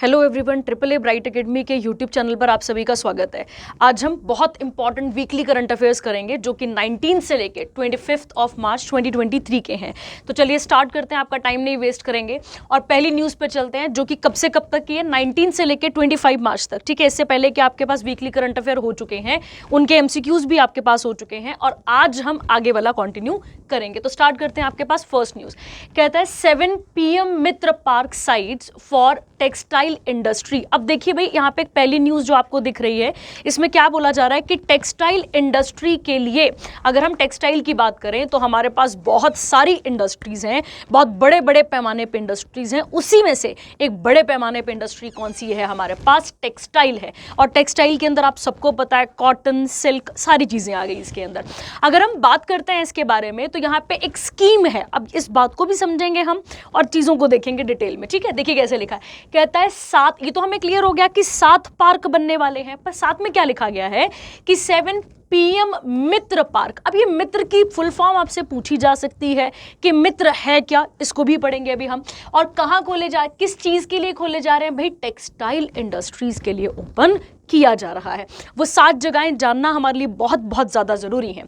Hello everyone, triple a bright academy के YouTube channel पर आप सभी का स्वागत है। आज हम बहुत इंपॉर्टेंट वीकली करंट अफेयर्स करेंगे जो कि 19 से लेके 25 ऑफ मार्च 2023 के हैं। तो चलिए स्टार्ट करते हैं, आपका टाइम नहीं वेस्ट करेंगे और पहली न्यूज़ पे चलते हैं जो कि कब से कब तक की है, 19 से लेके 25 मार्च तक। ठीक है, इससे पहले कि आपके पास वीकली करंट अफेयर हो चुके हैं, उनके एमसीक्यूज भी आपके पास हो चुके हैं और आज हम आगे वाला कंटिन्यू करेंगे। तो स्टार्ट करते हैं, आपके पास फर्स्ट न्यूज़ कहता है 7 PM Mitra park sites for textile industry. अब देखिए भाई, यहाँ पे एक पहली न्यूज़ जो आपको दिख रही है, इसमें क्या बोला जा रहा है कि टेक्सटाइल इंडस्ट्री के लिए, अगर हम टेक्सटाइल की बात करें तो हमारे पास बहुत सारी इंडस्ट्रीज हैं, बहुत बड़े बड़े पैमाने पे इंडस्ट्रीज हैं। उसी में से एक बड़े पैमाने पे इंडस्ट्री कौन सी है? हमारे पास टेक्सटाइल है। और टेक्सटाइल के अंदर आप सबको पता है कॉटन, सिल्क, सारी चीज़ें आ गई इसके अंदर। अगर हम बात करते हैं इसके बारे में तो यहाँ पे एक स्कीम है। अब इस बात को भी समझेंगे हम और चीज़ों को देखेंगे डिटेल में। ठीक है, देखिए कैसे लिखा है, कहता है 7, ये तो हमें क्लियर हो गया कि 7 पार्क बनने वाले हैं, पर साथ में क्या लिखा गया है कि 7 PM मित्र पार्क। अब ये मित्र की फुल फॉर्म आपसे पूछी जा सकती है कि मित्र है क्या, इसको भी पढ़ेंगे अभी हम। और कहाँ खोले जा, किस चीज़ के लिए खोले जा रहे हैं भाई? टेक्सटाइल इंडस्ट्रीज के लिए ओपन किया जा रहा है। वो 7 जगहें जानना हमारे लिए बहुत बहुत ज़्यादा ज़रूरी है।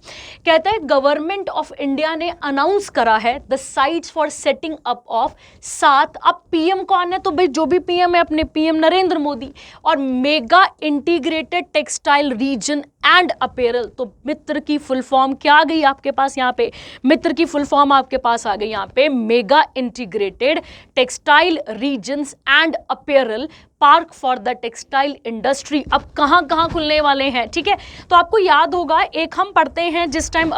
कहता है गवर्नमेंट ऑफ इंडिया ने अनाउंस करा है the sites for setting up of 7। अब पीएम कौन है? तो भाई जो भी पीएम है, अपने पीएम नरेंद्र मोदी। और mega integrated textile region and apparel. तो मित्र की फुल फॉर्म क्या आ गई आपके पास यहाँ पे? मित्र की फुल फॉर्म आपके पास आ गई यहाँ पे mega integrated textile regions and apparel park for the textile industry. अब कहाँ कहाँ खुलने वाले हैं? ठीक है, तो आपको याद होगा, एक हम पढ़ते हैं जिस टाइम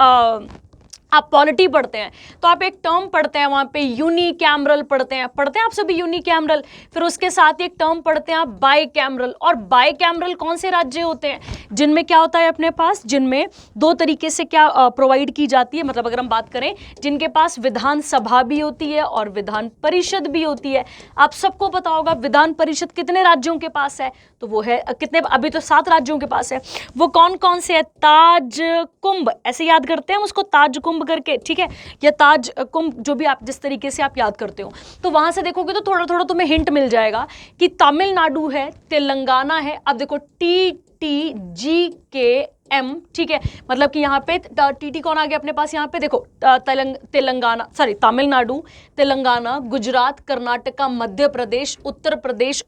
आप पॉलिटी पढ़ते हैं तो आप एक टर्म पढ़ते हैं वहाँ पे यूनिकैमरल पढ़ते हैं आप सभी यूनिकैमरल। फिर उसके साथ एक टर्म पढ़ते हैं आप बाईकैमरल। और बाईकैमरल कौन से राज्य होते हैं? जिनमें क्या होता है अपने पास, जिनमें 2 तरीके से क्या प्रोवाइड की जाती है। मतलब अगर हम बात करें, जिनके पास विधानसभा भी होती है और विधान परिषद भी होती है। आप सबको पता होगा विधान परिषद कितने राज्यों के पास है? तो वो है कितने, अभी तो 7 राज्यों के पास है। वो कौन कौन से है? ताज कुंभ, ऐसे याद करते हैं उसको, ताज कुंभ करके। ठीक है, या ताज कुंभ, जो भी आप जिस तरीके से आप याद करते हो। तो वहां से देखोगे तो थोड़ा थोड़ा तुम्हें हिंट मिल जाएगा कि तमिलनाडु है, तेलंगाना है। अब देखो TTGKM, ठीक है, मतलब कि यहाँ पे TT कौन आ गया अपने पास? यहाँ पे देखो तेलंगाना, सॉरी, तमिलनाडु, तेलंगाना, गुजरात, कर्नाटका, मध्य प्रदेश, उत्तर प्रदेश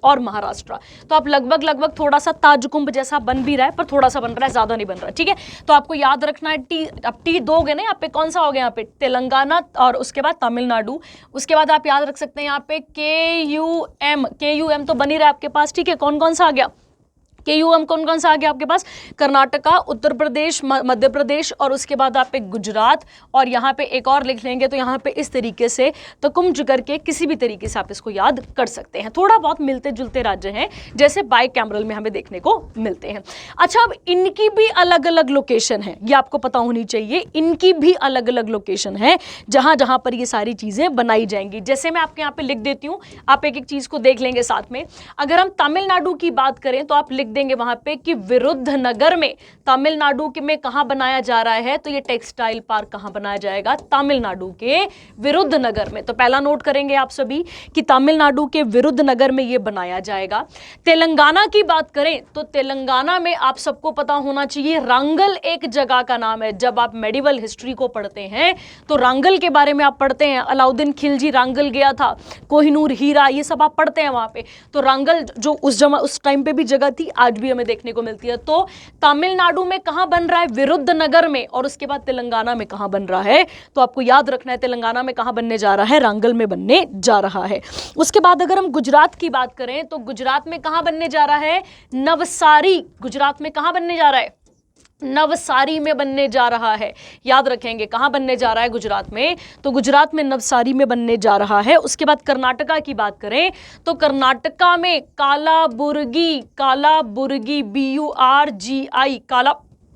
और महाराष्ट्र। तो आप लगभग थोड़ा सा ताजकुंभ जैसा बन भी रहा है, पर थोड़ा सा बन रहा है, ज्यादा नहीं बन रहा है। ठीक है, तो आपको याद रखना है अब टी दोगे ना, यहाँ पे कौन सा हो गया? यहाँ पे तेलंगाना और उसके बाद तमिलनाडु। उसके बाद आप याद रख सकते हैं यहाँ पे KUM तो बनी रहा है आपके पास। ठीक है, कौन कौन सा आ गया? KUM कौन कौन सा आ गया आपके पास? कर्नाटका, उत्तर प्रदेश, मध्य प्रदेश और उसके बाद आप एक गुजरात। और यहाँ पे एक और लिख लेंगे तो यहाँ पे इस तरीके से तो कुंभ करके किसी भी तरीके से आप इसको याद कर सकते हैं। थोड़ा बहुत मिलते जुलते राज्य हैं, जैसे बाईकैमरल में हमें देखने को मिलते हैं। अच्छा, अब इनकी भी अलग अलग लोकेशन है, ये आपको पता होनी चाहिए। इनकी भी अलग अलग लोकेशन है जहाँ जहाँ पर ये सारी चीज़ें बनाई जाएंगी। जैसे मैं आपके यहाँ पे लिख देती हूँ, आप एक एक चीज़ को देख लेंगे साथ में। अगर हम तमिलनाडु की बात करें तो आप लिख देंगे वहां पे कि विरुद्धनगर में, तमिलनाडु में कहां बनाया जा रहा है? तो ये टेक्सटाइल पार्क कहां बनाया जाएगा? तमिलनाडु के विरुद्धनगर में। तो पहला नोट करेंगे आप सभी कि तमिलनाडु के विरुद्धनगर में ये बनाया जाएगा। तेलंगाना की बात करें तो तेलंगाना में आप सबको पता होना चाहिए, रांगल एक जगह का नाम है। जब आप मेडिवल हिस्ट्री को पढ़ते हैं तो रांगल के बारे में आप पढ़ते हैं, अलाउद्दीन खिलजी रांगल गया था, कोहिनूर हीरा, ये सब आप पढ़ते हैं वहां पे। तो रांगल जो उस टाइम पे भी जगह थी, आज भी हमें देखने को मिलती है। तो तमिलनाडु में कहां बन रहा है? विरुद्धनगर में। और उसके बाद तेलंगाना में कहां बन रहा है? तो आपको याद रखना है तेलंगाना में कहां बनने जा रहा है? रांगल में बनने जा रहा है। उसके बाद अगर हम गुजरात की बात करें तो गुजरात में कहां बनने जा रहा है? नवसारी। गुजरात में कहां बनने जा रहा है? नवसारी में बनने जा रहा है। याद रखेंगे कहां बनने जा रहा है गुजरात में? तो गुजरात में नवसारी में बनने जा रहा है। उसके बाद कर्नाटका की बात करें तो कर्नाटका में कालाबुर्गी, BURGI,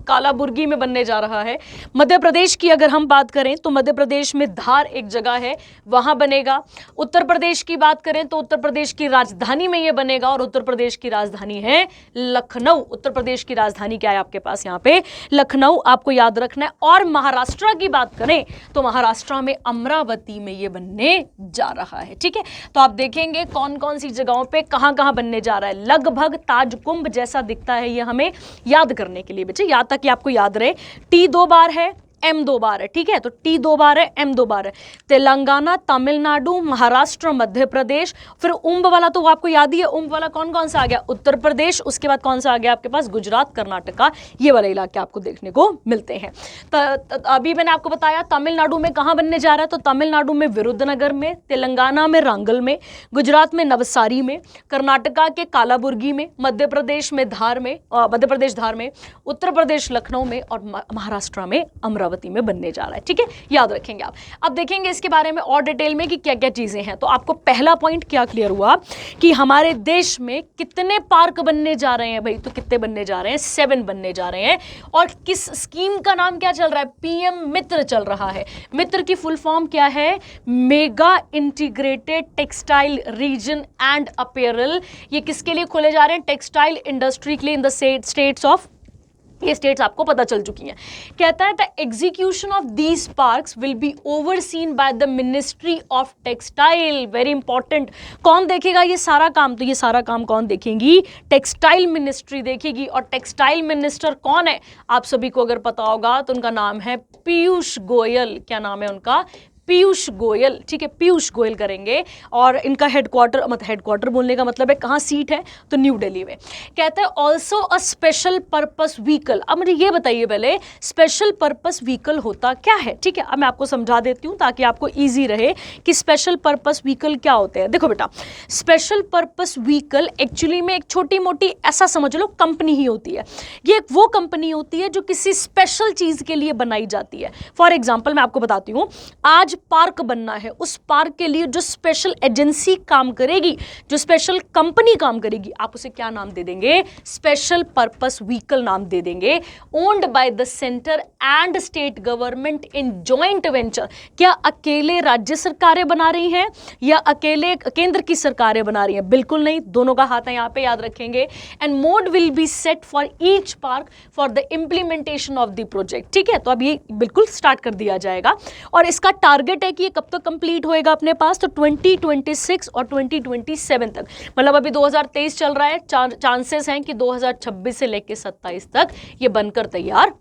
कालाबुर्गी में बनने जा रहा है। मध्य प्रदेश की अगर हम बात करें तो मध्य प्रदेश में धार एक जगह है, वहां बनेगा। उत्तर प्रदेश की बात करें तो उत्तर प्रदेश की राजधानी में यह बनेगा, और उत्तर प्रदेश की राजधानी है लखनऊ। उत्तर प्रदेश की राजधानी क्या है आपके पास यहाँ पे? लखनऊ, आपको याद रखना है। और महाराष्ट्र की बात करें तो महाराष्ट्र में अमरावती में यह बनने जा रहा है। ठीक है, तो आप देखेंगे कौन कौन सी जगहों पे कहां कहां बनने जा रहा है। लगभग ताजकुंभ जैसा दिखता है, ये हमें याद करने के लिए बच्चे, यहां तक कि आपको याद रहे। टी 2 बार है, एम 2 बार है। ठीक है, तो टी 2 बार है, एम 2 बार है। तेलंगाना, तमिलनाडु, महाराष्ट्र, मध्य प्रदेश। फिर उम्ब वाला तो आपको याद ही है, उम्ब वाला कौन कौन सा आ गया? उत्तर प्रदेश। उसके बाद कौन सा आ गया आपके पास? गुजरात, कर्नाटका, ये वाले इलाके आपको देखने को मिलते हैं। अभी मैंने आपको बताया तमिलनाडु में कहां बनने जा रहा है, तो तमिलनाडु में विरुद्धनगर में, तेलंगाना में रांगल में, गुजरात में नवसारी में, कर्नाटका के कालाबुर्गी में, मध्य प्रदेश में धार में, उत्तर प्रदेश लखनऊ में, और महाराष्ट्र में अमरावती में बनने जा रहा है। ठीक है, याद रखेंगे आप। अब देखेंगे इसके बारे में और डिटेल में कि क्या क्या चीजें हैं। तो आपको पहला पॉइंट क्या क्लियर हुआ कि हमारे देश में कितने पार्क बनने जा रहे हैं भाई? तो कितने बनने जा रहे हैं? 7 बनने जा रहे हैं। और किस स्कीम का नाम क्या चल रहा है? पीएम मित्र चल रहा है। मित्र की फुल फॉर्म क्या है? Mega integrated textile region and apparel. ये किसके लिए खोले जा रहे हैं? टेक्सटाइल इंडस्ट्री के लिए इन द स्टेट्स ऑफ, ये स्टेट्स आपको पता चल चुकी हैं। कहता है the execution of these parks will be overseen by the ministry of textile. Very important. कौन देखेगा ये सारा काम? तो ये सारा काम कौन देखेगी? टेक्सटाइल मिनिस्ट्री देखेगी। और टेक्सटाइल मिनिस्टर कौन है? आप सभी को अगर पता होगा तो उनका नाम है पीयूष गोयल। क्या नाम है उनका? पीयूष गोयल। ठीक है, पीयूष गोयल करेंगे। और इनका हेडक्वार्टर बोलने का मतलब है कहाँ सीट है? तो न्यू दिल्ली में। कहता है also a special purpose vehicle. अब मुझे ये बताइए पहले, स्पेशल पर्पस व्हीकल होता क्या है? ठीक है, अब मैं आपको समझा देती हूँ ताकि आपको ईजी रहे कि स्पेशल पर्पस व्हीकल क्या होते हैं। देखो बेटा, स्पेशल पर्पस व्हीकल एक्चुअली में एक छोटी मोटी, ऐसा समझ लो, कंपनी ही होती है। ये एक वो कंपनी होती है जो किसी स्पेशल चीज के लिए बनाई जाती है। फॉर एग्जाम्पल मैं आपको बताती हूँ, आज पार्क बनना है, उस पार्क के लिए जो स्पेशल एजेंसी काम करेगी, जो स्पेशल कंपनी काम करेगी, आप उसे क्या नाम दे देंगे? स्पेशल पर्पस व्हीकल नाम दे देंगे। Owned by the centre and state government in joint venture. क्या अकेले राज्य सरकारें बना रही हैं या अकेले केंद्र की सरकारें बना रही हैं? बिल्कुल नहीं, दोनों का हाथ है यहाँ पे, याद रखेंगे। And mode will be set for each park for the implementation of the project. ठीक है, तो अब ये बिल्कुल स्टार्ट कर दिया जाएगा। और इसका टारगेट है कि ये कब तक कंप्लीट होएगा अपने पास? तो 2026 और 2027 तक, मतलब अभी 2023 चल रहा है, चांसेस हैं कि 2026 से लेकर 27 तक ये बनकर तैयार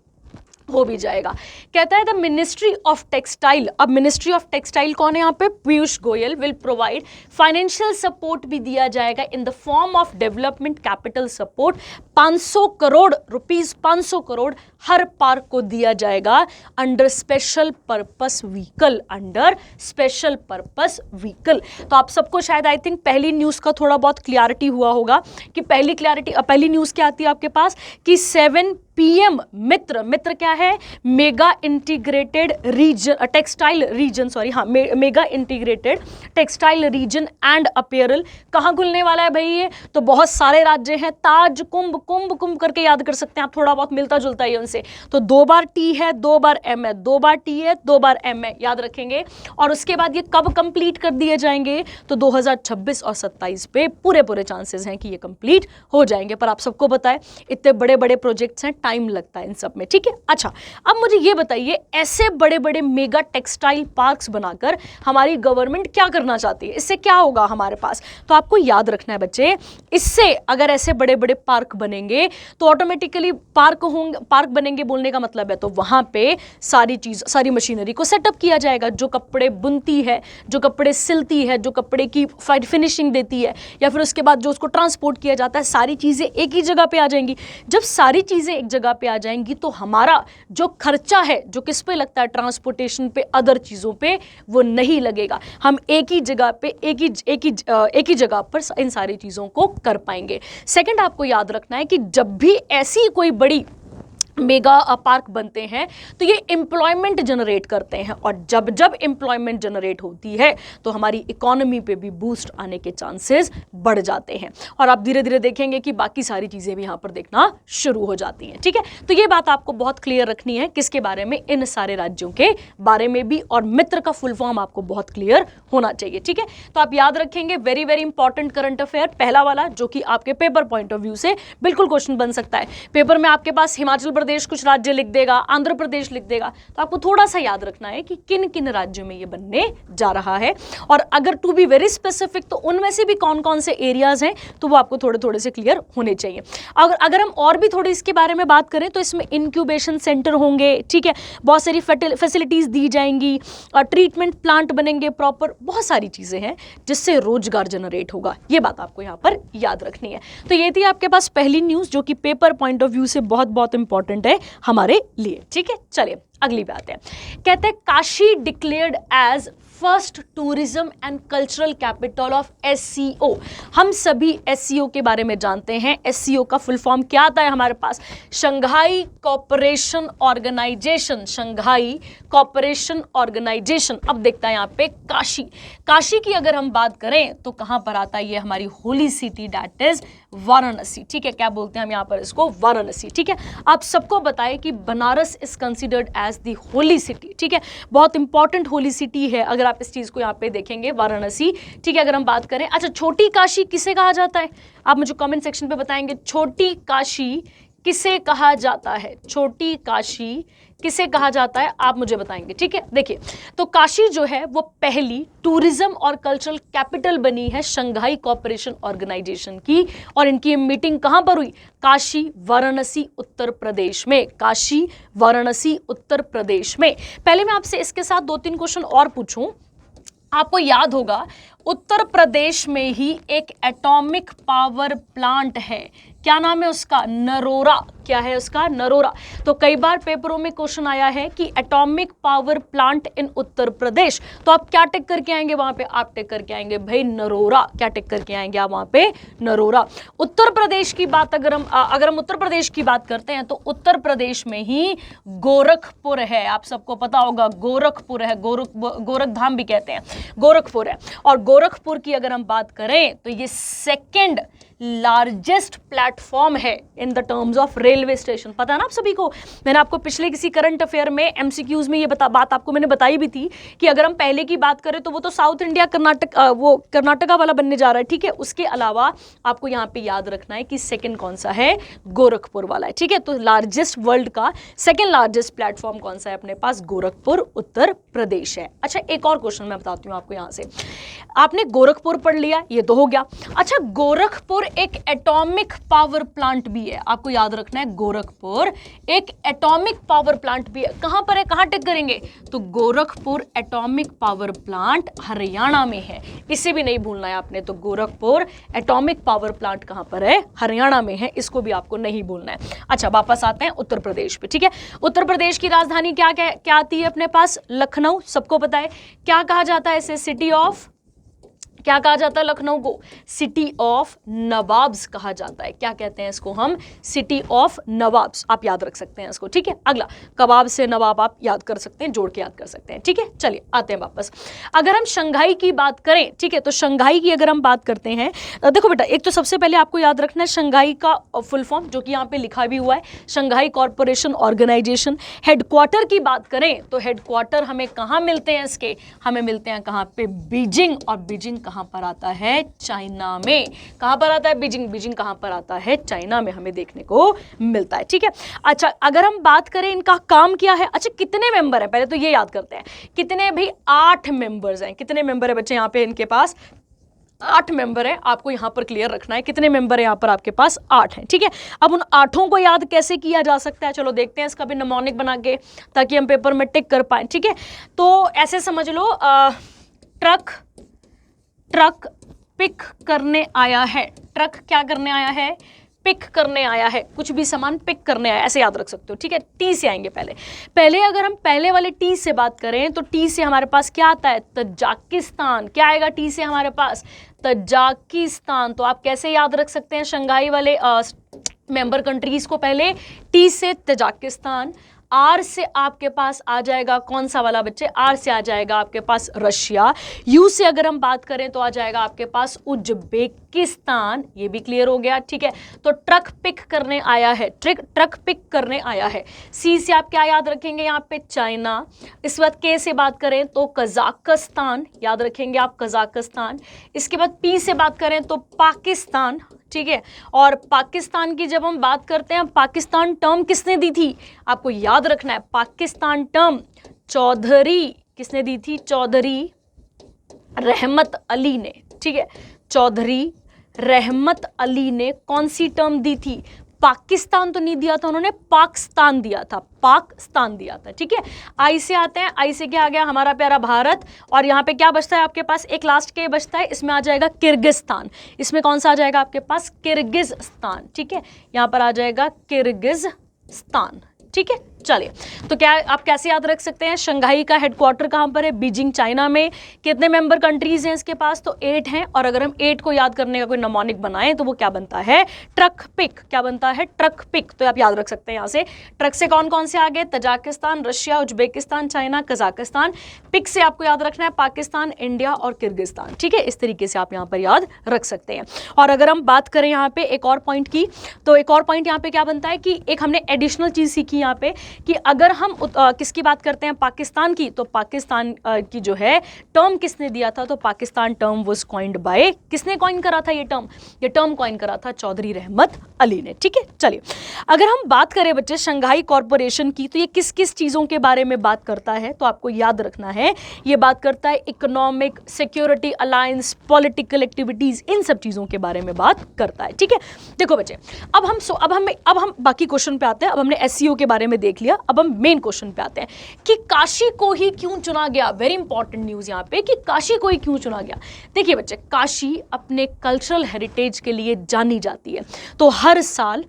हो भी जाएगा। कहता है द मिनिस्ट्री ऑफ टेक्सटाइल। अब मिनिस्ट्री ऑफ टेक्सटाइल कौन है यहाँ पे? Piyush Goyal will provide financial support भी दिया जाएगा in the form of development capital support. 500 crore rupees, 500 crore her park को दिया जाएगा under special purpose vehicle, under special purpose vehicle. तो आप सबको शायद आई थिंक पहली न्यूज का थोड़ा बहुत क्लियरिटी हुआ होगा कि पहली न्यूज क्या आती है आपके पास कि 7 PM मित्र क्या है? Mega integrated region textile region, mega integrated textile region and apparel. कहाँ खुलने वाला है भाई ये? तो बहुत सारे राज्य हैं। ताज, कुंभ करके याद कर सकते हैं आप, थोड़ा बहुत मिलता जुलता है उनसे। तो 2 बार टी है, 2 बार एम है, 2 बार टी है, 2 बार एम है, याद रखेंगे। और उसके बाद ये कब कंप्लीट कर दिए जाएंगे? तो 2026 और 27 पे पूरे चांसेस हैं कि ये कंप्लीट हो जाएंगे। पर आप सबको बताएं, इतने बड़े बड़े प्रोजेक्ट्स हैं, टाइम लगता है इन सब में। ठीक है, अच्छा अब मुझे ये बताइए, ऐसे बड़े बड़े मेगा टेक्सटाइल पार्क्स बनाकर हमारी गवर्नमेंट क्या करना चाहती है? इससे क्या होगा हमारे पास? तो आपको याद रखना है बच्चे, इससे अगर ऐसे बड़े बड़े पार्क बनेंगे तो ऑटोमेटिकली पार्क बनेंगे बोलने का मतलब है तो वहां पे सारी मशीनरी को सेटअप किया जाएगा, जो कपड़े बुनती है, जो कपड़े सिलती है, जो कपड़े की फिनिशिंग देती है, या फिर उसके बाद जो उसको ट्रांसपोर्ट किया जाता है, सारी चीजें एक ही जगह पे आ जाएंगी। जब सारी चीजें एक जगह पे आ जाएंगी तो हमारा जो खर्चा है, जो किस पे लगता है? ट्रांसपोर्टेशन पे, अदर चीजों पे, वो नहीं लगेगा। हम एक ही जगह पे एक ही जगह पर इन सारी चीजों को कर पाएंगे। सेकंड, आपको याद रखना है कि जब भी ऐसी कोई बड़ी मेगा पार्क बनते हैं तो ये एम्प्लॉयमेंट जनरेट करते हैं, और जब जब एम्प्लॉयमेंट जनरेट होती है तो हमारी इकोनॉमी पे भी बूस्ट आने के चांसेस बढ़ जाते हैं, और आप धीरे धीरे देखेंगे कि बाकी सारी चीज़ें भी यहाँ पर देखना शुरू हो जाती हैं। ठीक है, तो ये बात आपको बहुत क्लियर रखनी है, किसके बारे में, इन सारे राज्यों के बारे में भी, और मित्र का फुल फॉर्म आपको बहुत क्लियर होना चाहिए। ठीक है, तो आप याद रखेंगे, very very important current affair पहला वाला, जो कि आपके पेपर पॉइंट ऑफ व्यू से बिल्कुल क्वेश्चन बन सकता है। पेपर में आपके पास हिमाचल प्रदेश कुछ राज्य लिख देगा, आंध्र प्रदेश लिख देगा, तो आपको थोड़ा सा याद रखना है कि किन किन राज्यों में ये बनने जा रहा है, और अगर टू बी वेरी स्पेसिफिक तो उनमें से भी कौन कौन से एरियाज हैं तो वो आपको थोड़े थोड़े से क्लियर होने चाहिए। अगर हम और भी थोड़ी इसके बारे में बात करें तो इसमें इंक्यूबेशन सेंटर होंगे, ठीक है, बहुत सारी फैसिलिटीज दी जाएंगी, ट्रीटमेंट प्लांट बनेंगे प्रॉपर, बहुत सारी चीजें हैं जिससे रोजगार जनरेट होगा, ये बात आपको यहाँ पर याद रखनी है। तो ये थी आपके पास पहली न्यूज, जो कि पेपर पॉइंट ऑफ व्यू से बहुत बहुत इंपॉर्टेंट है हमारे लिए। ठीक है, चलिए अगली बात है, कहते हैं Kashi declared as first tourism and cultural capital of SCO। हम सभी SCO के बारे में जानते हैं। SCO का फुल फॉर्म क्या आता है हमारे पास, Shanghai cooperation organisation, Shanghai cooperation organisation. अब देखता है यहाँ पे काशी, काशी की अगर हम बात करें तो कहां पर आता है, ये हमारी holy city, that is Varanasi. ठीक है, क्या बोलते हैं हम यहाँ पर इसको, वाराणसी। ठीक है, आप सबको बताए कि Banaras is considered as the holy city. ठीक है, बहुत इंपॉर्टेंट होली सिटी है, अगर आप इस चीज को यहाँ पे देखेंगे, वाराणसी। ठीक है, अगर हम बात करें, अच्छा छोटी काशी किसे कहा जाता है, आप मुझे कमेंट सेक्शन पे बताएंगे, छोटी काशी किसे कहा जाता है, छोटी काशी किसे कहा जाता है, आप मुझे बताएंगे। ठीक है, देखिए, तो काशी जो है वो पहली टूरिज्म और कल्चरल कैपिटल बनी है शंघाई कोऑपरेशन ऑर्गेनाइजेशन की, और इनकी मीटिंग कहां पर हुई, काशी वाराणसी उत्तर प्रदेश में, काशी वाराणसी उत्तर प्रदेश में। पहले मैं आपसे इसके साथ 2-3 क्वेश्चन और पूछूं। आपको याद होगा उत्तर प्रदेश में ही एक एटॉमिक पावर प्लांट है, क्या नाम है उसका, नरोरा। क्या है उसका, नरोरा। तो कई बार पेपरों में क्वेश्चन आया है कि atomic power plant in Uttar Pradesh, तो आप क्या टिक करके आएंगे वहां पे, आप टिक करके आएंगे भाई नरोरा, क्या टिक करके आएंगे आप वहां पे, नरोरा। उत्तर प्रदेश की बात अगर हम उत्तर प्रदेश की बात करते हैं तो उत्तर प्रदेश में ही गोरखपुर है, आप सबको पता होगा गोरखपुर है, गोरखधाम भी कहते हैं, गोरखपुर है। और गोरखपुर की अगर हम बात करें तो ये सेकेंड लार्जेस्ट प्लेटफॉर्म है in the terms of railway station. पता है ना आप सभी को, मैंने आपको पिछले किसी करंट अफेयर में MCQs में ये बात आपको मैंने बताई भी थी कि अगर हम पहले की बात करें तो वो तो साउथ इंडिया कर्नाटका वाला बनने जा रहा है। ठीक है, उसके अलावा आपको यहाँ पे याद रखना है कि सेकंड कौन सा है, गोरखपुर वाला है। ठीक है, तो लार्जेस्ट, वर्ल्ड का सेकंड लार्जेस्ट प्लेटफॉर्म कौन सा है अपने पास, गोरखपुर उत्तर प्रदेश है। अच्छा, एक और क्वेश्चन मैं बताती हूँ आपको यहाँ से, आपने गोरखपुर पढ़ लिया, ये तो हो गया। अच्छा, गोरखपुर एक एटॉमिक पावर प्लांट भी है, आपको याद रखना है, गोरखपुर एक एटॉमिक पावर प्लांट भी है। कहां पर है, कहां टिक करेंगे, तो Gorakhpur atomic power plant Haryana में है, इसे भी नहीं भूलना है आपने। तो गोरखपुर एटॉमिक पावर प्लांट कहां पर है, हरियाणा में है, इसको भी आपको नहीं भूलना है। अच्छा, वापस आते हैं उत्तर प्रदेश पे। ठीक है, उत्तर प्रदेश की राजधानी क्या आती है अपने पास, लखनऊ, सबको पता है। क्या कहा जाता है इसे, सिटी ऑफ, क्या कहा जाता है लखनऊ को, सिटी ऑफ नवाब्स कहा जाता है। क्या कहते हैं इसको हम, सिटी ऑफ नवाब्स, आप याद रख सकते हैं इसको। ठीक है, अगला कबाब से नवाब आप याद कर सकते हैं, जोड़ के याद कर सकते हैं। ठीक है, चलिए आते हैं वापस। अगर हम शंघाई की बात करें, ठीक है, तो शंघाई की अगर हम बात करते हैं, देखो बेटा, एक तो सबसे पहले आपको याद रखना है शंघाई का फुल फॉर्म, जो कि यहाँ पे लिखा भी हुआ है, शंघाई कॉर्पोरेशन ऑर्गेनाइजेशन। हेडक्वार्टर की बात करें तो हेडक्वार्टर हमें कहाँ मिलते हैं इसके, हमें मिलते हैं कहाँ पे, बीजिंग, और बीजिंग कहां पर आता है, चाइना में। कहां पर आता है, बीजिंग, बीजिंग कहां पर आता है, चाइना में हमें देखने को मिलता है। ठीक है, अच्छा, अगर हम बात करें इनका काम क्या है, अच्छा कितने मेंबर हैं, पहले तो ये याद करते हैं, कितने भाई, 8 मेंबर्स हैं। कितने मेंबर है बच्चे यहाँ पे इनके पास, 8 मेंबर है, आपको यहां पर क्लियर रखना है, कितने मेंबर है यहाँ पर आपके पास, 8 हैं। ठीक है, अब उन 8 को याद कैसे किया जा सकता है, चलो देखते हैं इसका भी निमोनिक बना के, ताकि हम पेपर में टिक कर पाए। ठीक है, तो ऐसे समझ लो, ट्रक पिक करने आया है, ट्रक क्या करने आया है, पिक करने आया है, कुछ भी सामान पिक करने आया, ऐसे याद रख सकते हो। ठीक है, टी से आएंगे पहले अगर हम पहले वाले टी से बात करें तो टी से हमारे पास क्या आता है, तजाकिस्तान। क्या आएगा टी से हमारे पास, तजाकिस्तान। तो आप कैसे याद रख सकते हैं शंघाई वाले मेंबर कंट्रीज को पहले, टी से तजाकिस्तान, आर से आपके पास आ जाएगा कौन सा वाला बच्चे, आर से आ जाएगा आपके पास रशिया, यू से अगर हम बात करें तो आ जाएगा आपके पास उज्बेकिस्तान, ये भी क्लियर हो गया, ठीक है। तो ट्रक पिक करने आया है, ट्रक पिक करने आया है। सी से आप क्या याद रखेंगे यहाँ पे, चाइना। इस बाद के से बात करें तो कजाकिस्तान, याद रखेंगे आप कजाकिस्तान। इसके बाद पी से बात करें तो पाकिस्तान, ठीक है। और पाकिस्तान की जब हम बात करते हैं, पाकिस्तान टर्म किसने दी थी, आपको याद रखना है, पाकिस्तान टर्म चौधरी, किसने दी थी, चौधरी रहमत अली ने, ठीक है। चौधरी रहमत अली ने कौन सी टर्म दी थी, पाकिस्तान तो नहीं दिया था उन्होंने, पाकिस्तान दिया था, पाकिस्तान दिया था, ठीक है। आई से आते हैं, आई से क्या आ गया, हमारा प्यारा भारत। और यहाँ पे क्या बचता है आपके पास, एक लास्ट के बचता है, इसमें आ जाएगा किर्गिस्तान। इसमें कौन सा आ जाएगा आपके पास, किर्गिस्तान, ठीक है। यहाँ पर आ जाएगा किर्गिस्तान, ठीक है। चलिए, तो क्या आप कैसे याद रख सकते हैं, शंघाई का हेडक्वार्टर कहाँ पर है, बीजिंग चाइना में। कितने मेंबर कंट्रीज हैं इसके पास, तो 8 हैं। और अगर हम 8 को याद करने का कोई नमोनिक बनाएं तो वो क्या बनता है, ट्रक पिक, क्या बनता है, ट्रक पिक। तो आप याद रख सकते हैं यहाँ से, ट्रक से कौन कौन से आ गए, Tajikistan, Russia, Uzbekistan, China, Kazakhstan. पिक से आपको याद रखना है पाकिस्तान, इंडिया और किर्गिस्तान, ठीक है। इस तरीके से आप यहाँ पर याद रख सकते हैं। और अगर हम बात करें यहाँ पे एक और पॉइंट की, तो एक और पॉइंट यहाँ पे क्या बनता है कि एक हमने एडिशनल चीज सीखी यहाँ पे कि अगर हम किसकी बात करते हैं, पाकिस्तान की, तो पाकिस्तान की जो है टर्म किसने दिया था, तो Pakistan term was coined bye, किसने कॉइन करा था ये टर्म कॉइन करा था चौधरी रहमत अली ने, ठीक है। चलिए, अगर हम बात करें बच्चे शंघाई कॉरपोरेशन की, तो ये किस किस चीज़ों के बारे में बात करता है, तो आपको याद रखना है, ये बात करता है economic, security, alliance, political activities, इन सब चीज़ों के बारे में बात करता है, ठीक है। देखो बच्चे, अब हम बाकी क्वेश्चन पे आते हैं। अब हमने एससीओ के बारे में देख लिया, अब हम मेन क्वेश्चन पे आते हैं कि काशी को ही क्यों चुना गया। वेरी इंपॉर्टेंट न्यूज यहाँ पे कि काशी को ही क्यों चुना गया। देखिए बच्चे, काशी अपने कल्चरल हेरिटेज के लिए जानी जाती है। तो हर साल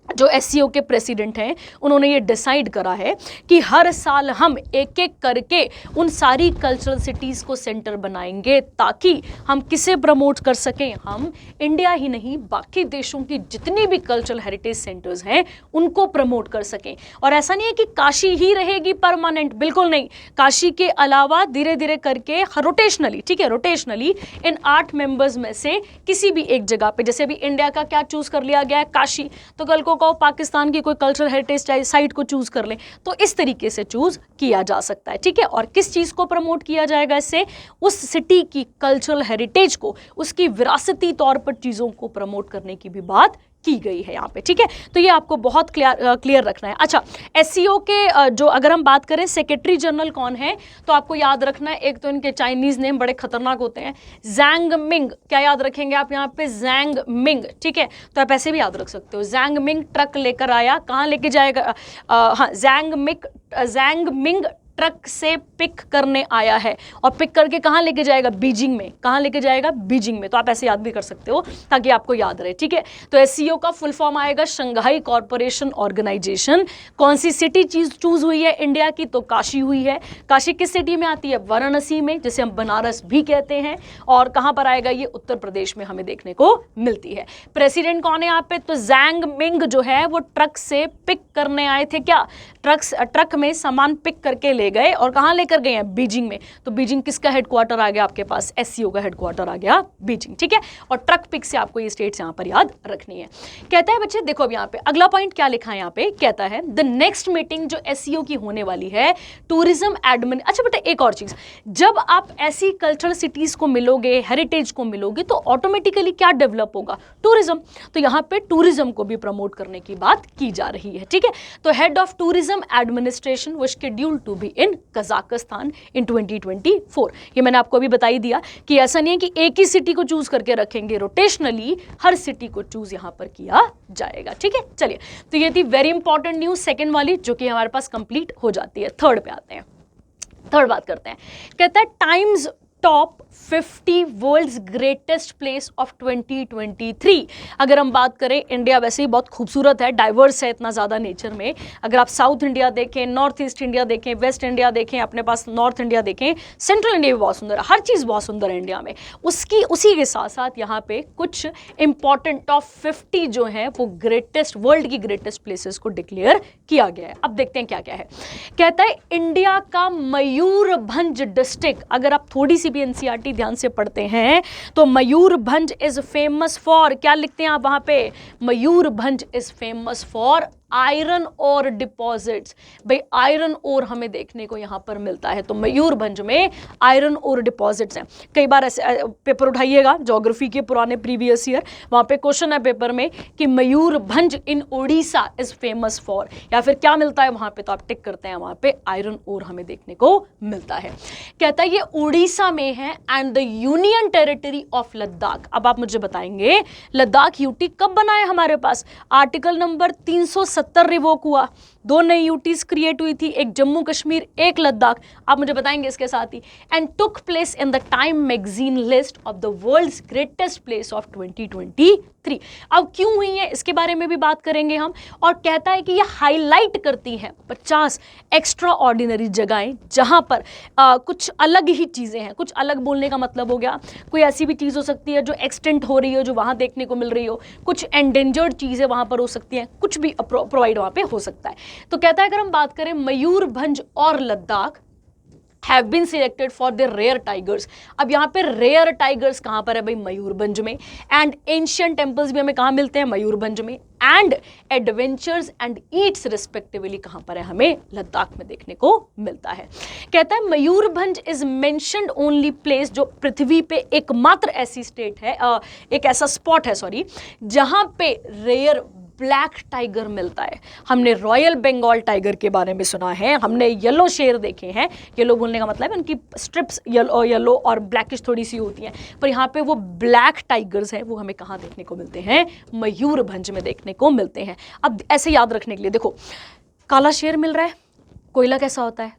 जो एससीओ के प्रेसिडेंट हैं उन्होंने ये डिसाइड करा है कि हर साल हम एक एक करके उन सारी कल्चरल सिटीज़ को सेंटर बनाएंगे ताकि हम किसे प्रमोट कर सकें, हम इंडिया ही नहीं बाकी देशों की जितनी भी कल्चरल हेरिटेज सेंटर्स हैं उनको प्रमोट कर सकें। और ऐसा नहीं है कि काशी ही रहेगी परमानेंट, बिल्कुल नहीं। काशी के अलावा धीरे धीरे करके रोटेशनली, ठीक है, रोटेशनली इन 8 मेंबर्स में से किसी भी एक जगह पे, जैसे अभी इंडिया का क्या चूज कर लिया गया है, काशी, तो कल को पाकिस्तान की कोई कल्चरल हेरिटेज साइट को चूज कर लें, तो इस तरीके से चूज किया जा सकता है, ठीक है। और किस चीज को प्रमोट किया जाएगा इससे, उस सिटी की कल्चरल हेरिटेज को, उसकी विरासती तौर पर चीजों को प्रमोट करने की भी बात की गई है यहाँ पे, ठीक है। तो ये आपको बहुत क्लियर रखना है। अच्छा, एससीओ के जो अगर हम बात करें सेक्रेटरी जनरल कौन है, तो आपको याद रखना है, एक तो इनके चाइनीज नेम बड़े खतरनाक होते हैं, जैंग मिंग, क्या याद रखेंगे आप यहाँ पे, जैंग मिंग, ठीक है। तो आप ऐसे भी याद रख सकते हो, जैंग मिंग ट्रक लेकर आया, कहाँ लेके जाएगा, हाँ, जैंग मिंग ट्रक से पिक करने आया है, और पिक करके कहाँ लेके जाएगा, बीजिंग में, कहाँ लेके जाएगा, बीजिंग में। तो आप ऐसे याद भी कर सकते हो ताकि आपको याद रहे, ठीक है। तो एससीओ का फुल फॉर्म आएगा शंघाई कॉरपोरेशन ऑर्गेनाइजेशन। कौन सी सिटी चूज हुई है इंडिया की, तो काशी हुई है। काशी किस सिटी में आती है, वाराणसी में, जिसे हम बनारस भी कहते हैं। और कहाँ पर आएगा, ये उत्तर प्रदेश में हमें देखने को मिलती है। प्रेसिडेंट कौन है यहाँ पे, तो जैंग मिंग जो है वो ट्रक से पिक करने आए थे, क्या, ट्रक में सामान पिक करके ले गए, और कहां लेकर गए हैं, बीजिंग में। तो बीजिंग किसका हेडक्वार्टर आ गया आपके पास, एससीओ का हेडक्वार्टर आ गया बीजिंग, ठीक है। और ट्रक पिक से आपको ये स्टेट्स यहां पर याद रखनी है। कहता है बच्चे, देखो अब यहां पे अगला पॉइंट क्या लिखा है, यहां पे कहता है द नेक्स्ट मीटिंग जो एससीओ की होने वाली है, टूरिज्म एडमिन। अच्छा बेटा, एक और चीज, जब आप ऐसी कल्चरल सिटीज को मिलोगे, हेरिटेज को मिलोगे, तो ऑटोमेटिकली क्या डेवलप होगा, टूरिज्म। तो यहां पे टूरिज्म को भी प्रमोट करने की बात की जा रही है, ठीक है। तो head of tourism administration was scheduled to be in Kazakhstan in 2024। ये मैंने आपको अभी बता ही दिया कि ऐसा नहीं है कि एक ही सिटी को चूज करके रखेंगे, रोटेशनली हर सिटी को चूज यहां पर किया जाएगा, ठीक है। चलिए, तो ये थी वेरी इंपॉर्टेंट न्यूज सेकंड वाली, जो कि हमारे पास कंप्लीट हो जाती है। थर्ड पे आते हैं, थर्ड बात करते हैं। कहता है Times top 50 world's greatest place of 2023। अगर हम बात करें, इंडिया वैसे ही बहुत खूबसूरत है, डाइवर्स है इतना ज़्यादा नेचर में। अगर आप साउथ इंडिया देखें, नॉर्थ ईस्ट इंडिया देखें, वेस्ट इंडिया देखें, अपने पास नॉर्थ इंडिया देखें, सेंट्रल इंडिया भी बहुत सुंदर है, हर चीज़ बहुत सुंदर है इंडिया में। उसी के साथ साथ यहाँ पे कुछ इंपॉर्टेंट टॉप 50 जो हैं वो ग्रेटेस्ट, वर्ल्ड की ग्रेटेस्ट प्लेसेस को डिक्लेयर किया गया है। अब देखते हैं क्या क्या है। कहता है इंडिया का मयूरभंज डिस्ट्रिक्ट, अगर आप थोड़ी सी भी एनसीईआरटी ध्यान से पढ़ते हैं तो मयूरभंज इज फेमस फॉर, क्या लिखते हैं आप वहां पे, Mayurbhanj is famous for iron और डिपॉजिट्स। भाई आयरन और हमें देखने को यहां पर मिलता है, तो मयूरभंज में आयरन और डिपॉजिट्स हैं। कई बार ऐसे पेपर उठाइएगा ज्योग्राफी के पुराने प्रीवियस ईयर, वहां पे क्वेश्चन है पेपर में कि मयूरभंज इन उड़ीसा इज फेमस फॉर, या फिर क्या मिलता है वहां पे, तो आप टिक करते हैं वहां पे आयरन और हमें देखने को मिलता है। कहता है ये उड़ीसा में है and the union territory of Ladakh. अब आप मुझे बताएंगे लद्दाख यूटी कब बना है हमारे पास, आर्टिकल नंबर 370 रिवोक हुआ, 2 नई यूटीज क्रिएट हुई थी, एक जम्मू कश्मीर, एक लद्दाख। आप मुझे बताएंगे इसके साथ ही, and took place in the Time magazine list of the world's greatest place of 2023। अब क्यों हुई है इसके बारे में भी बात करेंगे हम। और कहता है कि ये हाईलाइट करती हैं 50 एक्स्ट्रा ऑर्डिनरी जगहें जहां पर कुछ अलग ही चीजें हैं। कुछ अलग बोलने का मतलब हो गया, कोई ऐसी भी चीज हो सकती है जो एक्सटेंट हो रही हो, जो वहां देखने को मिल रही हो, कुछ एंडेंजर्ड चीजें वहां पर हो सकती हैं, कुछ भी प्रोवाइड वहां पे हो सकता है। तो कहता है अगर हम बात करें मयूरभंज और Ladakh have been selected for the rare tigers। अब यहाँ पे rare tigers कहाँ पर है भाई, मयूरभंज में। एंड एंशियंट टेम्पल्स भी हमें कहाँ मिलते हैं, मयूरभंज में। And adventures and Yeats respectively कहाँ पर है, हमें लद्दाख में देखने को मिलता है। कहता है Mayurbhanj is mentioned only place, जो पृथ्वी पे एकमात्र ऐसी स्टेट है, एक ऐसा स्पॉट है सॉरी, जहाँ पे रेयर ब्लैक टाइगर मिलता है। हमने रॉयल बंगाल टाइगर के बारे में सुना है, हमने येलो शेर देखे हैं। येलो बोलने का मतलब है उनकी स्ट्रिप्स येलो और ब्लैकिश थोड़ी सी होती हैं, पर यहाँ पे वो ब्लैक टाइगर्स हैं, वो हमें कहाँ देखने को मिलते हैं, मयूरभंज में देखने को मिलते हैं। अब ऐसे याद रखने के लिए देखो, काला शेर मिल रहा है, कोयला कैसा होता है,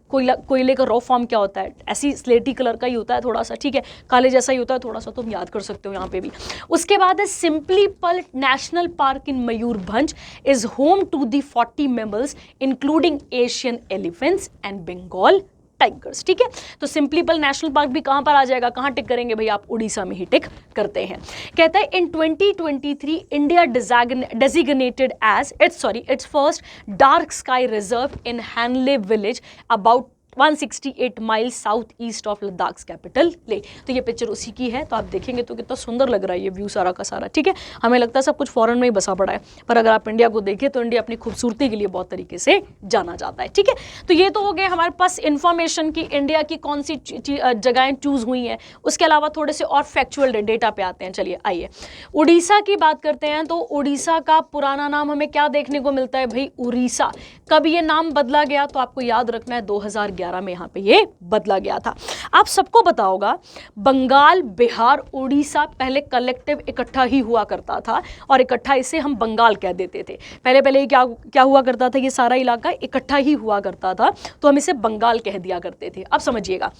कोयले का रॉ फॉर्म क्या होता है, ऐसी स्लेटी कलर का ही होता है थोड़ा सा, ठीक है, काले जैसा ही होता है थोड़ा सा, तुम याद कर सकते हो यहाँ पे भी। उसके बाद है Similipal national park in Mayurbhanj is home to the 40 mammals including Asian elephants and Bengal tigers. ठीक है, तो सिंपलीपल नेशनल पार्क भी कहां पर आ जाएगा, कहां टिक करेंगे भाई आप, उड़ीसा में ही टिक करते हैं। कहता है in 2023 India designated as its first dark sky reserve in Hanle village about 168 miles south east of Ladakh capital Leh. तो ये पिक्चर उसी की है, तो आप देखेंगे तो कितना सुंदर लग रहा है ये व्यू सारा का सारा। ठीक है, हमें लगता है सब कुछ फॉरेन में ही बसा पड़ा है, पर अगर आप इंडिया को देखें तो इंडिया अपनी खूबसूरती के लिए बहुत तरीके से जाना जाता है। ठीक है, तो ये तो हो गए हमारे पास इन्फॉर्मेशन की इंडिया की कौन सी जगहें चूज हुई हैं। उसके अलावा थोड़े से और फैक्चुअल डेटा पे आते हैं। चलिए आइए उड़ीसा की बात करते हैं। तो उड़ीसा का पुराना नाम हमें क्या देखने को मिलता है भाई, उड़ीसा। कब ये नाम बदला गया, तो आपको याद रखना है 2011 में यहाँ पे ये बदला गया था। आप सबको पता होगा बंगाल, बिहार, उड़ीसा पहले कलेक्टिव इकट्ठा ही हुआ करता था, और इकट्ठा इसे हम बंगाल कह देते थे। पहले क्या हुआ करता था, ये सारा इलाका इकट्ठा ही हुआ करता था, तो हम इसे बंगाल कह दिया करते थे। अब समझिएगा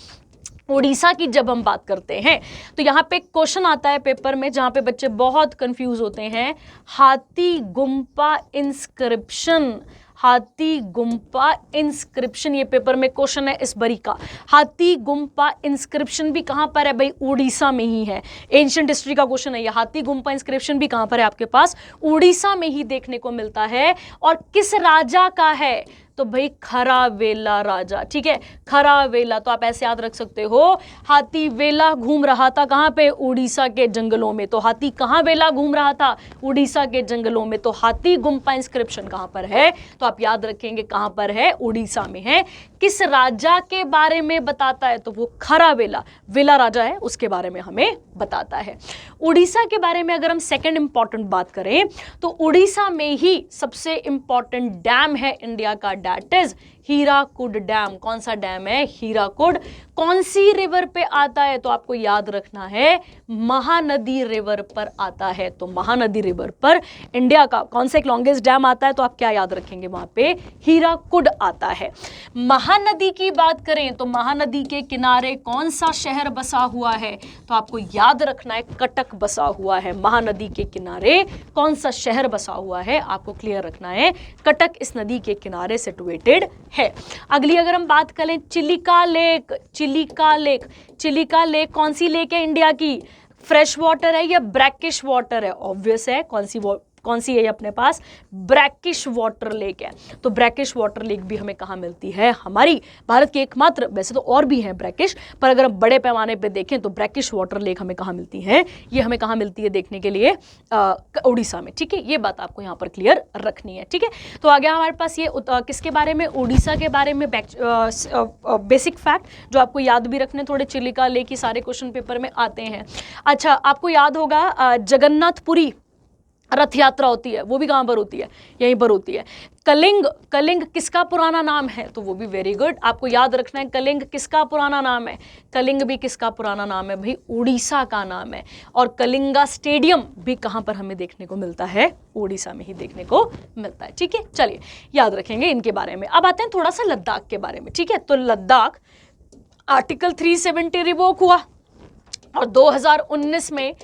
उड़ीसा की जब हम बात करते हैं तो यहाँ पे क्वेश्चन आता है पेपर में, जहाँ पे बच्चे बहुत कंफ्यूज होते हैं। हाथी गुम्पा इंस्क्रिप्शन, हाथी गुम्पा इंस्क्रिप्शन, ये पेपर में क्वेश्चन है इस बरी का। हाथी गुम्पा इंस्क्रिप्शन भी कहाँ पर है भाई, उड़ीसा में ही है। एंशिएंट हिस्ट्री का क्वेश्चन है ये। हाथी गुम्पा इंस्क्रिप्शन भी कहाँ पर है आपके पास, उड़ीसा में ही देखने को मिलता है। और किस राजा का है, तो भाई खरावेला राजा। ठीक है, खरावेला, तो आप ऐसे याद रख सकते हो, हाथी वेला घूम रहा था कहाँ पे, उड़ीसा के जंगलों में। तो हाथी कहाँ वेला घूम रहा था, उड़ीसा के जंगलों में। तो हाथी गुम्पा इंस्क्रिप्शन कहाँ पर है, तो आप याद रखेंगे कहाँ पर है, उड़ीसा में है। किस राजा के बारे में बताता है, तो वो खरावेला, वेला राजा है, उसके बारे में हमें बताता है। उड़ीसा के बारे में अगर हम सेकंड इंपॉर्टेंट बात करें तो उड़ीसा में ही सबसे इंपॉर्टेंट डैम है इंडिया का, दैट इज हीराकुड डैम। कौन सा डैम है? हीराकुड। कौन सी रिवर पे आता है? तो आपको याद रखना है महानदी रिवर पर आता है। तो महानदी रिवर पर इंडिया का कौन सा एक लॉन्गेस्ट डैम आता है? तो आप क्या याद रखेंगे? वहां पे हीराकुड आता है। महानदी की बात करें तो महानदी के किनारे कौन सा शहर बसा हुआ है? तो आपको याद रखना है कटक बसा हुआ है। महानदी के किनारे कौन सा शहर बसा हुआ है? आपको क्लियर रखना है कटक इस नदी के किनारे सिचुएटेड है। अगली अगर हम बात करें Chilika lake, Chilika lake, Chilika lake कौन सी लेक है इंडिया की? फ्रेश वाटर है या ब्रैकिश वाटर है? ऑब्वियस है, कौन सी है अपने पास? ब्रैकिश वाटर लेक है। तो ब्रैकिश वाटर लेक भी हमें कहाँ मिलती है? हमारी भारत की एकमात्र, वैसे तो और भी हैं ब्रैकिश, पर अगर हम बड़े पैमाने पे देखें तो ब्रैकिश वाटर लेक हमें कहाँ मिलती है? ये हमें कहाँ मिलती है देखने के लिए? उड़ीसा में। ठीक है, ये बात आपको यहाँ पर क्लियर रखनी है। ठीक है, तो आ गया हमारे पास ये किसके बारे में? उड़ीसा के बारे में बेसिक फैक्ट जो आपको याद भी रखने, थोड़े चिलिका लेक की सारे क्वेश्चन पेपर में आते हैं। अच्छा, आपको याद होगा जगन्नाथपुरी रथ यात्रा होती है, वो भी कहाँ पर होती है? यहीं पर होती है। कलिंग, कलिंग किसका पुराना नाम है? तो वो भी वेरी गुड, आपको याद रखना है कलिंग किसका पुराना नाम है? कलिंग भी किसका पुराना नाम है भाई? उड़ीसा का नाम है। और कलिंगा स्टेडियम भी कहाँ पर हमें देखने को मिलता है? उड़ीसा में ही देखने को मिलता है। ठीक है, चलिए याद रखेंगे इनके बारे में। अब आते हैं थोड़ा सा लद्दाख के बारे में। ठीक है, तो लद्दाख आर्टिकल 370 रिवोक हुआ और 2019 में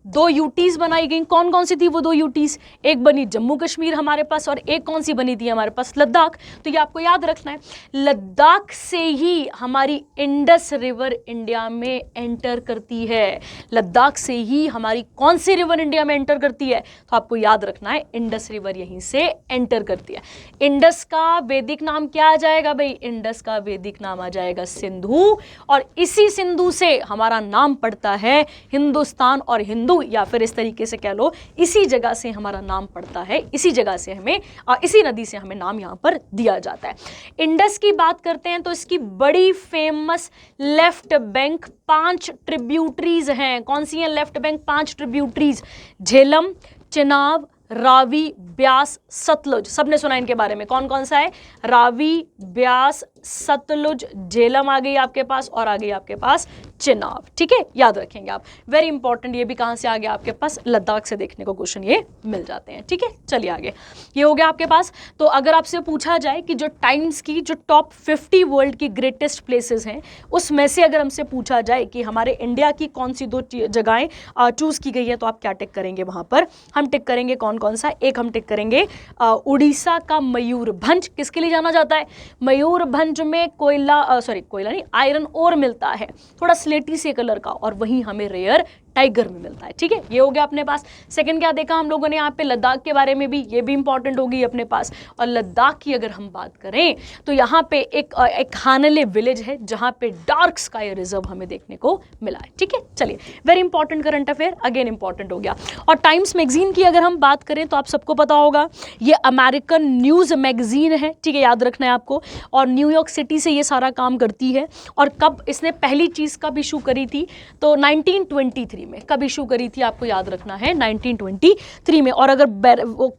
2 यूटीज बनाई गई। कौन कौन सी थी वो 2 यूटीज? एक बनी जम्मू कश्मीर हमारे पास और एक कौन सी बनी थी हमारे पास? लद्दाख। तो ये आपको याद रखना है। लद्दाख से ही हमारी इंडस रिवर इंडिया में एंटर करती है। लद्दाख से ही हमारी कौन सी रिवर इंडिया में एंटर करती है? तो आपको याद रखना है इंडस रिवर यहीं से एंटर करती है। इंडस का वैदिक नाम क्या आ जाएगा भाई? इंडस का वैदिक नाम आ जाएगा सिंधु, और इसी सिंधु से हमारा नाम पड़ता है हिंदुस्तान और हिंदू, या फिर इस तरीके से कह लो इसी जगह से हमारा नाम पड़ता है, इसी जगह से हमें इसी नदी से हमें नाम यहां पर दिया जाता है। इंडस की बात करते हैं तो इसकी बड़ी फेमस लेफ्ट बैंक 5 ट्रिब्यूटरीज हैं। कौन सी हैं left bank 5 tributaries? Jhelum, Chenab, Ravi, Beas, Sutlej. सबने सुना इनके बारे में। कौन कौन सा है? रावी, ब्यास, सतलुज, झेलम आ गई आपके पास, और आ गई आपके पास चिनाब। ठीक है, याद रखेंगे आप, वेरी इंपॉर्टेंट। ये भी कहां से आ गया आपके पास? लद्दाख से देखने को क्वेश्चन ये मिल जाते हैं। ठीक है, चलिए आगे। ये हो गया आपके पास। तो अगर आपसे पूछा जाए कि जो टाइम्स की जो टॉप 50 वर्ल्ड की ग्रेटेस्ट प्लेसेस हैं, उसमें से अगर हमसे पूछा जाए कि हमारे इंडिया की कौन सी 2 जगहें चूज की गई है, तो आप क्या टिक करेंगे वहां पर? हम टिक करेंगे कौन कौन सा? एक हम टिक करेंगे उड़ीसा का मयूरभंज। किसके लिए जाना जाता है? मयूरभंज में कोयला नहीं, आयरन ओर मिलता है, थोड़ा स्लेटी से कलर का, और वहीं हमें रेयर टाइगर में मिलता है। ठीक है, ये हो गया अपने पास। सेकंड क्या देखा हम लोगों ने यहाँ पे? लद्दाख के बारे में भी, ये भी इंपॉर्टेंट होगी अपने पास। और लद्दाख की अगर हम बात करें तो यहाँ पे एक हानले विलेज है जहाँ पे डार्क स्काई रिजर्व हमें देखने को मिला है। ठीक है, चलिए, very important current affair, again important हो गया। और टाइम्स मैगजीन की अगर हम बात करें तो आप सबको पता होगा ये अमेरिकन न्यूज मैगजीन है। ठीक है, याद रखना है आपको। और न्यूयॉर्क सिटी से ये सारा काम करती है। और कब इसने पहली चीज कब इशू करी थी? तो 1923 में। कब इशू करी थी आपको याद रखना है? 1923 में। और अगर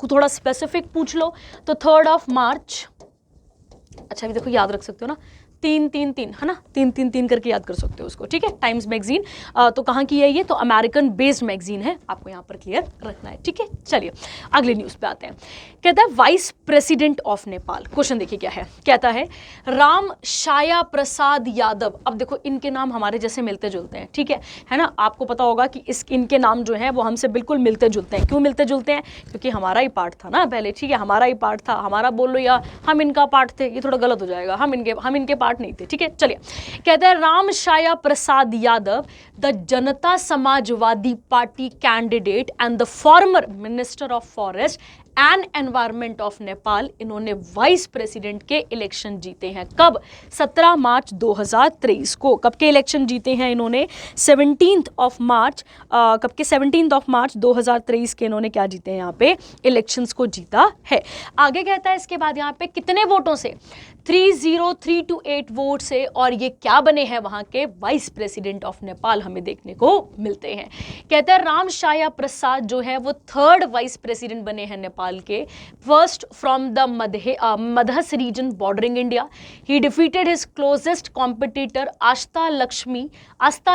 थोड़ा स्पेसिफिक पूछ लो तो 3 मार्च, अच्छा भी देखो याद रख सकते हो ना, 3-3-3 है ना, 3-3-3 करके याद कर सकते हो उसको। ठीक है, टाइम्स मैगजीन तो कहाँ की है ये? तो अमेरिकन बेस्ड मैगजीन है, आपको यहाँ पर क्लियर रखना है। ठीक है, चलिए अगले न्यूज़ पे आते हैं। कहता है vice president of Nepal. Question देखिए क्या है, कहता है राम शाया प्रसाद यादव। अब देखो इनके नाम हमारे जैसे मिलते जुलते हैं। ठीक है ना, आपको पता होगा कि इनके नाम जो है वो हमसे बिल्कुल मिलते जुलते हैं। क्यों मिलते जुलते हैं? क्योंकि हमारा ही पार्ट था ना पहले। ठीक है, हमारा ही पार्ट था, हमारा बोल लो या हम इनका पार्ट थे, ये थोड़ा गलत हो जाएगा। हम इनके पार्ट नहीं थे। ठीक है, चलिए। कहते हैं राम शाया Prasad Yadav the Janata Samajwadi party candidate and the former minister of forest and environment of Nepal, इन्होंने वाइस प्रेसिडेंट के इलेक्शन जीते हैं। कब? 17 मार्च 2023 को। कब के इलेक्शन जीते हैं इन्होंने? 17 मार्च। कब के? 17 मार्च 2023 के इन्होंने क्या जीते हैं यहाँ पे? इलेक्शंस को जीता है। आगे कहता है इसके बाद यहाँ पे कितने वोटों से? 303 to डायरेक्ट वोट से, और ये क्या बने हैं वहाँ के वाइस प्रेसिडेंट ऑफ नेपाल हमें देखने को मिलते हैं। कहते हैं रामशाया प्रसाद जो है वो 3rd वाइस प्रेसिडेंट बने हैं नेपाल के, first from the Madhes region bordering India. He defeated his closest competitor Astha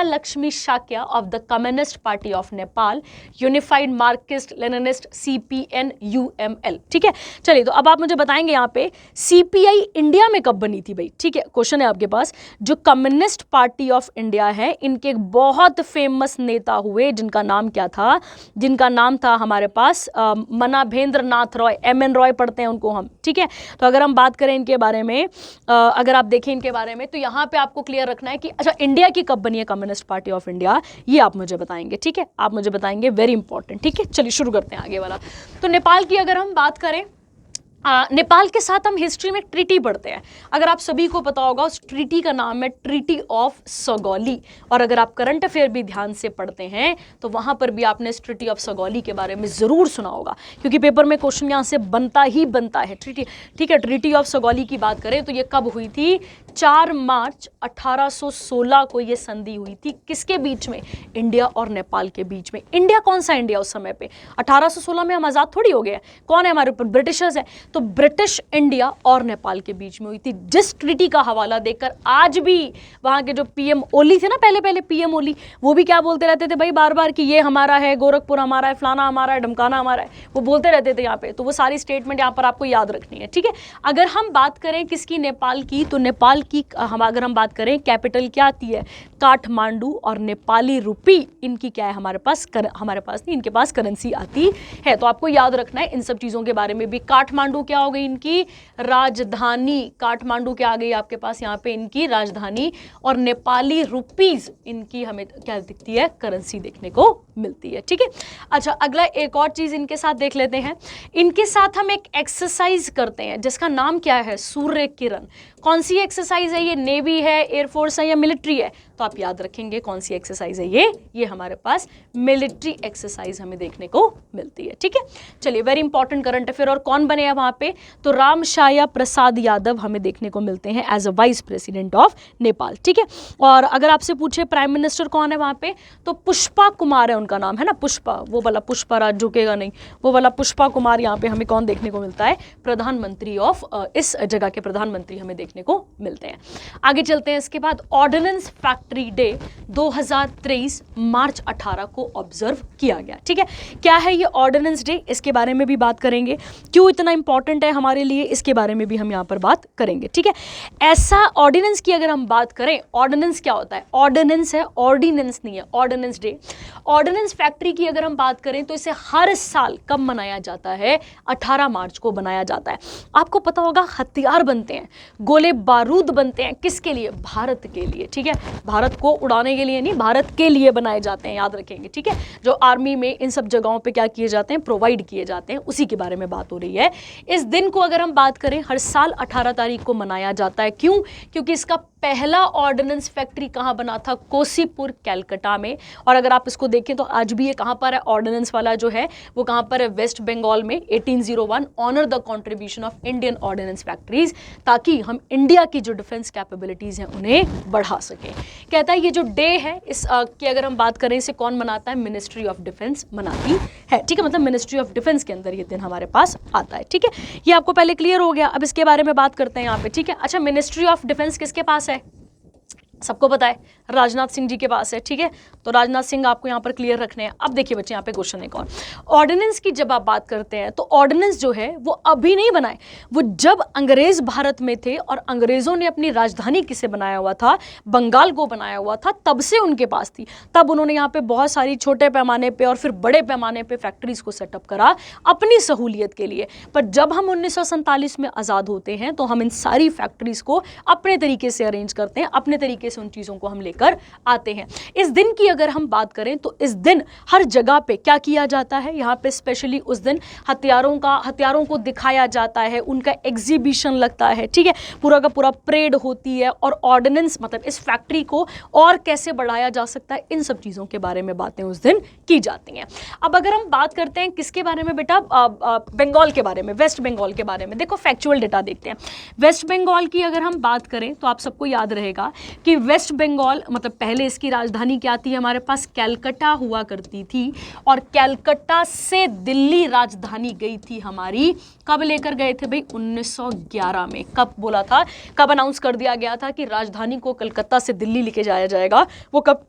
Laxmi Shakya of the Communist Party of Nepal, unified Marxist Leninist CPN-UML। ठीक है, चलिए तो अब आप मुझे बताएंगे यहाँ पे CPI इंडिया में कब बनी थी भाई। ठीक है, क्वेश्चन है आपके पास। जो कम्युनिस्ट पार्टी ऑफ इंडिया है, इनके एक बहुत फेमस नेता हुए जिनका नाम क्या था, जिनका नाम था हमारे पास मनाभेंद्र नाथ रॉय, MN रॉय पढ़ते हैं उनको हम। ठीक है, तो अगर हम बात करें इनके बारे में, अगर आप देखें इनके बारे में, तो यहाँ पे आपको क्लियर रखना है कि अच्छा इंडिया की कब बनी है कम्युनिस्ट पार्टी ऑफ इंडिया, ये आप मुझे बताएंगे। ठीक है, आप मुझे बताएंगे, वेरी इंपॉर्टेंट। ठीक है, चलिए शुरू करते हैं आगे वाला। तो नेपाल की अगर हम बात करें, नेपाल के साथ हम हिस्ट्री में ट्रीटी पढ़ते हैं। अगर आप सभी को पता होगा उस ट्रीटी का नाम है ट्रीटी ऑफ सगौली, और अगर आप करंट अफेयर भी ध्यान से पढ़ते हैं तो वहां पर भी आपने इस ट्रीटी ऑफ सगौली के बारे में जरूर सुना होगा, क्योंकि पेपर में क्वेश्चन यहां से बनता ही बनता है। ट्रीटी, ठीक है, ट्रीटी ऑफ सगौली की बात करें तो ये कब हुई थी? 4 मार्च 1816 को ये संधि हुई थी। किसके बीच में? इंडिया और नेपाल के बीच में। इंडिया कौन सा इंडिया उस समय पे? 1816 में हम आजाद थोड़ी हो गए, कौन है हमारे ऊपर? ब्रिटिशर्स है। तो ब्रिटिश इंडिया और नेपाल के बीच में हुई थी, जिस ट्रीटी का हवाला देकर आज भी वहां के जो PM ओली थे ना, पहले PM ओली, वो भी क्या बोलते रहते थे भाई बार बार कि ये हमारा है, गोरखपुर हमारा है, फलाना हमारा है, ढमकाना हमारा है, वो बोलते रहते थे यहाँ पे। तो वो सारी स्टेटमेंट यहाँ पर आपको याद रखनी है। ठीक है, अगर हम बात करें किसकी? नेपाल की, तो नेपाल की अगर हम बात करें कैपिटल क्या आती है? काठमांडू। और नेपाली रुपी इनकी क्या है हमारे पास? हमारे पास नहीं, इनके पास करेंसी आती है। तो आपको याद रखना है इन सब चीज़ों के बारे में भी। काठमांडू क्या हो गई? इनकी राजधानी। काठमांडू क्या आ गई आपके पास यहाँ पे? इनकी राजधानी। और नेपाली रुपीज इनकी हमें क्या दिखती है? करेंसी देखने को मिलती है। ठीक है, अच्छा अगला एक और चीज़ इनके साथ देख लेते हैं। इनके साथ हम एक एक्सरसाइज करते हैं जिसका नाम क्या है? सूर्य किरण। कौन सी एक्सरसाइज है ये? नेवी है, एयरफोर्स है या मिलिट्री है? तो आप याद रखेंगे कौन सी एक्सरसाइज है ये हमारे पास मिलिट्री एक्सरसाइज हमें देखने को मिलती है। ठीक है, चलिए वेरी इंपॉर्टेंट करंट अफेयर। और कौन बने हैं वहां पे? तो रामशाया प्रसाद यादव हमें देखने को मिलते हैं as a vice president of Nepal. ठीक है, और अगर आपसे पूछे प्राइम मिनिस्टर कौन है वहां पे, तो पुष्पा कुमार है उनका नाम, है ना, पुष्पा। वो वाला पुष्पा राज झुकेगा नहीं, वो वाला पुष्पा कुमार यहाँ पे हमें कौन देखने को मिलता है? प्रधानमंत्री ऑफ इस जगह के प्रधानमंत्री हमें देखने को मिलते हैं। आगे चलते हैं। इसके बाद ऑर्डिनेंस फैक्ट्री डे 2023 मार्च 18 को ऑब्जर्व किया गया। ठीक है, क्या है ये ऑर्डिनेंस डे? इसके बारे में भी बात करेंगे, क्यों इतना इंपॉर्टेंट है हमारे लिए, इसके बारे में भी हम यहाँ पर बात करेंगे। ठीक है, ऐसा ऑर्डिनेंस की अगर हम बात करें, ऑर्डिनेंस क्या होता है? ऑर्डिनेंस है, ऑर्डिनेंस नहीं है, ऑर्डिनेंस डे। ऑर्डिनेंस फैक्ट्री की अगर हम बात करें तो इसे हर साल कब मनाया जाता है? 18 मार्च को बनाया जाता है। आपको पता होगा हथियार बनते हैं, गोले बारूद बनते हैं, किसके लिए? भारत के लिए। ठीक है, भारत को उड़ाने के लिए नहीं, भारत के लिए बनाए जाते हैं, याद रखेंगे। ठीक है, जो आर्मी में इन सब जगहों पे क्या किए जाते हैं? प्रोवाइड किए जाते हैं, उसी के बारे में बात हो रही है। इस दिन को अगर हम बात करें, हर साल 18 तारीख को मनाया जाता है। क्यों? क्योंकि इसका पहला ऑर्डिनेंस फैक्ट्री कहाँ बना था? कोसीपुर, कैलकाटा में। और अगर आप इसको देखें तो आज भी ये कहाँ पर है? ऑर्डिनेंस वाला जो है वो कहाँ पर है? वेस्ट बंगाल में। 1801 honour the contribution of Indian ordnance factories, ताकि हम इंडिया की जो डिफेंस कैपेबिलिटीज हैं उन्हें बढ़ा सकें। कहता है ये जो डे है इस की अगर हम बात करें, इसे कौन मनाता है? मिनिस्ट्री ऑफ डिफेंस मनाती है। ठीक है, मतलब मिनिस्ट्री ऑफ डिफेंस के अंदर ये दिन हमारे पास आता है। ठीक है, ये आपको पहले क्लियर हो गया। अब इसके बारे में बात करते हैं यहाँ पे। ठीक है, अच्छा मिनिस्ट्री ऑफ डिफेंस किसके पास है? सबको पता है, राजनाथ सिंह जी के पास है। ठीक है, तो राजनाथ सिंह आपको यहाँ पर क्लियर रखने हैं। अब देखिए बच्चे, यहाँ पे क्वेश्चन एक और, ऑर्डिनेंस की जब आप बात करते हैं तो ऑर्डिनेंस जो है वो अभी नहीं बनाए, वो जब अंग्रेज भारत में थे और अंग्रेजों ने अपनी राजधानी किसे बनाया हुआ था? बंगाल को बनाया हुआ था, तब से उनके पास थी। तब उन्होंने यहाँ पे बहुत सारी छोटे पैमाने पे और फिर बड़े पैमाने पे फैक्ट्रीज को सेटअप करा अपनी सहूलियत के लिए। पर जब हम 1947 में आज़ाद होते हैं तो हम इन सारी फैक्ट्रीज को अपने तरीके से अरेंज करते हैं, अपने तरीके तरीके से उन चीज़ों को हम लेकर आते हैं। इस दिन की अगर हम बात करें तो इस दिन हर जगह पे क्या किया जाता है, यहाँ पे स्पेशली उस दिन हथियारों को दिखाया जाता है, उनका एग्जीबिशन लगता है, ठीक है, पूरा का पूरा परेड होती है और ऑर्डिनेंस मतलब इस फैक्ट्री को और कैसे बढ़ाया जा सकता है, इन सब चीज़ों के बारे में बातें उस दिन की जाती हैं। अब अगर हम बात करते हैं किसके बारे में बेटा, बंगाल के बारे में, वेस्ट बंगाल के बारे में। देखो फैक्चुअल डेटा देखते हैं। वेस्ट बंगाल की अगर हम बात करें तो आप सबको याद रहेगा कि वेस्ट बंगाल मतलब पहले इसकी राजधानी क्या थी, हमारे पास कैलकटा हुआ करती थी, और कैलकटा से दिल्ली राजधानी गई थी हमारी। कब लेकर गए थे भाई, 1911 में। कब बोला था, कब अनाउंस कर दिया गया था कि राजधानी को कलकत्ता से दिल्ली लेके जाया जाएगा, वो कब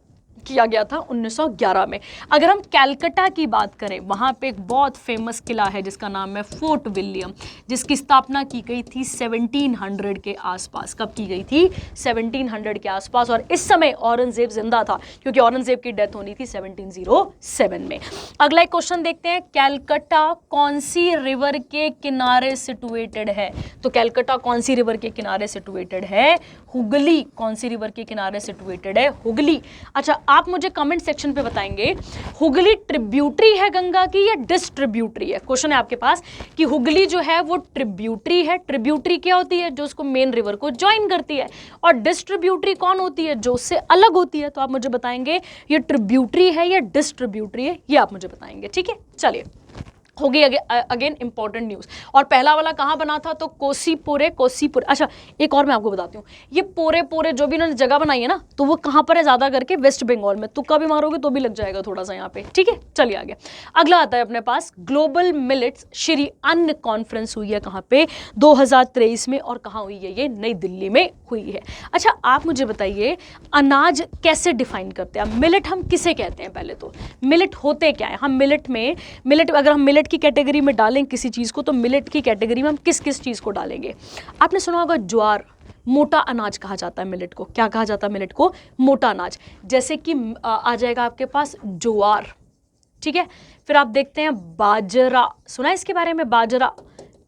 किया गया था, 1911 में। अगर हम कैलकटा की बात करें, वहाँ पे एक बहुत फेमस किला है जिसका नाम है फोर्ट विलियम, जिसकी स्थापना की गई थी 1700 के आसपास। कब की गई थी, 1700 के आसपास, और इस समय औरंगजेब जिंदा था क्योंकि औरंगजेब की डेथ होनी थी 1707 में। अगला एक क्वेश्चन देखते हैं, कैलकटा कौन सी रिवर के किनारे सिचुएटेड है? तो कैलकटा कौन सी रिवर के किनारे सिचुएटेड है, हुगली। कौन सी रिवर के किनारे सिचुएटेड है, हुगली। अच्छा, आप मुझे कमेंट सेक्शन पे बताएंगे हुगली ट्रिब्यूटरी है गंगा की या डिस्ट्रीब्यूटरी है? क्वेश्चन है आपके पास कि हुगली जो है वो ट्रिब्यूटरी है। ट्रिब्यूटरी क्या होती है, जो उसको मेन रिवर को ज्वाइन करती है, और डिस्ट्रीब्यूटरी कौन होती है, जो उससे अलग होती है। तो आप मुझे बताएंगे ये ट्रिब्यूटरी है या डिस्ट्रीब्यूटरी है, ये आप मुझे बताएंगे, ठीक है। चलिए, होगी अगेन इंपॉर्टेंट न्यूज़। और पहला वाला कहाँ बना था, तो कोसीपुरे। अच्छा, एक और मैं आपको बताती हूँ, ये पोरे जो भी इन्होंने जगह बनाई है ना, तो वो कहाँ पर है, ज़्यादा करके वेस्ट बंगाल में। तुक्का भी मारोगे तो भी लग जाएगा थोड़ा सा यहाँ पे, ठीक है। चलिए आगे, अगला आता है अपने पास ग्लोबल मिलेट्स श्री अन्न कॉन्फ्रेंस हुई है कहाँ पे, 2023 में, और कहाँ हुई है, ये नई दिल्ली में हुई है। अच्छा, आप मुझे बताइए अनाज कैसे डिफाइन करते हैं, मिलेट हम किसे कहते हैं? पहले तो मिलेट होते क्या है, हम मिलेट अगर हम मिलेट की कैटेगरी में डालें किसी चीज़ को, तो मिलेट की कैटेगरी में हम किस किस चीज़ को डालेंगे? आपने सुना होगा ज्वार, मोटा अनाज कहा जाता है मिलेट को। क्या कहा जाता है मिलेट को? मोटा अनाज। जैसे कि आ जाएगा आपके पास ज्वार, ठीक है। फिर आप देखते हैं बाजरा, सुना है इसके बारे में, बाजरा,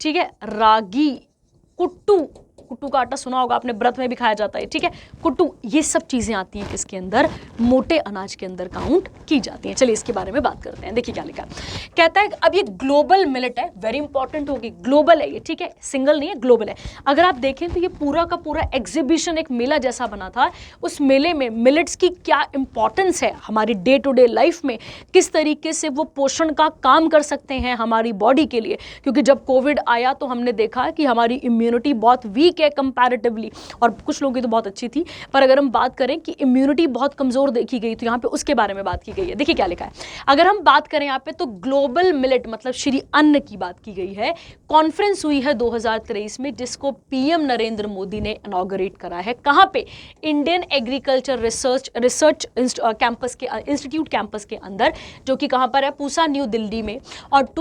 ठीक है। रागी, कुट्टू का आटा सुना होगा आपने, व्रत में भी खाया जाता है, ठीक है। कुट्टू, ये सब चीजें आती हैं किसके अंदर, मोटे अनाज के अंदर काउंट की जाती हैं। चलिए इसके बारे में बात करते हैं। देखिए क्या लिखा है, कहता है अब ये ग्लोबल मिलेट है, वेरी इंपॉर्टेंट होगी, ग्लोबल है ये, ठीक है, सिंगल नहीं है, ग्लोबल है। अगर आप देखें तो ये पूरा का पूरा एग्जीबिशन एक मेला जैसा बना था। उस मेले में मिलेट्स की क्या इंपॉर्टेंस है हमारी डे टू डे लाइफ में, किस तरीके से वो पोषण का काम कर सकते हैं हमारी बॉडी के लिए, क्योंकि जब कोविड आया तो हमने देखा कि हमारी इम्यूनिटी बहुत वीक है कंपैरेटिवली, और कुछ लोगों की तो बहुत अच्छी थी, पर अगर हम बात करें कि इम्यूनिटी बहुत कमजोर देखी गई, तो यहाँ पे उसके बारे में बात की गई है। देखिए क्या लिखा है, अगर हम बात करें यहाँ पे तो ग्लोबल मिलेट मतलब श्री अन्न की बात की गई है। कॉन्फ्रेंस हुई है 2023 में, जिसको पीएम नरेंद्र मोदी ने इनॉग्रेट करा है। कहाँ पे? इंडियन एग्रीकल्चर रिसर्च कैंपस के इंस्टीट्यूट कैंपस के अंदर, जो कि कहाँ पर है, पूसा न्यू दिल्ली में। और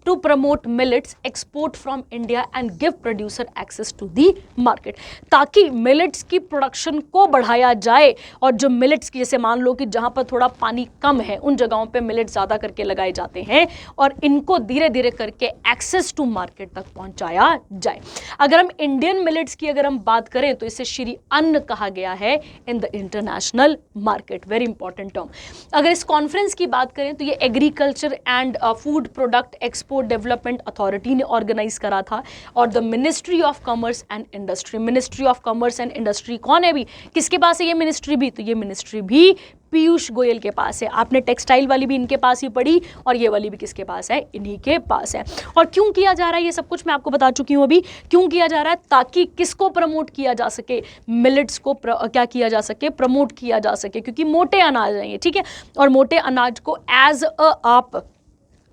to promote millets export from India and give producer access to the market, ताकि मिलेट्स की प्रोडक्शन को बढ़ाया जाए। और जो मिलेट्स की, जैसे मान लो कि जहां पर थोड़ा पानी कम है, उन जगहों पे मिलेट्स ज्यादा करके लगाए जाते हैं, और इनको धीरे धीरे करके एक्सेस टू मार्केट तक पहुंचाया जाए। अगर हम इंडियन मिलेट्स की अगर हम बात करें तो इसे श्री अन्न कहा गया है in the international market, very important term. अगर इस कॉन्फ्रेंस की बात करें तो ये agriculture and food product export development authority ने ऑर्गेनाइज करा था, और the ministry of commerce and industry, ministry of commerce and industry कौन है भी, किसके पास है ये मिनिस्ट्री भी, तो ये मिनिस्ट्री भी पीयूष गोयल के पास है। आपने टेक्सटाइल वाली भी इनके पास ही पढ़ी, और ये वाली भी किसके पास है, इन्हीं के पास है। और क्यों किया जा रहा है ये सब कुछ मैं आपको बता चुकी हूं अभी, क्यों किया जा रहा है, ताकि किसको प्रमोट किया जा सके, मिलेट्स को क्या किया जा सके, प्रमोट किया जा सके, क्योंकि मोटे अनाज हैं ये, ठीक है। और मोटे अनाज को एज आप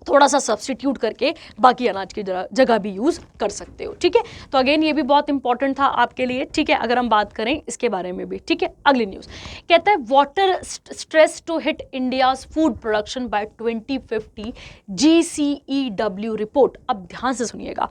थोड़ा सा सब्स्टिट्यूट करके बाकी अनाज की जगह भी यूज कर सकते हो, ठीक है। तो अगेन ये भी बहुत इंपॉर्टेंट था आपके लिए, ठीक है, अगर हम बात करें इसके बारे में भी, ठीक है। अगली न्यूज कहता है water stress to hit India's food production by 2050, GCEW report. अब ध्यान से सुनिएगा,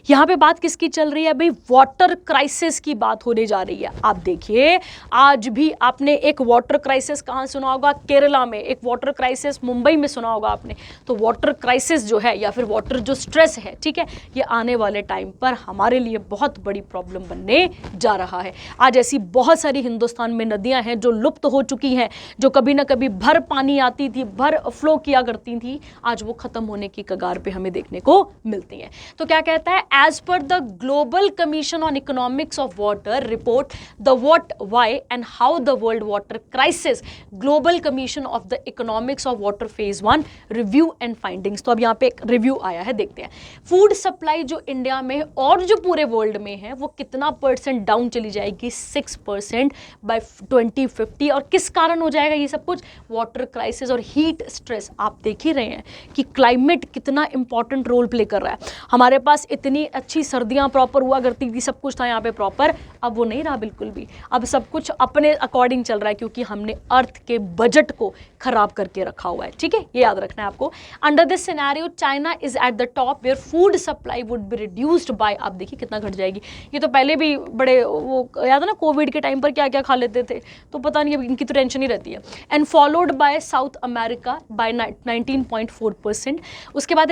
यहाँ पे बात किसकी चल रही है भाई, वाटर क्राइसिस की बात होने जा रही है। आप देखिए, आज भी आपने एक वाटर क्राइसिस कहाँ सुना होगा, केरला में, एक वाटर क्राइसिस मुंबई में सुना होगा आपने। तो वाटर क्राइसिस जो है या फिर वाटर जो स्ट्रेस है, ठीक है, ये आने वाले टाइम पर हमारे लिए बहुत बड़ी प्रॉब्लम बनने जा रहा है। आज ऐसी बहुत सारी हिंदुस्तान में नदियां हैं जो लुप्त हो चुकी हैं, जो कभी ना कभी भर पानी आती थी, भर फ्लो किया करती थी, आज वो खत्म होने की कगार पे हमें देखने को मिलती हैं। तो क्या कहता है, as per the global commission on economics of water report the what why and how the world water crisis, global commission of the economics of water phase 1 review and findings. तो अब यहाँ पे एक रिव्यू आया है, देखते हैं। Food supply जो इंडिया में और जो पूरे वर्ल्ड में है वो कितना परसेंट डाउन चली जाएगी, 6% बाय 2050। और किस कारण हो जाएगा ये सब कुछ, वाटर क्राइसिस और हीट स्ट्रेस। आप देख ही रहे हैं कि क्लाइमेट कितना इंपॉर्टेंट रोल प्ले कर रहा है। हमारे पास इतनी अच्छी सर्दियां प्रॉपर हुआ करती थी, सब कुछ था यहाँ पे प्रॉपर, अब वो नहीं रहा बिल्कुल भी। अब सब कुछ अपने अकॉर्डिंग चल रहा है क्योंकि हमने अर्थ के बजट को खराब करके रखा हुआ है, ठीक है, ये याद रखना है आपको। Under this scenario China is at the top where food supply would be reduced by, आप देखिए कितना घट जाएगी। ये तो पहले भी बड़े वो याद है ना, कोविड के टाइम पर क्या क्या खा लेते थे, तो पता नहीं, अब इनकी तो टेंशन ही रहती है। And followed by South America by 19.4%। उसके बाद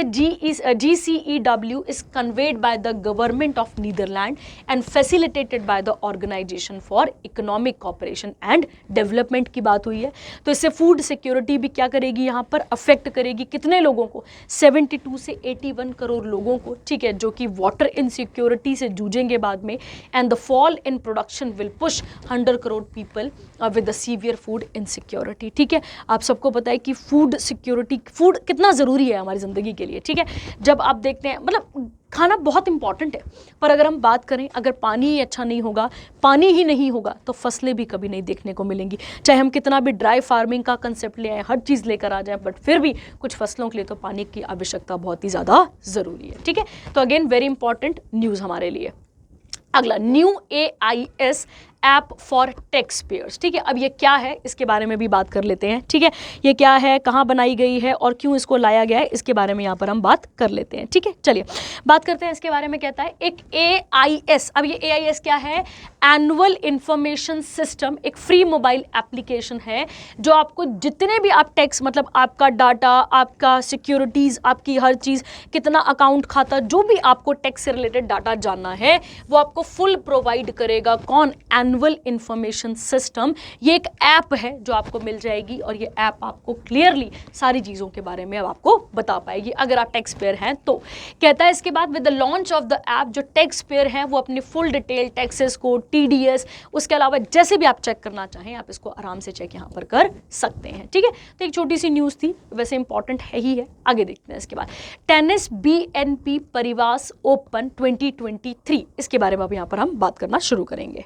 GCEW is convened by the government of Netherland and facilitated by the organisation for economic cooperation and development की बात हुई है। तो इससे फूड सिक्योरिटी भी क्या करेगी, यहाँ पर अफेक्ट करेगी कितने लोगों को, 72 से 81 करोड़ लोगों को, ठीक है, जो कि वाटर इनसिक्योरिटी से जूझेंगे बाद में। And the fall in production will push 100 crore people with the severe food insecurity, ठीक है। आप सबको पता है कि फूड सिक्योरिटी, फूड कितना ज़रूरी है हमारी ज़िंदगी के लिए, ठीक है। जब आप देखते हैं, मतलब खाना बहुत इंपॉर्टेंट है, पर अगर हम बात करें, अगर पानी ही अच्छा नहीं होगा, पानी ही नहीं होगा, तो फसलें भी कभी नहीं देखने को मिलेंगी। चाहे हम कितना भी ड्राई फार्मिंग का कंसेप्ट ले आए, हर चीज़ लेकर आ जाए, बट फिर भी कुछ फसलों के लिए तो पानी की आवश्यकता बहुत ही ज़्यादा ज़रूरी है, ठीक है। तो अगेन वेरी इंपॉर्टेंट न्यूज़ हमारे लिए। अगला, new AIS app for tax payers, ठीक है। अब ये क्या है, इसके बारे में भी बात कर लेते हैं, ठीक है। ये क्या है, कहाँ बनाई गई है और क्यों इसको लाया गया है, इसके बारे में यहाँ पर हम बात कर लेते हैं, ठीक है। चलिए बात करते हैं इसके बारे में। कहता है एक AIS, अब ये AIS क्या है, एनुअल इंफॉर्मेशन सिस्टम, एक फ्री मोबाइल एप्लीकेशन है जो आपको जितने भी आप टैक्स, मतलब आपका डाटा, आपका सिक्योरिटीज़, आपकी हर चीज़, कितना अकाउंट खाता, जो भी आपको टैक्स से रिलेटेड डाटा जानना है वो आपको फुल प्रोवाइड करेगा। कौन, एनुअल इंफॉर्मेशन सिस्टम। ये एक ऐप है जो आपको मिल जाएगी और ये ऐप आपको क्लियरली सारी चीज़ों के बारे में अब आपको बता पाएगी अगर आप टैक्स पेयर हैं तो। कहता है इसके बाद with the launch of the app, जो टैक्स पेयर हैं वो अपनी फुल डिटेल, टैक्सेस को, TDS, उसके अलावा जैसे भी आप चेक करना चाहें आप इसको आराम से चेक यहाँ पर कर सकते हैं, ठीक है। तो एक छोटी सी न्यूज़ थी, वैसे इंपॉर्टेंट है ही है। आगे देखते हैं इसके बाद, टेनिस BNP परिवास ओपन 2023, इसके बारे में अब यहाँ पर हम बात करना शुरू करेंगे।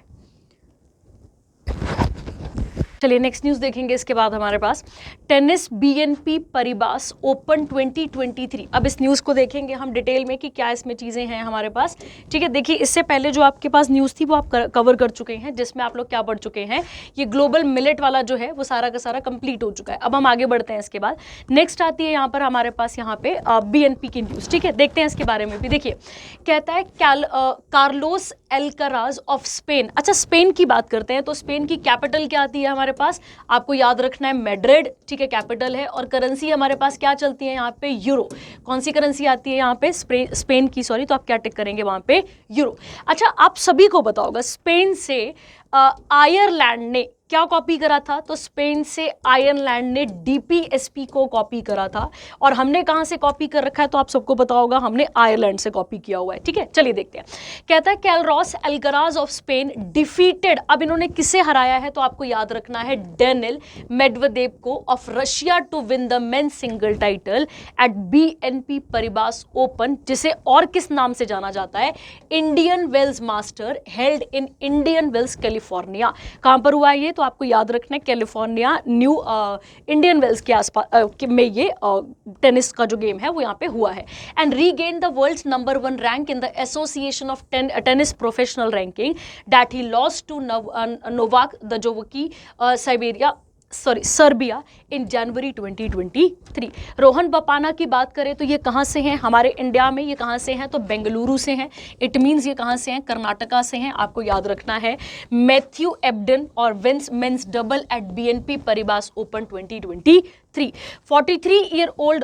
चलिए नेक्स्ट न्यूज़ देखेंगे इसके बाद हमारे पास, टेनिस BNP परिबास ओपन 2023। अब इस न्यूज़ को देखेंगे हम डिटेल में कि क्या इसमें चीज़ें हैं हमारे पास, ठीक है। देखिए इससे पहले जो आपके पास न्यूज़ थी वो आप कवर कर चुके हैं, जिसमें आप लोग क्या पढ़ चुके हैं, ये ग्लोबल मिलेट वाला जो है वो सारा का सारा कंप्लीट हो चुका है। अब हम आगे बढ़ते हैं इसके बाद। नेक्स्ट आती है यहाँ पर हमारे पास यहाँ पे BNP की न्यूज़, ठीक है, देखते हैं इसके बारे में भी। देखिए कहता है कार्लोस एल्कराज ऑफ स्पेन। अच्छा, स्पेन की बात करते हैं तो स्पेन की कैपिटल क्या आती है हमारे पास, आपको याद रखना है मैड्रिड, ठीक है, कैपिटल है। और करेंसी हमारे पास क्या चलती है यहाँ पे, यूरो। कौन सी करेंसी आती है यहाँ पे, स्पेन की, सॉरी, तो आप क्या टिक करेंगे वहाँ पे, यूरो। अच्छा, आप सभी को पता होगा स्पेन से आयरलैंड ने क्या कॉपी करा था, तो स्पेन से आयरलैंड ने DPSP को कॉपी करा था। और हमने कहाँ से कॉपी कर रखा है, तो आप सबको पता होगा हमने आयरलैंड से कॉपी किया हुआ है, ठीक है। चलिए देखते हैं। कहता है कैलरोस एल्कराज ऑफ स्पेन डिफीटेड, अब इन्होंने किसे हराया है, तो आपको याद रखना है डेनिल मेडवेदेव को of Russia to win the men's single title at BNP Paribas open, जिसे और किस नाम से जाना जाता है, Indian Wells master held in Indian Wells California. कहाँ पर हुआ है ये, तो आपको याद रखना है कैलिफोर्निया न्यू इंडियन वेल्स के आसपास में ये टेनिस का जो गेम है वो यहाँ पे हुआ है। And regain the world's number 1 rank in the association of tennis professional ranking that he lost to Novak जोकोविच Serbia in January 2023। Rohan Bopanna की बात करें तो ये कहाँ से हैं, हमारे इंडिया में ये कहाँ से हैं, तो बेंगलुरु से हैं। इट मीन्स ये कहाँ से हैं, कर्नाटका से हैं, आपको याद रखना है। मैथ्यू एब्डन और wins men's double at BNP Paribas Open 2023। 43-year-old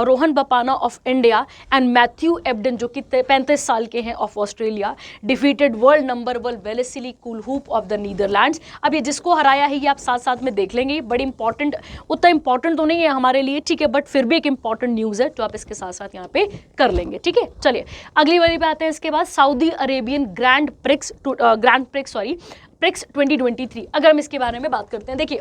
Rohan Bopanna of India and Matthew Ebden जो कि 35 साल के हैं of Australia defeated world number 1 Wesley Koolhof of the Netherlands. अब ये जिसको हराया है ये आप साथ साथ में देख लेंगे, बड़ी इंपॉर्टेंट, उतना इंपॉर्टेंट तो नहीं है हमारे लिए, ठीक है, बट फिर भी एक इंपॉर्टेंट न्यूज़ है जो आप इसके साथ साथ यहाँ पे कर लेंगे, ठीक है। चलिए अगली वाली पे आते हैं। इसके बाद सऊदी अरेबियन ग्रैंड प्रिक्स 2023, अगर हम इसके बारे में बात करते हैं, देखिए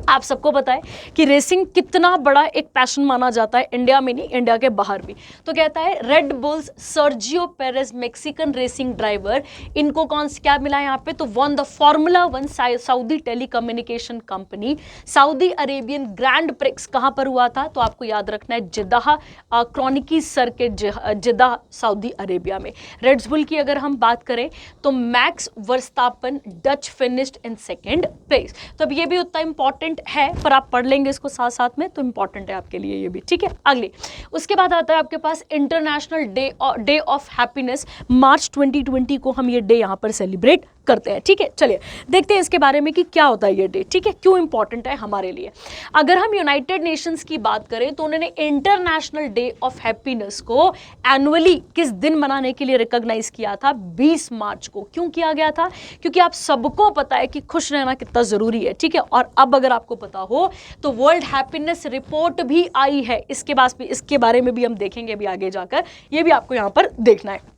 आप सबको पता है कि रेसिंग कितना बड़ा एक पैशन माना जाता है, इंडिया में नहीं, इंडिया के बाहर भी। तो कहता है red bulls Sergio Perez Mexican racing driver, इनको कौन सा क्या मिला यहाँ पे, तो one the formula 1 Saudi telecommunication company. Saudi Arabian grand prix कहाँ पर हुआ था, तो आपको याद रखना है जिद्दाह क्रॉनिकी सर्किट, जिद्दाह सऊदी अरेबिया में। रेड बुल की अगर हम बात करें तो max Verstappen Dutch finished in second place. तो अब ये भी उतना इंपॉर्टेंट है पर आप पढ़ लेंगे इसको साथ साथ में, तो इंपॉर्टेंट है आपके लिए ये भी, ठीक है। अगली उसके बाद आता है आपके पास इंटरनेशनल डे ऑफ हैप्पीनेस। मार्च 2020 को हम ये डे यहाँ पर सेलिब्रेट करते हैं, ठीक है। चलिए देखते हैं इसके बारे में कि क्या होता है ये डे, ठीक है, क्यों इंपॉर्टेंट है हमारे लिए। अगर हम यूनाइटेड नेशंस की बात करें तो उन्होंने इंटरनेशनल डे ऑफ हैप्पीनेस को एनुअली किस दिन मनाने के लिए रिकॉग्नाइज किया था, 20 मार्च को। क्यों किया गया था, क्योंकि आप सबको पता है कि खुश रहना कितना जरूरी है, ठीक है। और अब अगर आपको पता हो तो वर्ल्ड हैप्पीनेस रिपोर्ट भी आई है, इसके बारे में भी हम देखेंगे अभी आगे जाकर, ये भी आपको यहां पर देखना है।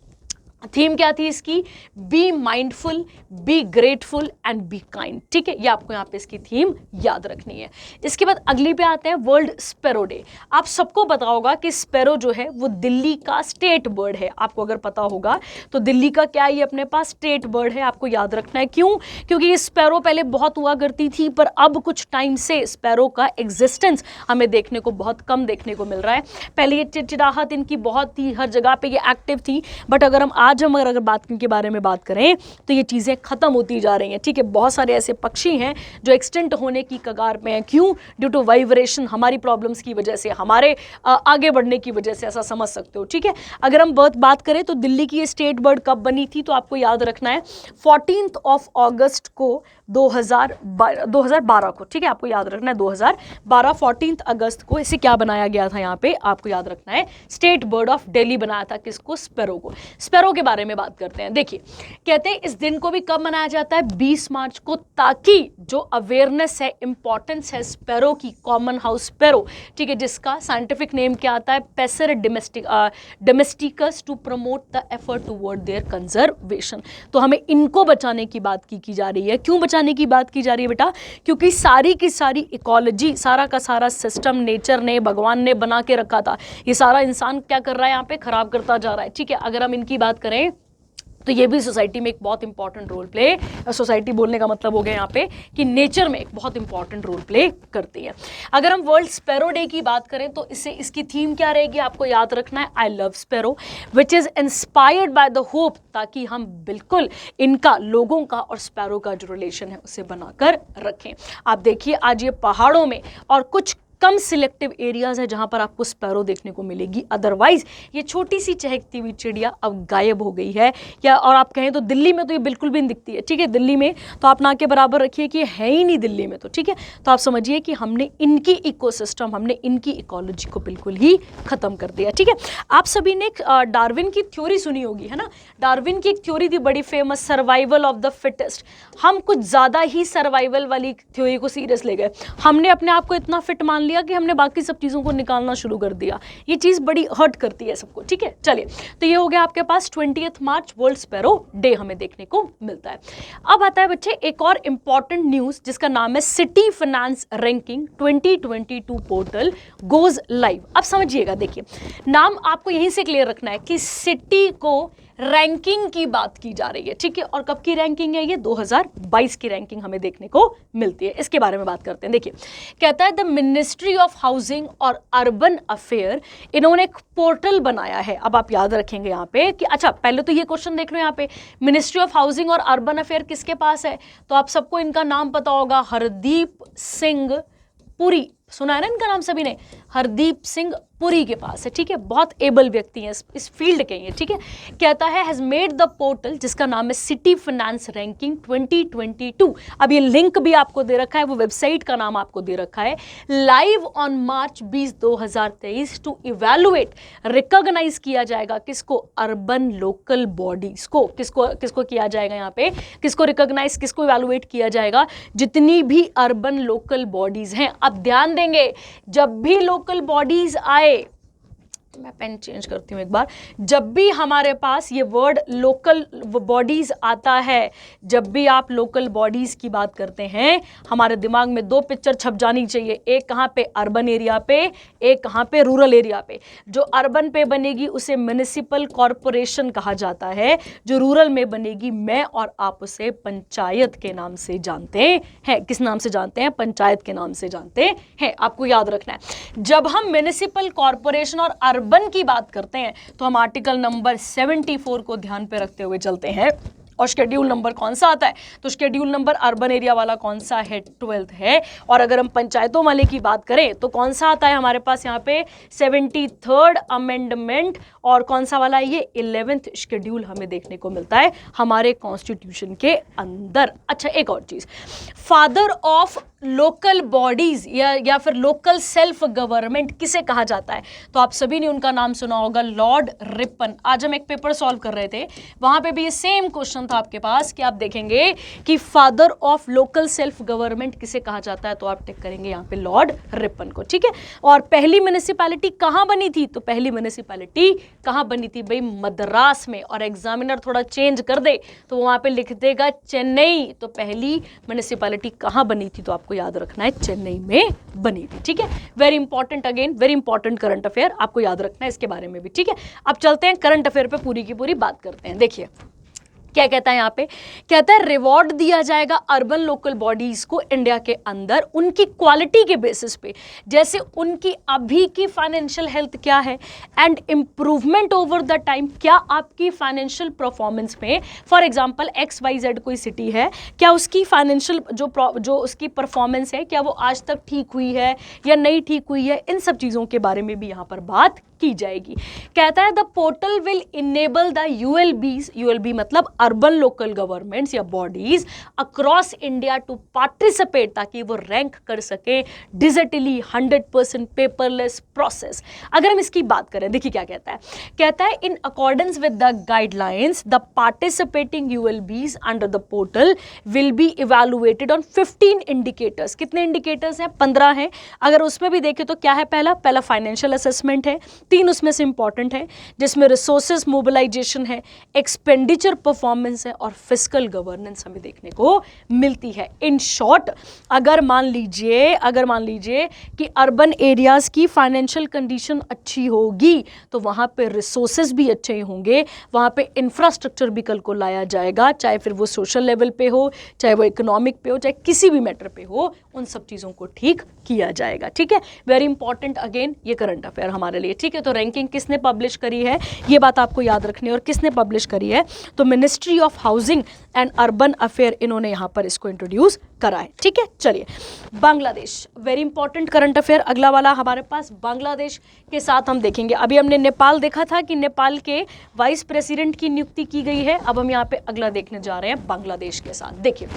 थीम क्या थी इसकी, be mindful, be grateful and be kind, ठीक है, ये आपको यहाँ पे इसकी थीम याद रखनी है। इसके बाद अगली पे आते हैं वर्ल्ड स्पैरो डे। आप सबको पता होगा कि स्पैरो जो है वो दिल्ली का स्टेट बर्ड है, आपको अगर पता होगा तो दिल्ली का क्या ये अपने पास स्टेट बर्ड है, आपको याद रखना है। क्यों, क्योंकि ये स्पैरो पहले बहुत हुआ करती थी पर अब कुछ टाइम से स्पैरो का एग्जिस्टेंस हमें देखने को बहुत कम देखने को मिल रहा है। पहले ये चिड़चिड़ाहट इनकी बहुत थी, हर जगह पे ये एक्टिव थी, बट अगर हम आज हम अगर बात के बारे में बात करें तो ये चीज़ें खत्म होती जा रही हैं, ठीक है। बहुत सारे ऐसे पक्षी हैं जो एक्सटिंक्ट होने की कगार में हैं। क्यों, ड्यू टू वाइब्रेशन, हमारी प्रॉब्लम्स की वजह से, हमारे आगे बढ़ने की वजह से, ऐसा समझ सकते हो, ठीक है। अगर हम बात करें तो दिल्ली की ये स्टेट बर्ड कब बनी थी, तो आपको याद रखना है 14 अगस्त को 2012 को, ठीक है, आपको याद रखना है 2012 14 अगस्त को इसे क्या बनाया गया था, यहाँ पे आपको याद रखना है स्टेट बर्ड ऑफ दिल्ली बनाया था, किसको, स्पैरो को। स्पैरो के बारे में बात करते हैं। देखिए कहते हैं इस दिन को भी कब मनाया जाता है, 20 मार्च को, ताकि जो अवेयरनेस है, इंपॉर्टेंस है स्पैरो की, कॉमन हाउस स्पैरो, ठीक है, जिसका साइंटिफिक नेम क्या आता है, Passer domesticus, to promote the effort toward their conservation. तो हमें इनको बचाने की बात की जा रही है। क्यों बचाने की बात की जा रही है बेटा, क्योंकि सारी की सारी इकोलॉजी, सारा का सारा सिस्टम नेचर ने, भगवान ने बना के रखा था, ये सारा इंसान क्या कर रहा है यहाँ पे, खराब करता जा रहा है, ठीक है। अगर हम इनकी बात करें तो ये भी सोसाइटी में एक बहुत इंपॉर्टेंट रोल प्ले, सोसाइटी बोलने का मतलब हो गया यहाँ पे कि नेचर में एक बहुत इंपॉर्टेंट रोल प्ले करती है। अगर हम वर्ल्ड स्पैरो डे की बात करें तो इसकी थीम क्या रहेगी, आपको याद रखना है I love sparrow which is inspired by the hope, ताकि हम बिल्कुल इनका, लोगों का और स्पैरो का जो रिलेशन है उसे बनाकर रखें। आप देखिए आज ये पहाड़ों में और कुछ कम सिलेक्टिव एरियाज है जहां पर आपको स्पैरो देखने को मिलेगी, अदरवाइज ये छोटी सी चहकती हुई चिड़िया अब गायब हो गई है। या और आप कहें तो दिल्ली में तो ये बिल्कुल भी नहीं दिखती है, ठीक है, दिल्ली में तो आप ना के बराबर रखिए कि ये है ही नहीं दिल्ली में, तो ठीक है। तो आप समझिए कि हमने इनकी इकोसिस्टम, हमने इनकी इकोलॉजी को बिल्कुल ही खत्म कर दिया, ठीक है। आप सभी ने डार्विन की थ्योरी सुनी होगी, है ना, डार्विन की एक थ्योरी थी बड़ी famous, survival of the fittest. हम कुछ ज़्यादा ही सर्वाइवल वाली थ्योरी को सीरियस ले गए, हमने अपने आप को इतना फिट मान लिया कि हमने बाकी सब चीज़ों को निकालना शुरू कर दिया। ये चीज़ बड़ी हर्ट करती है सबको, ठीक है। चलिए तो ये हो गया आपके पास 20 मार्च वर्ल्ड स्पैरो डे हमें देखने को मिलता है। अब आता है बच्चे एक और इंपॉर्टेंट न्यूज़ जिसका नाम है city finance ranking 2022 portal goes live. अब समझिएगा, देखिए नाम आपको यहीं से क्लियर रखना है कि सिटी को रैंकिंग की बात की जा रही है, ठीक है। और कब की रैंकिंग है ये, 2022 की रैंकिंग हमें देखने को मिलती है। इसके बारे में बात करते हैं। देखिए कहता है द मिनिस्ट्री ऑफ हाउसिंग और अर्बन अफेयर, इन्होंने एक पोर्टल बनाया है। अब आप याद रखेंगे यहाँ पे कि अच्छा पहले तो ये क्वेश्चन देख लो, यहाँ पे मिनिस्ट्री ऑफ हाउसिंग और अर्बन अफेयर किसके पास है, तो आप सबको इनका नाम पता होगा, हरदीप सिंह पुरी, सुना है ना इनका नाम सभी ने, हरदीप सिंह पुरी के पास है, ठीक है, बहुत एबल व्यक्ति हैं, इस फील्ड के हैं, ठीक है। कहता है हैज मेड द पोर्टल, जिसका नाम है सिटी फाइनेंस रैंकिंग 2022। अब ये लिंक भी आपको दे रखा है, वो वेबसाइट का नाम आपको दे रखा है, live on March 20 2023 to evaluate, recognise किया जाएगा किसको, अर्बन लोकल बॉडीज को, किसको किया जाएगा यहाँ पे, किसको रिकॉग्नाइज, किसको इवैल्यूएट किया जाएगा, जितनी भी अर्बन लोकल बॉडीज हैं। अब ध्यान देंगे, जब भी लोकल बॉडीज आए, मैं पेन चेंज करती हूँ एक बार, जब भी हमारे पास ये वर्ड लोकल बॉडीज आता है, जब भी आप लोकल बॉडीज की बात करते हैं, हमारे दिमाग में दो पिक्चर छप जानी चाहिए, एक कहाँ पे अर्बन एरिया पे, एक कहाँ पे रूरल एरिया पे। जो अर्बन पे बनेगी उसे म्युनिसिपल कॉरपोरेशन कहा जाता है, जो रूरल में बनेगी मैं और आप उसे पंचायत के नाम से जानते हैं। किस नाम से जानते हैं, पंचायत के नाम से जानते हैं, आपको याद रखना है। जब हम म्युनिसिपल कॉरपोरेशन और अर्बन की बात करते हैं तो हम आर्टिकल नंबर 74 को ध्यान पे रखते हुए चलते हैं, और शेड्यूल नंबर कौन सा आता है, तो शेड्यूल नंबर अर्बन एरिया वाला कौन सा है, 12th है। और अगर हम पंचायतों वाले की बात करें तो कौन सा आता है हमारे पास यहाँ पे, 73rd अमेंडमेंट, और कौन सा वाला है ये, 11th शेड्यूल हमें देखने को मिलता है हमारे कॉन्स्टिट्यूशन के अंदर। अच्छा, एक और चीज, फादर ऑफ लोकल बॉडीज या फिर लोकल सेल्फ गवर्नमेंट किसे कहा जाता है, तो आप सभी ने उनका नाम सुना होगा, लॉर्ड रिपन। आज हम एक पेपर सॉल्व कर रहे थे, वहां पे भी ये सेम क्वेश्चन था आपके पास कि आप देखेंगे कि father of local self government किसे कहा जाता है, तो आप टिक करेंगे यहाँ पे लॉर्ड रिपन को, ठीक है। और पहली म्युनिसिपैलिटी कहाँ बनी थी, तो पहली म्युनिसिपैलिटी कहाँ बनी थी भाई, मद्रास में। और एग्जामिनर थोड़ा चेंज कर दे तो वहां पे लिख देगा चेन्नई, तो पहली म्युनिसिपैलिटी कहाँ बनी थी, तो आपको याद रखना है चेन्नई में बनी थी, ठीक है। Very important, again very important current affair, आपको याद रखना है इसके बारे में भी, ठीक है। अब चलते हैं करंट अफेयर पे पूरी की पूरी बात करते हैं। देखिए क्या कहता है यहाँ पे, कहता है रिवॉर्ड दिया जाएगा अर्बन लोकल बॉडीज को इंडिया के अंदर उनकी क्वालिटी के बेसिस पे, जैसे उनकी अभी की फाइनेंशियल हेल्थ क्या है and improvement over the time, क्या आपकी फाइनेंशियल परफॉर्मेंस में, फॉर एग्जांपल XYZ कोई सिटी है, क्या उसकी फाइनेंशियल जो उसकी परफॉर्मेंस है, क्या वो आज तक ठीक हुई है या नहीं ठीक हुई है, इन सब चीज़ों के बारे में भी यहाँ पर बात की जाएगी। कहता है the portal will enable the ULB मतलब अर्बन लोकल गवर्नमेंट्स या bodies across India to participate, ताकि वो रैंक कर सके डिजिटली 100% पेपरलेस प्रोसेस। अगर हम इसकी बात करें, देखिए क्या कहता है, कहता है in accordance with the guidelines the participating ULBs under the portal will be evaluated on 15 indicators. कितने इंडिकेटर्स हैं, 15 हैं। अगर उसमें भी देखें तो क्या है, पहला फाइनेंशियल असेसमेंट है, 3 उसमें से इंपॉर्टेंट है, जिसमें रिसोर्सेज मोबिलाइजेशन है, एक्सपेंडिचर परफॉर्मेंस है और फिस्कल गवर्नेंस हमें देखने को मिलती है। इन शॉर्ट, अगर मान लीजिए कि अर्बन एरियाज की फाइनेंशियल कंडीशन अच्छी होगी तो वहां पे रिसोर्सेज भी अच्छे होंगे, वहां पे इंफ्रास्ट्रक्चर भी कल को लाया जाएगा, चाहे फिर वो सोशल लेवल पे हो, चाहे वो इकोनॉमिक पे हो, चाहे किसी भी मैटर पे हो, उन सब चीजों को ठीक किया जाएगा, ठीक है। वेरी इंपॉर्टेंट, अगेन ये करंट अफेयर हमारे लिए, ठीक है। तो रैंकिंग किसने पब्लिश करी है, ये बात आपको याद रखनी है, और किसने पब्लिश करी है, तो ministry of housing and urban affair, इन्होंने यहां पर इसको इंट्रोड्यूस करा है, ठीक है। चलिए, Bangladesh, very important current affair अगला वाला हमारे पास, बांग्लादेश के साथ हम देखेंगे। अभी हमने नेपाल देखा था कि नेपाल के वाइस प्रेसिडेंट की नियुक्ति की गई है, अब हम यहाँ पे अगला देखने जा रहे हैं बांग्लादेश के साथ। देखिए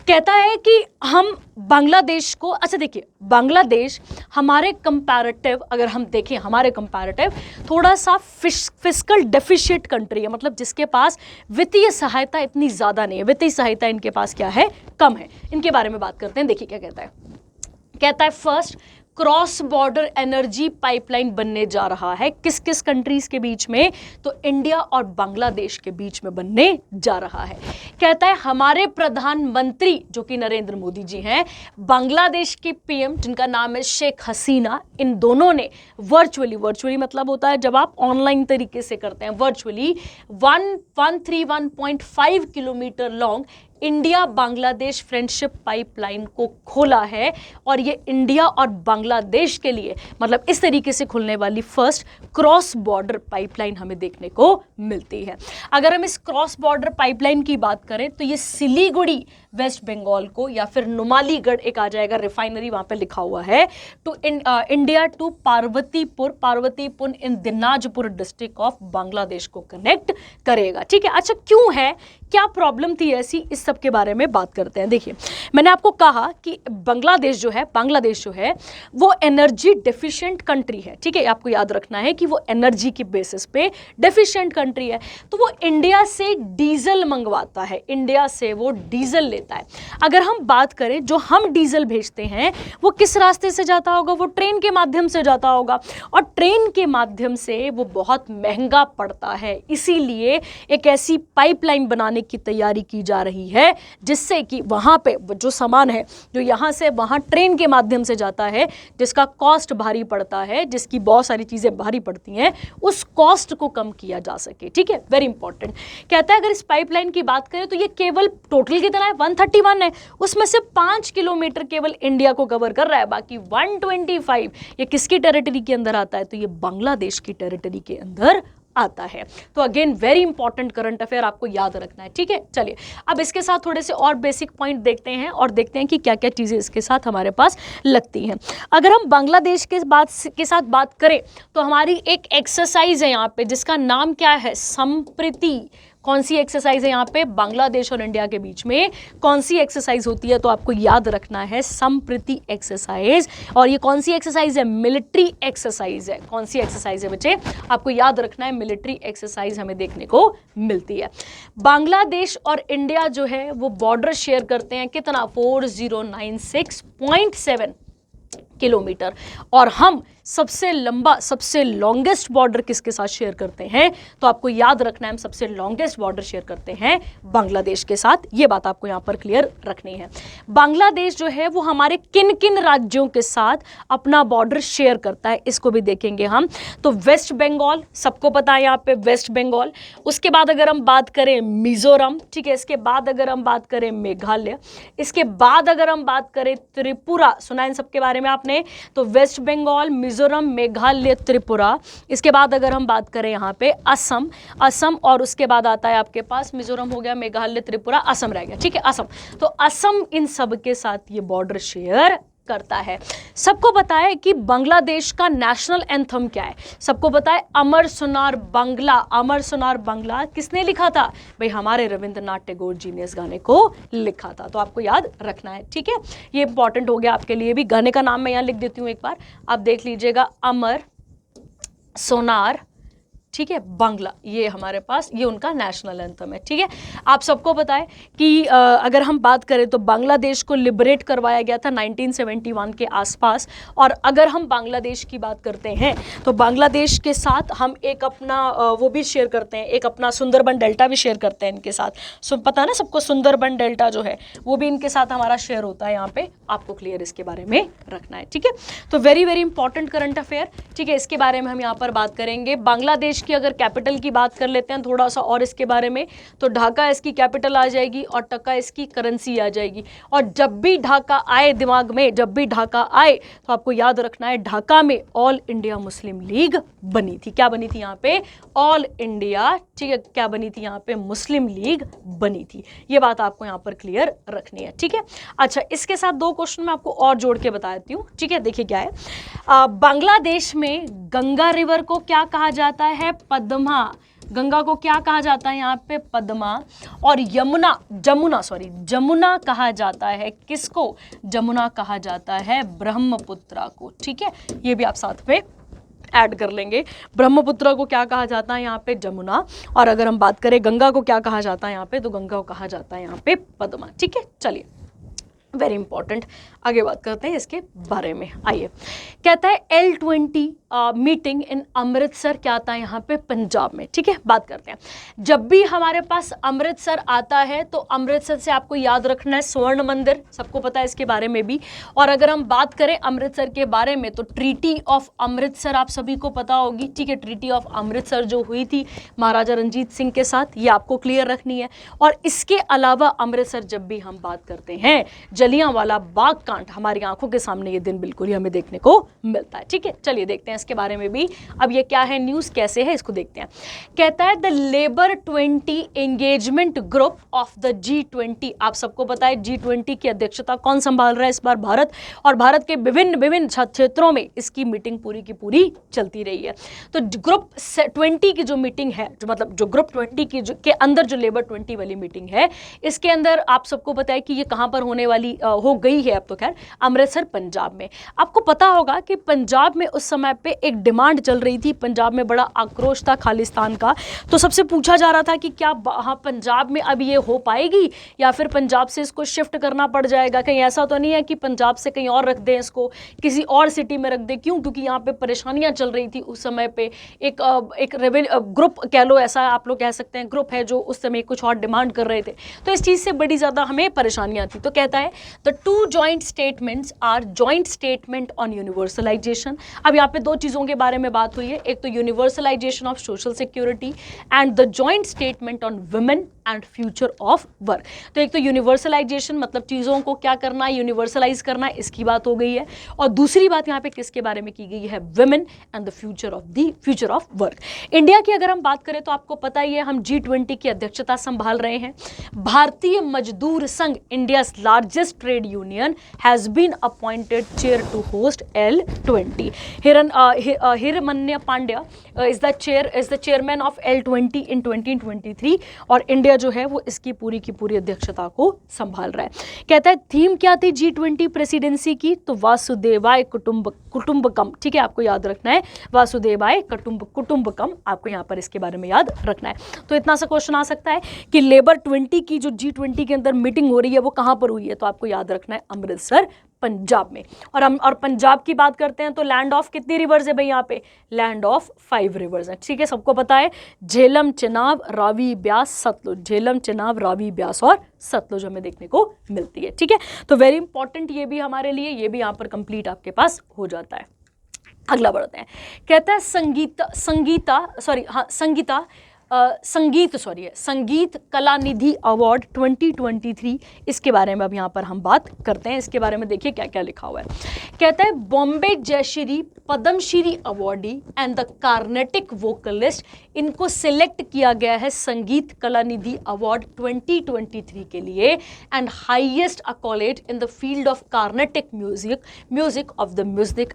कहता है कि हम बांग्लादेश को, अच्छा देखिए, बांग्लादेश हमारे कंपैरेटिव, अगर हम देखें हमारे कंपैरेटिव, थोड़ा सा फिस्कल डेफिशिएंट कंट्री है, मतलब जिसके पास वित्तीय सहायता इतनी ज़्यादा नहीं है, वित्तीय सहायता इनके पास क्या है, कम है। इनके बारे में बात करते हैं। देखिए क्या कहता है, कहता है first cross border energy pipeline बनने जा रहा है, किस किस कंट्रीज के बीच में, तो इंडिया और बांग्लादेश के बीच में बनने जा रहा है। कहता है हमारे प्रधानमंत्री जो कि नरेंद्र मोदी जी हैं, बांग्लादेश की PM जिनका नाम है शेख हसीना, इन दोनों ने वर्चुअली मतलब होता है जब आप ऑनलाइन तरीके से करते हैं, virtually 131.5 kilometre long India Bangladesh friendship pipeline को खोला है, और ये इंडिया और बांग्लादेश के लिए मतलब इस तरीके से खुलने वाली फर्स्ट क्रॉस बॉर्डर पाइपलाइन हमें देखने को मिलती है। अगर हम इस क्रॉस बॉर्डर पाइपलाइन की बात करें तो ये सिलीगुड़ी वेस्ट बंगाल को, या फिर नुमालीगढ़ एक आ जाएगा रिफाइनरी वहां पे लिखा हुआ है, to India to Parbatipur in Dinajpur district of Bangladesh को कनेक्ट करेगा। ठीक है, अच्छा क्यों है, क्या प्रॉब्लम थी ऐसी, इस सब के बारे में बात करते हैं। देखिए, मैंने आपको कहा कि बांग्लादेश जो है वो एनर्जी डेफिशिएंट कंट्री है। ठीक है, आपको याद रखना है कि वो एनर्जी की बेसिस पे डेफिशिएंट कंट्री है, तो वो इंडिया से डीजल मंगवाता है, इंडिया से वो डीजल लेता है। अगर हम बात करें, जो हम डीजल भेजते हैं वो किस रास्ते से जाता होगा, वो ट्रेन के माध्यम से जाता होगा, और ट्रेन के माध्यम से वो बहुत महंगा पड़ता है। इसीलिए एक ऐसी पाइपलाइन बनाने की तैयारी की जा रही है जिससे कि वहां पे जो सामान है जो यहां से वहां ट्रेन के माध्यम से जाता है, जिसका कॉस्ट भारी पड़ता है, जिसकी बहुत सारी चीजें भारी पड़ती हैं, उस कॉस्ट को कम किया जा सके। ठीक है, वेरी इंपॉर्टेंट। कहता है अगर इस पाइपलाइन की बात करें तो ये केवल टोटल कितना है, 131 है, उसमें से 5 किलोमीटर केवल इंडिया को कवर कर रहा है, बाकी 125 ये किसकी टेरिटरी के अंदर आता है, तो ये बांग्लादेश की टेरिटरी के अंदर आता है। तो again very important current affair आपको याद रखना है। ठीक है, चलिए अब इसके साथ थोड़े से और बेसिक पॉइंट देखते हैं और देखते हैं कि क्या क्या चीज़ें इसके साथ हमारे पास लगती हैं। अगर हम बांग्लादेश के साथ बात करें तो हमारी एक एक्सरसाइज है यहाँ पे जिसका नाम क्या है, संप्रीति। कौन सी एक्सरसाइज है यहाँ पे, बांग्लादेश और इंडिया के बीच में कौन सी एक्सरसाइज होती है, तो आपको याद रखना है संप्रीति एक्सरसाइज। और ये कौन सी एक्सरसाइज है, मिलिट्री एक्सरसाइज है। कौन सी एक्सरसाइज है बच्चे, आपको याद रखना है, मिलिट्री एक्सरसाइज हमें देखने को मिलती है। बांग्लादेश और इंडिया जो है वो बॉर्डर शेयर करते हैं कितना, 4096.7 किलोमीटर, और हम सबसे लंबा, सबसे लॉन्गेस्ट बॉर्डर किसके साथ शेयर करते हैं, तो आपको याद रखना है हम सबसे लॉन्गेस्ट बॉर्डर शेयर करते हैं बांग्लादेश के साथ। ये बात आपको यहां पर क्लियर रखनी है। बांग्लादेश जो है वो हमारे किन किन राज्यों के साथ अपना बॉर्डर शेयर करता है, इसको भी देखेंगे हम। तो वेस्ट बंगाल, सबको पता है यहाँ पे वेस्ट बंगाल, उसके बाद अगर हम बात करें मिजोरम, ठीक है, इसके बाद अगर हम बात करें मेघालय, इसके बाद अगर हम बात करें त्रिपुरा, सुना इन सबके बारे में आपने, तो वेस्ट बंगाल, मिजोरम, मेघालय, त्रिपुरा। इसके बाद अगर हम बात करें यहाँ पे असम, और उसके बाद आता है आपके पास मिजोरम हो गया, मेघालय, त्रिपुरा, असम रह गया। ठीक है, असम, तो असम इन सब के साथ ये बॉर्डर शेयर करता है। सबको पता है कि बांग्लादेश का नेशनल एंथम क्या है, सबको पता है अमर सुनार बांग्ला। अमर सुनार बांग्ला किसने लिखा था, भाई हमारे रविंद्रनाथ टैगोर जी ने इस गाने को लिखा था, तो आपको याद रखना है। ठीक है, ये इंपॉर्टेंट हो गया आपके लिए भी। गाने का नाम मैं यहाँ लिख देती हूँ, एक बार आप देख लीजिएगा, अमर सोनार, ठीक है, बांग्ला, ये हमारे पास ये उनका नेशनल एंथम है। ठीक है, आप सबको पता है कि अगर हम बात करें तो बांग्लादेश को लिबरेट करवाया गया था 1971 के आसपास। और अगर हम बांग्लादेश की बात करते हैं तो बांग्लादेश के साथ हम एक अपना वो भी शेयर करते हैं, एक अपना सुंदरबन डेल्टा भी शेयर करते हैं इनके साथ। पता है ना सबको, सुंदरबन डेल्टा जो है वो भी इनके साथ हमारा शेयर होता है, यहाँ पे आपको क्लियर इसके बारे में रखना है। ठीक है, तो very very important current affair. ठीक है, इसके बारे में हम यहाँ पर बात करेंगे। बांग्लादेश की अगर कैपिटल की बात कर लेते हैं थोड़ा सा और इसके बारे में, तो ढाका इसकी कैपिटल आ जाएगी और टका इसकी करेंसी आ जाएगी। और जब भी ढाका आए दिमाग में, जब भी ढाका आए तो आपको याद रखना है ढाका में ऑल इंडिया मुस्लिम लीग बनी थी। क्या बनी थी यहाँ पे, ऑल इंडिया, ठीक है, क्या बनी थी यहाँ पे, मुस्लिम लीग बनी थी। ये बात आपको यहाँ पर क्लियर रखनी है। ठीक है, अच्छा इसके साथ दो क्वेश्चन मैं आपको और जोड़ के बता देती हूँ। ठीक है, देखिए क्या है, बांग्लादेश में गंगा रिवर को क्या कहा जाता है, पद्मा। गंगा को क्या कहा जाता है यहाँ पे, पद्मा। और जमुना कहा जाता है किसको, जमुना कहा जाता है ब्रह्मपुत्रा को। ठीक है, ये भी आप साथ में ऐड कर लेंगे। ब्रह्मपुत्र को क्या कहा जाता है यहाँ पे, जमुना। और अगर हम बात करें गंगा को क्या कहा जाता है यहाँ पे, तो गंगा को कहा जाता है यहाँ पे पद्मा। ठीक है, चलिए वेरी इंपॉर्टेंट। आगे बात करते हैं इसके बारे में। आइए, कहता है L20 मीटिंग इन अमृतसर, क्या आता है यहाँ पे, पंजाब में। ठीक है, बात करते हैं। जब भी हमारे पास अमृतसर आता है तो अमृतसर से आपको याद रखना है स्वर्ण मंदिर, सबको पता है इसके बारे में भी। और अगर हम बात करें अमृतसर के बारे में तो ट्रीटी ऑफ अमृतसर आप सभी को पता होगी। ठीक है, ट्रीटी ऑफ अमृतसर जो हुई थी महाराजा रंजीत सिंह के साथ, ये आपको क्लियर रखनी है। और इसके अलावा अमृतसर जब भी हम बात करते हैं, जलियांवाला बाग कांड हमारी आंखों के सामने ये दिन बिल्कुल ही हमें देखने को मिलता है। ठीक है, चलिए देखते हैं इसके बारे में भी। अब ये क्या है, न्यूज़ कैसे है, इसको देखते हैं। कहता है the labour 20 engagement group of the G20। आप सबको पता है G20 की अध्यक्षता कौन संभाल रहा है इस बार, भारत। और भारत के विभिन्न क्षेत्रों में इसकी मीटिंग पूरी की पूरी चलती रही है। तो ग्रुप 20 की जो मीटिंग है, जो मतलब जो ग्रुप 20 की के अंदर जो लेबर 20 वाली मीटिंग है, इसके अंदर आप सबको पता है कि ये कहां पर होने वाली हो गई है अब तो, खैर अमृतसर पंजाब में। आपको पता होगा कि पंजाब में उस समय पे एक डिमांड चल रही थी, पंजाब में बड़ा आक्रोश था खालिस्तान का। तो सबसे पूछा जा रहा था कि क्या हाँ पंजाब में अब ये हो पाएगी या फिर पंजाब से इसको शिफ्ट करना पड़ जाएगा, कहीं ऐसा तो नहीं है कि पंजाब से कहीं और रख दें, इसको किसी और सिटी में रख दें। क्यों? क्योंकि यहाँ पे परेशानियां चल रही थी उस समय पे। एक रेबेल ग्रुप कह लो, ऐसा आप लोग कह सकते हैं, ग्रुप है जो उस समय कुछ और डिमांड कर रहे थे। तो इस चीज़ से बड़ी ज़्यादा हमें परेशानियां थी। तो कहता है the 2 joint statements are joint statement on universalisation. अब यहाँ पे 2 चीज़ों के बारे में बात हुई है, एक तो universalization of social security and the joint statement on women and future of work. तो एक तो यूनिवर्सलाइजेशन मतलब चीज़ों को क्या करना है, यूनिवर्सलाइज करना है, इसकी बात हो गई है। और दूसरी बात यहाँ पे किसके बारे में की गई है, women and the future of work. India की अगर हम बात करें तो आपको पता ही है हम G20 की अध्यक्षता संभाल रहे हैं। Bharatiya Mazdoor Sangh, India's largest trade union, has been appointed chair to host L20। Hiranmay Pandya is the chairman of L20 in 2023 और इंडिया जो है वो इसकी पूरी की पूरी अध्यक्षता को संभाल रहा है। कहता है थीम क्या थी G20 प्रेसिडेंसी की, तो वासुदेवाय कुटुंबकम। ठीक है, आपको याद रखना है वासुदेवाय कुटुंबकम, आपको यहाँ पर इसके बारे में याद रखना है। तो इतना सा क्वेश्चन आ सकता है कि लेबर 20 की जो G20 के अंदर मीटिंग हो रही है वो कहाँ पर हुई है, तो आपको याद रखना है अमृतसर पंजाब में। और पंजाब की बात करते हैं तो लैंड ऑफ कितनी रिवर्स है भाई यहाँ पे, लैंड ऑफ 5 रिवर्स है। ठीक है, सबको पता है झेलम, चिनाब, रावी, ब्यास, सतलुज। झेलम, चिनाब, रावी, ब्यास और सतलुज हमें देखने को मिलती है। ठीक है, तो वेरी इंपॉर्टेंट ये भी हमारे लिए, ये भी यहाँ पर कंप्लीट आपके पास हो जाता है। अगला बढ़ते हैं। कहता है संगीत कला निधि अवार्ड 2023, इसके बारे में अब यहाँ पर हम बात करते हैं। इसके बारे में देखिए क्या क्या लिखा हुआ है। कहता है Bombay Jayashri Padma Shri awardee and the Carnatic vocalist, इनको सिलेक्ट किया गया है संगीत कला निधि अवार्ड 2023 के लिए and highest accolade in the field of Carnatic music of the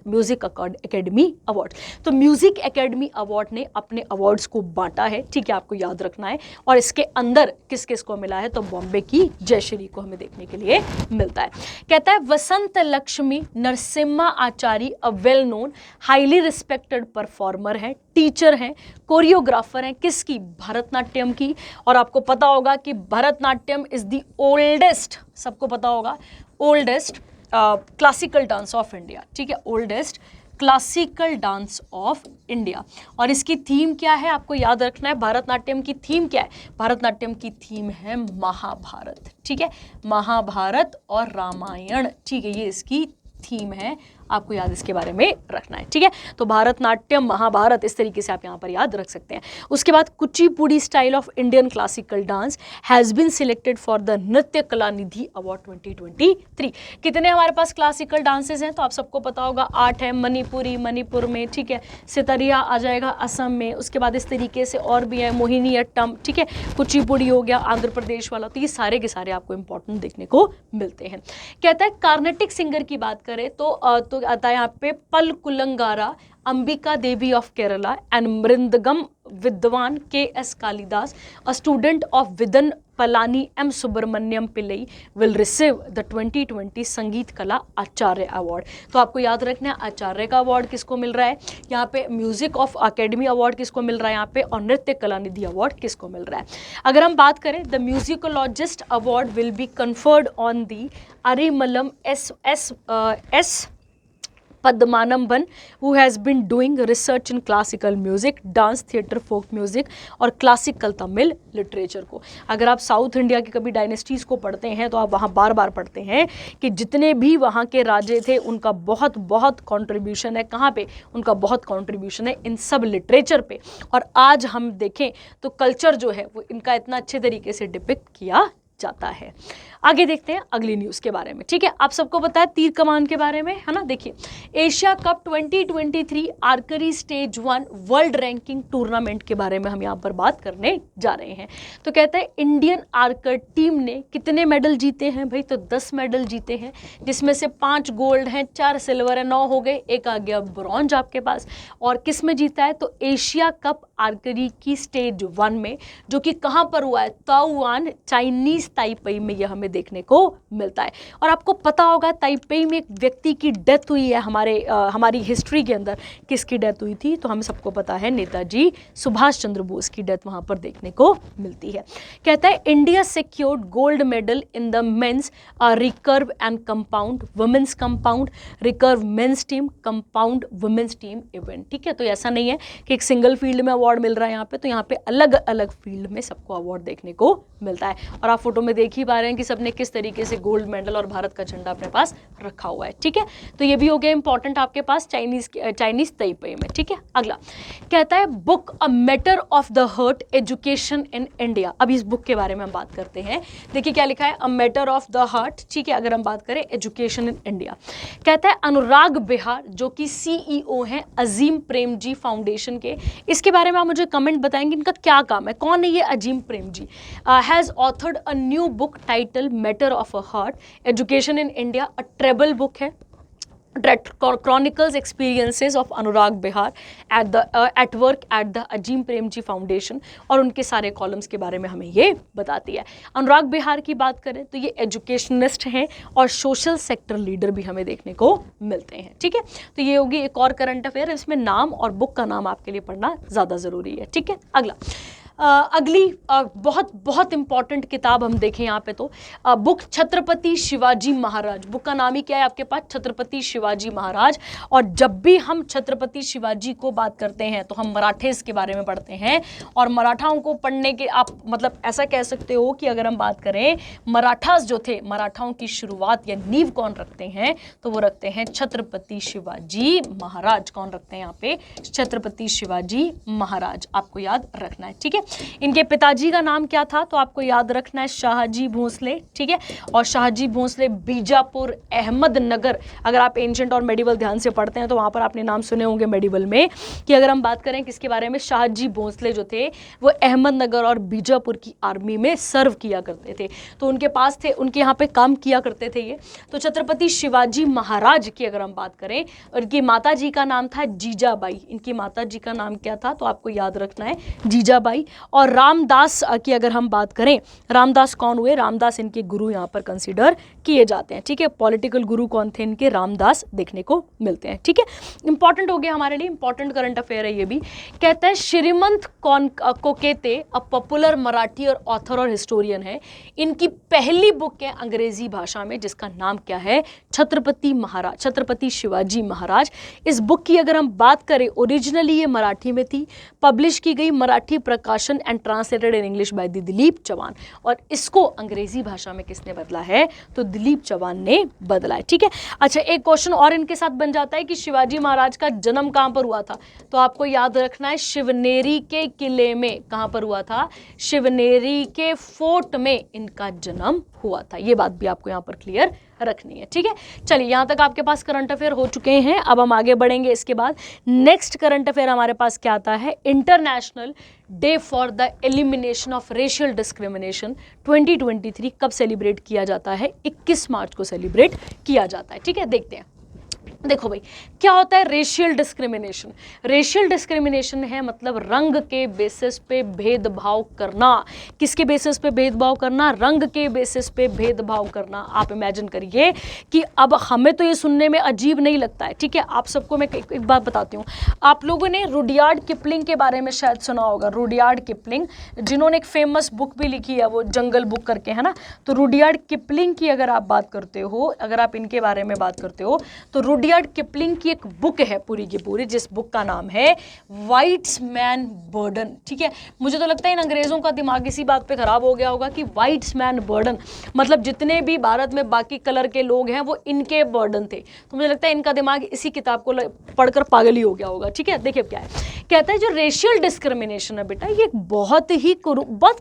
music academy award. तो म्यूजिक एकेडमी अवार्ड ने अपने अवार्ड्स को बांटा है। ठीक है, आपको याद रखना है। और इसके अंदर किस किस को मिला है, तो बॉम्बे की जयश्री को हमें देखने के लिए मिलता है। कहता है Vasantha Lakshmi Narasimha Acharya, a well known highly respected performer है, टीचर हैं, कोरियोग्राफर हैं, किसकी, भरतनाट्यम की। और आपको पता होगा कि भरतनाट्यम इज द ओल्डेस्ट, सबको पता होगा, oldest classical dance of India. ठीक है, oldest classical dance of India. और इसकी थीम क्या है, आपको याद रखना है। भरतनाट्यम की थीम क्या है, भरतनाट्यम की थीम है महाभारत। ठीक है, महाभारत और रामायण। ठीक है, ये इसकी थीम है, आपको याद इसके बारे में रखना है। ठीक है, तो भारतनाट्यम, महाभारत, इस तरीके से आप यहाँ पर याद रख सकते हैं। उसके बाद Kuchipudi style of Indian classical dance has been selected for the Nritya Kala Nidhi award 2023। कितने हमारे पास क्लासिकल डांसेस हैं, तो आप सबको पता होगा 8 है। मणिपुरी मणिपुर में, ठीक है, सितरिया आ जाएगा असम में। उसके बाद इस तरीके से और भी है, मोहिनीअट्टम, ठीक है, कुचिपुड़ी हो गया आंध्र प्रदेश वाला। तो ये सारे के सारे आपको इंपॉर्टेंट देखने को मिलते हैं। कहता है कार्नेटिक सिंगर की बात करें तो आता है यहाँ पे Palkulangara, Ambika Devi of Kerala and mridangam vidwan KS Kalidas, a student of vidwan Palani M Subramania Pillai will receive the 2020 Sangeet कला आचार्य अवार्ड। तो आपको याद रखना है आचार्य का अवार्ड किसको मिल रहा है, यहाँ पे म्यूजिक ऑफ अकेडमी अवार्ड किसको मिल रहा है यहाँ पे, और नृत्य कला निधि अवार्ड किसको मिल रहा है। अगर हम बात करें the musicologist award will be conferred on the Arimalam S Padmanabhan who has been doing research in classical music, dance, theatre, folk music और क्लासिकल तमिल लिटरेचर को। अगर आप साउथ इंडिया की कभी डायनेस्टीज़ को पढ़ते हैं तो आप वहाँ बार बार पढ़ते हैं कि जितने भी वहाँ के राजे थे उनका बहुत बहुत कॉन्ट्रीब्यूशन है, कहाँ पे, उनका बहुत कॉन्ट्रीब्यूशन है इन सब लिटरेचर पे। और आज हम देखें तो कल्चर जो है वो इनका इतना अच्छे तरीके से डिपिक्ट किया जाता है। आगे देखते हैं अगली न्यूज़ के बारे में। ठीक है, आप सबको पता है तीर कमान के बारे में, है ना। देखिए, Asia cup 2023 archery stage 1 world ranking tournament के बारे में हम यहाँ पर बात करने जा रहे हैं। तो कहता है इंडियन आर्कर टीम ने कितने मेडल जीते हैं भाई, तो 10 मेडल जीते हैं, जिसमें से 5 गोल्ड हैं, 4 सिल्वर है, 9 हो गए, एक आ गया ब्रॉन्ज आपके पास। और किस में जीता है, तो एशिया कप आर्करी की स्टेज 1 में, जो कि कहाँ पर हुआ है, ताइवान चाइनीज ताइपेई में यह हमें देखने को मिलता है। और आपको पता होगा ताइपेई में एक व्यक्ति की डेथ हुई है, हमारी हिस्ट्री के अंदर किसकी डेथ हुई थी, तो हमें सबको पता है नेताजी सुभाष चंद्र बोस की डेथ वहां पर देखने को मिलती है। कहता है India secured gold medal in the men's recurve and compound women's compound recurve men's team compound women's team event. ठीक है, तो ऐसा नहीं है कि एक सिंगल फील्ड में अवार्ड मिल रहा है यहाँ पे, तो यहाँ पे अलग अलग फील्ड में सबको अवार्ड देखने को मिलता है। और आप फोटो में देख ही पा रहे हैं कि सबने किस तरीके से गोल्ड मेडल और भारत का झंडा अपने पास रखा हुआ है। ठीक है, तो ये भी हो गया इंपॉर्टेंट आपके पास चाइनीज ताइपेई में। ठीक है, अगला कहता है book a matter of the heart education in India. अब इस बुक के बारे में हम बात करते हैं। देखिए क्या लिखा है, a matter of the heart. ठीक है, अगर हम बात करें एजुकेशन इन इंडिया, कहता है अनुराग बिहार जो कि CEO हैं अजीम प्रेम जी फाउंडेशन के, इसके बारे में आप मुझे कमेंट बताएंगे इनका क्या काम है, कौन है ये Azim Premji. Has authored a new book title matter of a heart education in India, a travel book है, chronicles experiences of Anurag Behar at work at the Azim Premji foundation, और उनके सारे कॉलम्स के बारे में हमें ये बताती है। अनुराग बिहार की बात करें तो ये एजुकेशनिस्ट हैं और सोशल सेक्टर लीडर भी हमें देखने को मिलते हैं। ठीक है, तो ये होगी एक और करंट अफेयर, इसमें नाम और बुक का नाम आपके लिए पढ़ना ज़्यादा ज़रूरी है। ठीक है, अगला अगली बहुत बहुत इंपॉर्टेंट किताब हम देखें यहाँ पे, तो बुक छत्रपति शिवाजी महाराज। बुक का नाम ही क्या है आपके पास, छत्रपति शिवाजी महाराज। और जब भी हम छत्रपति शिवाजी को बात करते हैं तो हम मराठेस के बारे में पढ़ते हैं, और मराठाओं को पढ़ने के आप मतलब ऐसा कह सकते हो कि अगर हम बात करें मराठास जो थे, मराठाओं की शुरुआत या नींव कौन रखते हैं, तो वो रखते हैं छत्रपति शिवाजी महाराज। कौन रखते हैं यहाँ पे, छत्रपति शिवाजी महाराज, आपको याद रखना है। ठीक है, इनके पिताजी का नाम क्या था, तो आपको याद रखना है शाहजी भोसले। ठीक है, और शाहजी भोसले बीजापुर अहमदनगर, अगर आप एंशिएंट और मेडिवल ध्यान से पढ़ते हैं तो वहां पर आपने नाम सुने होंगे मेडिवल में, कि अगर हम बात करें किसके बारे में, शाहजी भोसले जो थे वो अहमदनगर और बीजापुर की आर्मी में सर्व किया करते थे, तो उनके पास थे, उनके यहाँ पे काम किया करते थे ये। तो छत्रपति शिवाजी महाराज की अगर हम बात करें, उनकी माता जी का नाम था जीजाबाई। इनकी माता जी का नाम क्या था, तो आपको याद रखना है जीजाबाई। और रामदास की अगर हम बात करें, रामदास कौन हुए, रामदास इनके गुरु यहाँ पर कंसीडर किए जाते हैं। ठीक है, पॉलिटिकल गुरु कौन थे इनके, रामदास देखने को मिलते हैं। ठीक है, इंपॉर्टेंट हो गया हमारे लिए, इंपॉर्टेंट करंट अफेयर है ये भी। कहता है श्रीमंत कोकेते अ पॉपुलर मराठी और ऑथर और हिस्टोरियन है। इनकी पहली बुक है अंग्रेजी भाषा में जिसका नाम क्या है, छत्रपति महाराज, छत्रपति शिवाजी महाराज। इस बुक की अगर हम बात करें, ओरिजिनली ये मराठी में थी, पब्लिश की गई Marathi Prakashan and translated in English by Dilip Chauhan, और इसको अंग्रेजी भाषा में किसने बदला है, तो दिलीप चौहान ने बदला है। ठीक है, अच्छा एक क्वेश्चन और इनके साथ बन जाता है कि शिवाजी महाराज का जन्म कहाँ पर हुआ था, तो आपको याद रखना है शिवनेरी के किले में। कहाँ पर हुआ था, शिवनेरी के फोर्ट में इनका जन्म हुआ था। ये बात भी आपको यहाँ पर क्लियर रखनी है। ठीक है, चलिए यहाँ तक आपके पास करंट अफेयर हो चुके हैं। अब हम आगे बढ़ेंगे। इसके बाद नेक्स्ट करंट अफेयर हमारे पास क्या आता है, international day for the elimination of racial discrimination 2023 कब सेलिब्रेट किया जाता है, 21 मार्च को सेलिब्रेट किया जाता है। ठीक है, देखते हैं। देखो भाई, क्या होता है रेशियल डिस्क्रिमिनेशन? रेशियल डिस्क्रिमिनेशन है मतलब रंग के बेसिस पे भेदभाव करना। किसके बेसिस पे भेदभाव करना? रंग के बेसिस पे भेदभाव करना। आप इमेजिन करिए कि अब हमें तो ये सुनने में अजीब नहीं लगता है, ठीक है, आप सबको मैं एक बात बताती हूँ। आप लोगों ने रुडयार्ड किपलिंग के बारे में शायद सुना होगा। रुडयार्ड किपलिंग, जिन्होंने एक फेमस बुक भी लिखी है, वो जंगल बुक करके, है ना। तो रुडयार्ड किपलिंग की अगर आप बात करते हो, अगर आप इनके बारे में बात करते हो, तो रुडयार्ड किपलिंग की एक बुक है पूरी की पूरी, जिस बुक का नाम है व्हाइट्स मैन बर्डन, ठीक है। मुझे तो लगता है इन अंग्रेजों का दिमाग इसी बात पे खराब हो गया होगा कि व्हाइट्स मैन बर्डन मतलब जितने भी भारत में बाकी कलर के लोग हैं वो इनके बर्डन थे। तो मुझे लगता है इनका दिमाग इसी किताब को पढ़कर पागल ही हो गया होगा, ठीक है। देखिए क्या है, कहता है जो रेशियल डिस्क्रिमिनेशन है बेटा, ये बहुत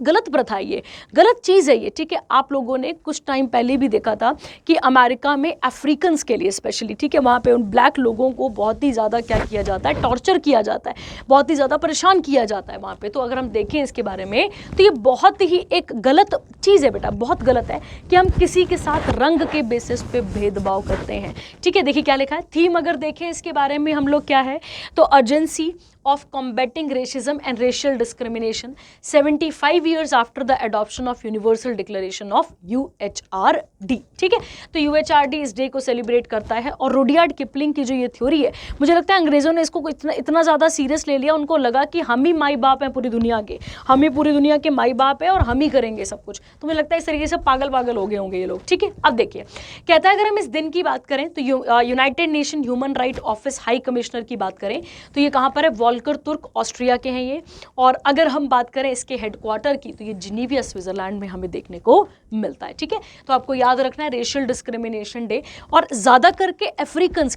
गलत प्रथा है, ये गलत चीज़ है ये, ठीक है। आप लोगों ने कुछ टाइम पहले भी देखा था कि अमेरिका में अफ्रीकन्स के लिए स्पेशली, ठीक है, वहाँ पे उन ब्लैक लोगों को बहुत ही ज़्यादा क्या किया जाता है, टॉर्चर किया जाता है, बहुत ही ज़्यादा परेशान किया जाता है वहाँ पे। तो अगर हम देखें इसके बारे में तो ये बहुत ही एक गलत चीज़ है बेटा, बहुत गलत है कि हम किसी के साथ रंग के बेसिस पे भेदभाव करते हैं, ठीक है। देखिए क्या लिखा है, थीम अगर देखें इसके बारे में हम लोग क्या है, तो urgency of combating racism and racial discrimination 75 years after the adoption of Universal Declaration of UHRD, ठीक है। तो UHRD इस डे को सेलिब्रेट करता है। और रुडयार्ड किपलिंग की जो ये थ्योरी है, मुझे लगता है अंग्रेजों ने इसको इतना ज़्यादा सीरियस ले लिया, उनको लगा कि हम ही माई बाप हैं पूरी दुनिया के, हम ही पूरी दुनिया के माई बाप हैं और हम ही करेंगे सब कुछ। तो मुझे लगता है इस तरीके से पागल हो गए होंगे ये लोग, ठीक है। अब देखिए कहता है, अगर हम इस दिन की बात करें तो United nation human right office high commissioner की बात करें तो ये कहाँ पर है, वॉल्कर तुर्क ऑस्ट्रिया के हैं ये। और अगर हम बात करें इसके हेडक्वार्टर की तो ये जिनीविया स्विट्जरलैंड में हमें देखने को मिलता है, ठीक है। तो आपको याद रखना है रेशियल डिस्क्रिमिनेशन डे, और ज़्यादा करके अफ्रीकन्स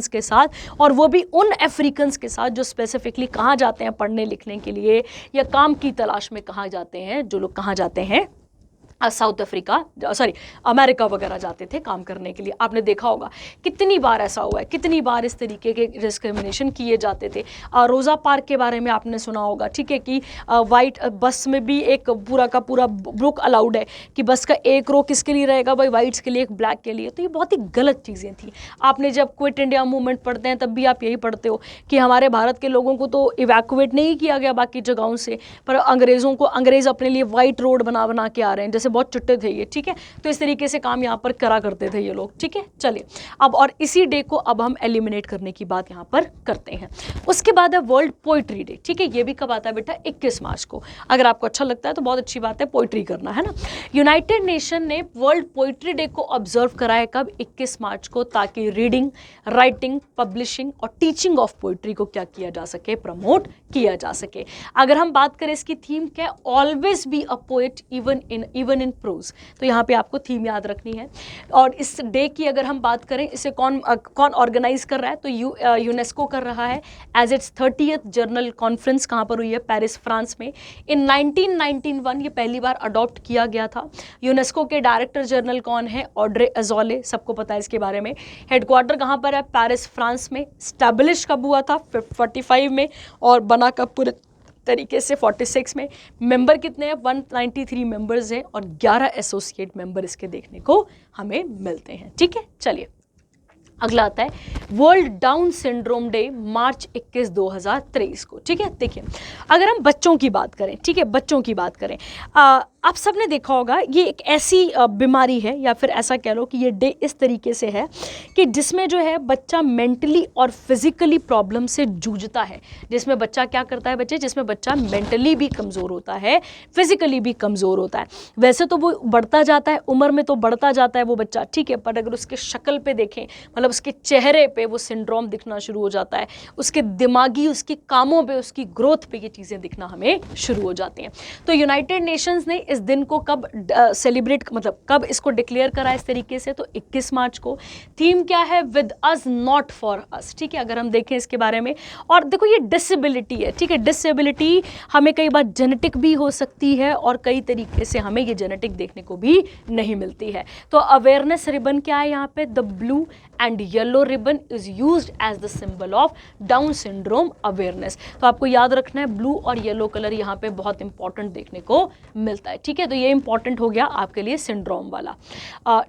के साथ, और वो भी उन अफ्रीकन्स के साथ जो स्पेसिफिकली कहाँ जाते हैं पढ़ने लिखने के लिए या काम की तलाश में कहाँ जाते हैं, जो लोग कहाँ जाते हैं साउथ अफ्रीका, सॉरी अमेरिका वगैरह जाते थे काम करने के लिए। आपने देखा होगा कितनी बार ऐसा हुआ है, कितनी बार इस तरीके के डिस्क्रिमिनेशन किए जाते थे। रोज़ा पार्क के बारे में आपने सुना होगा, ठीक है, कि वाइट बस में भी एक पूरा का पूरा बुक अलाउड है कि बस का एक रो किसके लिए रहेगा भाई, वाइट्स के लिए, एक ब्लैक के लिए। तो ये बहुत ही गलत चीज़ें थी। आपने जब क्विट इंडिया मूवमेंट पढ़ते हैं तब भी आप यही पढ़ते हो कि हमारे भारत के लोगों को तो इवैक्यूएट नहीं किया गया बाकी जगहों से, पर अंग्रेज़ अपने लिए वाइट रोड बना के आ रहे हैं, जैसे बहुत चुट्टे थे ये, ठीक है। तो इस तरीके से काम यहाँ पर करा करते थे ये लोग, ठीक है। चलिए अब, और इसी डे को अब हम एलिमिनेट करने की बात यहाँ पर करते हैं। उसके बाद है वर्ल्ड पोइट्री डे, ठीक है। ये भी कब आता है बेटा, 21 मार्च को। अगर आपको अच्छा लगता है तो बहुत अच्छी बात है, पोइट्री करना, है ना। यूनाइटेड नेशन ने वर्ल्ड पोइट्री डे को ऑब्जर्व करा है कब, 21 मार्च को, ताकि रीडिंग, राइटिंग, पब्लिशिंग और टीचिंग ऑफ पोइट्री को क्या किया जा सके, प्रमोट किया जा सके। अगर हम बात करें इसकी थीम क्या है, always be a poet even in prose. तो यहाँ पे आपको थीम याद रखनी है। और इस डे की अगर हम बात करें, इसे कौन ऑर्गेनाइज कर रहा है, तो यूनेस्को कर रहा है as it's 30th journal conference. कहाँ पर हुई है, पेरिस फ्रांस में। इन 1991 ये पहली बार अडॉप्ट किया गया था। यूनेस्को के डायरेक्टर जनरल कौन है, ऑड्रे अजोले, सबको पता है इसके बारे में। हेडक्वार्टर कहाँ पर है, पेरिस फ्रांस में। स्टैब्लिश कब हुआ था, 45 में, और बना कब पूरे तरीके से 46 में। मेंबर कितने हैं, 193 मेंबर्स हैं, और 11 एसोसिएट मेंबर इसके देखने को हमें मिलते हैं, ठीक है। चलिए अगला आता है वर्ल्ड डाउन सिंड्रोम डे, मार्च 21, 2023 को, ठीक है। देखिए अगर हम बच्चों की बात करें, ठीक है, बच्चों की बात करें, आप सबने देखा होगा ये एक ऐसी बीमारी है, या फिर ऐसा कह लो कि ये डे इस तरीके से है कि जिसमें जो है बच्चा मेंटली और फिजिकली प्रॉब्लम से जूझता है। जिसमें बच्चा क्या करता है बच्चे, जिसमें बच्चा मेंटली भी कमज़ोर होता है, फिजिकली भी कमज़ोर होता है। वैसे तो वो बढ़ता जाता है, उम्र में तो बढ़ता जाता है वो बच्चा, ठीक है, पर अगर उसके शक्ल पे देखें, मतलब उसके चेहरे पे वो सिंड्रोम दिखना शुरू हो जाता है, उसके दिमागी, उसके कामों पे, उसकी ग्रोथ पे ये चीज़ें दिखना हमें शुरू हो जाती हैं। तो यूनाइटेड नेशंस ने इस दिन को कब सेलिब्रेट, मतलब कब इसको डिक्लेयर करा इस तरीके से, तो 21 मार्च को। थीम क्या है, with us not for us, ठीक है। अगर हम देखें इसके बारे में, और देखो ये डिसेबिलिटी है, ठीक है। डिसेबिलिटी हमें कई बार जेनेटिक भी हो सकती है, और कई तरीके से हमें ये जेनेटिक देखने को भी नहीं मिलती है। तो अवेयरनेस रिबन क्या है यहाँ पे, the blue and yellow ribbon is used as the symbol of Down syndrome awareness. तो आपको याद रखना है ब्लू और येलो कलर यहाँ पे बहुत इंपॉर्टेंट देखने को मिलता है, ठीक है। तो ये इंपॉर्टेंट हो गया आपके लिए सिंड्रोम वाला,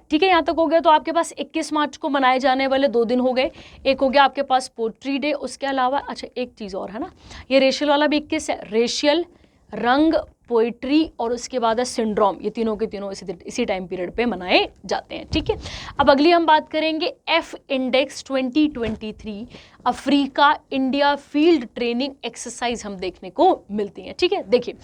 ठीक है। यहाँ तक हो गया। तो आपके पास 21 मार्च को मनाए जाने वाले 2 दिन हो गए। एक हो गया आपके पास पोट्री डे, उसके अलावा अच्छा एक चीज़ और है ना, ये रेशियल वाला भी 21 है, रेशियल, रंग, पोइट्री और उसके बाद है सिंड्रोम, ये तीनों के तीनों इसी टाइम पीरियड पे मनाए जाते हैं, ठीक है। अब अगली हम बात करेंगे F index 2023 Africa India field training exercise हम देखने को मिलती हैं, ठीक है। देखिए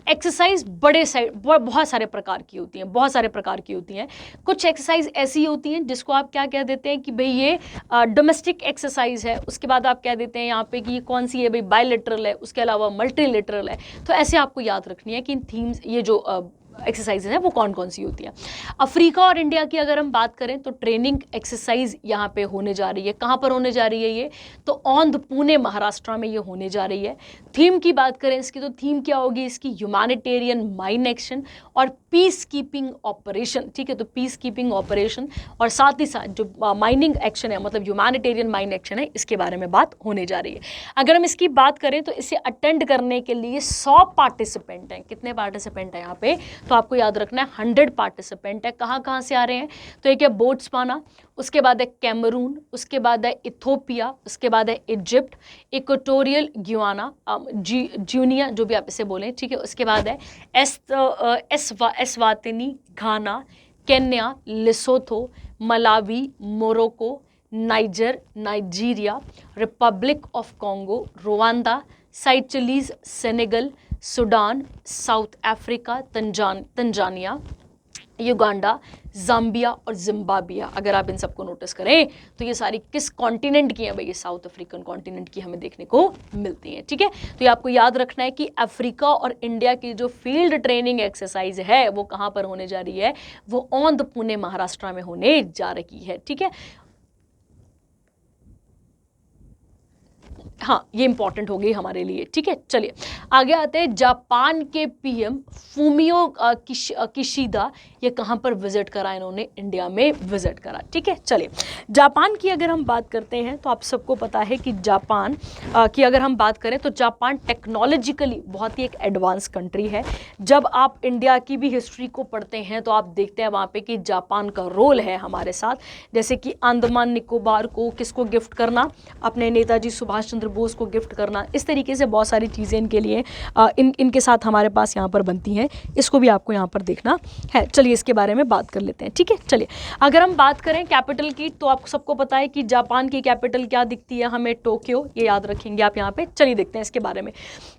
एक्सरसाइज बहुत सारे प्रकार की होती हैं, बहुत सारे प्रकार की होती हैं। कुछ एक्सरसाइज ऐसी होती हैं जिसको आप क्या कह देते हैं कि भाई ये डोमेस्टिक एक्सरसाइज है, उसके बाद आप कह देते हैं यहाँ पे कि ये कौन सी है भाई, बायलैटरल है, उसके अलावा मल्टीलैटरल है। तो ऐसे आपको याद रखनी है कि इन थीम्स ये जो एक्सरसाइजेज हैं वो कौन कौन सी होती हैं। अफ्रीका और इंडिया की अगर हम बात करें तो ट्रेनिंग एक्सरसाइज यहाँ पे होने जा रही है। कहाँ पर होने जा रही है ये, तो औंध पुणे महाराष्ट्र में ये होने जा रही है। थीम की बात करें इसकी, तो थीम क्या होगी इसकी, ह्यूमैनिटेरियन माइन एक्शन और पीस कीपिंग ऑपरेशन, ठीक है। तो पीस कीपिंग ऑपरेशन और साथ ही साथ जो माइनिंग एक्शन है, मतलब ह्यूमैनिटेरियन माइन एक्शन है, इसके बारे में बात होने जा रही है। अगर हम इसकी बात करें तो इसे अटेंड करने के लिए 100 पार्टिसिपेंट हैं। कितने पार्टिसिपेंट हैं यहाँ पे, तो आपको याद रखना है 100 पार्टिसिपेंट है। कहाँ कहाँ से आ रहे हैं, तो एक है बोट्सवाना, उसके बाद है कैमरून, उसके बाद है इथोपिया, उसके बाद है इजिप्ट, इक्वेटोरियल गियाना, जूनिया जो भी आप इसे बोलें, ठीक है। उसके बाद है Eswatini, Ghana, Kenya, Lesotho, Malawi, Morocco, Nigeria, Republic of Congo, Rwanda, Seychelles, Senegal, Sudan, South Africa, Tanzania, Uganda, Zambia और जिम्बाब्वे। अगर आप इन सबको नोटिस करें तो ये सारी किस कॉन्टिनेंट की हैं भाई, ये साउथ अफ्रीकन कॉन्टिनेंट की हमें देखने को मिलती हैं, ठीक है। तो ये आपको याद रखना है कि अफ्रीका और इंडिया की जो फील्ड ट्रेनिंग एक्सरसाइज है वो कहाँ पर होने जा रही है, वो औंध पुणे महाराष्ट्र में होने जा रही है, ठीक है। हाँ ये इंपॉर्टेंट हो गई हमारे लिए, ठीक है। चलिए आगे आते हैं। जापान के पीएम फूमियो किशिदा, ये कहाँ पर विजिट करा इन्होंने, इंडिया में विजिट करा, ठीक है। चलिए जापान की अगर हम बात करते हैं तो आप सबको पता है कि जापान की अगर हम बात करें तो जापान टेक्नोलॉजिकली बहुत ही एक एडवांस कंट्री है। जब आप इंडिया की भी हिस्ट्री को पढ़ते हैं तो आप देखते हैं वहाँ पे कि जापान का रोल है हमारे साथ, जैसे कि अंडमान निकोबार को किसको गिफ्ट करना, अपने नेताजी सुभाष चंद्र बोस को गिफ्ट करना, इस तरीके से बहुत सारी चीज़ें इनके लिए इनके साथ हमारे पास यहाँ पर बनती हैं। इसको भी आपको यहाँ पर देखना है। चलिए इसके बारे में बात कर लेते हैं, ठीक है। चलिए अगर हम बात करें कैपिटल की तो आपको सबको पता है कि जापान की कैपिटल क्या दिखती है हमें, टोक्यो, ये याद रखेंगे आप यहाँ पे। चलिए देखते हैं इसके बारे में।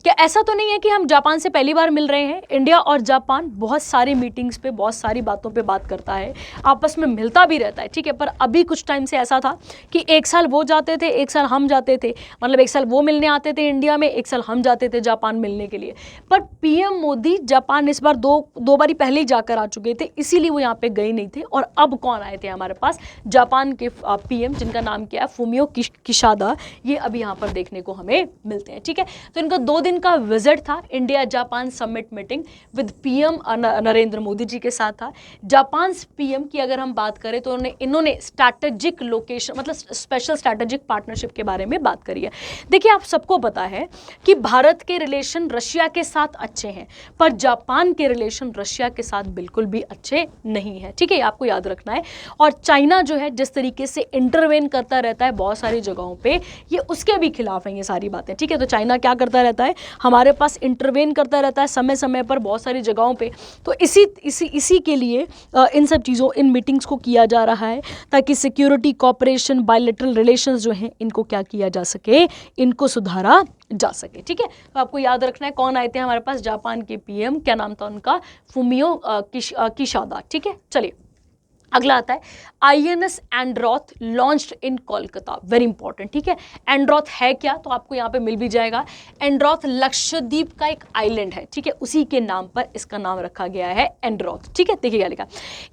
क्या ऐसा तो नहीं है कि हम जापान से पहली बार मिल रहे हैं, इंडिया और जापान बहुत सारी मीटिंग्स पे बहुत सारी बातों पे बात करता है, आपस में मिलता भी रहता है, ठीक है। पर अभी कुछ टाइम से ऐसा था कि एक साल वो जाते थे, एक साल हम जाते थे, मतलब एक साल वो मिलने आते थे इंडिया में, एक साल हम जाते थे जापान मिलने के लिए। पर पीएम मोदी जापान इस बार दो बारी पहले ही जाकर आ चुके थे, इसीलिए वो यहाँ पे गए नहीं थे। और अब कौन आए थे हमारे पास, जापान के पीएम, जिनका नाम क्या है फूमियो किशिदा, ये अभी यहाँ पर देखने को हमें मिलते हैं, ठीक है। तो इनका 2 दिन का विजिट था, India Japan summit meeting with PM Narendra Modi ji के साथ था। जापान पीएम की अगर हम बात करें तो इन्होंने स्ट्रैटेजिक लोकेशन, मतलब स्पेशल स्ट्रैटेजिक पार्टनरशिप के बारे में बात करी है। देखिए आप सबको पता है कि भारत के रिलेशन रशिया के साथ अच्छे हैं, पर जापान के रिलेशन रशिया के साथ बिल्कुल भी अच्छे नहीं है, ठीक है, आपको याद रखना है। और चाइना जो है जिस तरीके से इंटरवेन करता रहता है बहुत सारी जगहों पे, ये उसके भी खिलाफ है ये सारी बातें, ठीक है। तो चाइना क्या करता रहता है, हमारे पास इंटरवेन करता रहता है समय समय पर बहुत सारी जगहों पे। तो इसी के लिए इन सब चीज़ों, इन मीटिंग्स को किया जा रहा है ताकि सिक्योरिटी कॉपरेशन, बायलैटरल रिलेशंस जो हैं इनको क्या किया जा सके, इनको सुधारा जा सके, ठीक है। तो आपको याद रखना है कौन आए थे हमारे पास, जापान के पीएम, क्या नाम था उनका, फूमियो किशिदा, ठीक है। चलिए अगला आता है INS Androth launched in Kolkata, very important, ठीक है। एंड्रॉथ है क्या, तो आपको यहाँ पे मिल भी जाएगा। एंड्रॉथ लक्षद्वीप का एक आइलैंड है, ठीक है, उसी के नाम पर इसका नाम रखा गया है एंड्रॉथ, ठीक है। देखिए क्या लिखा,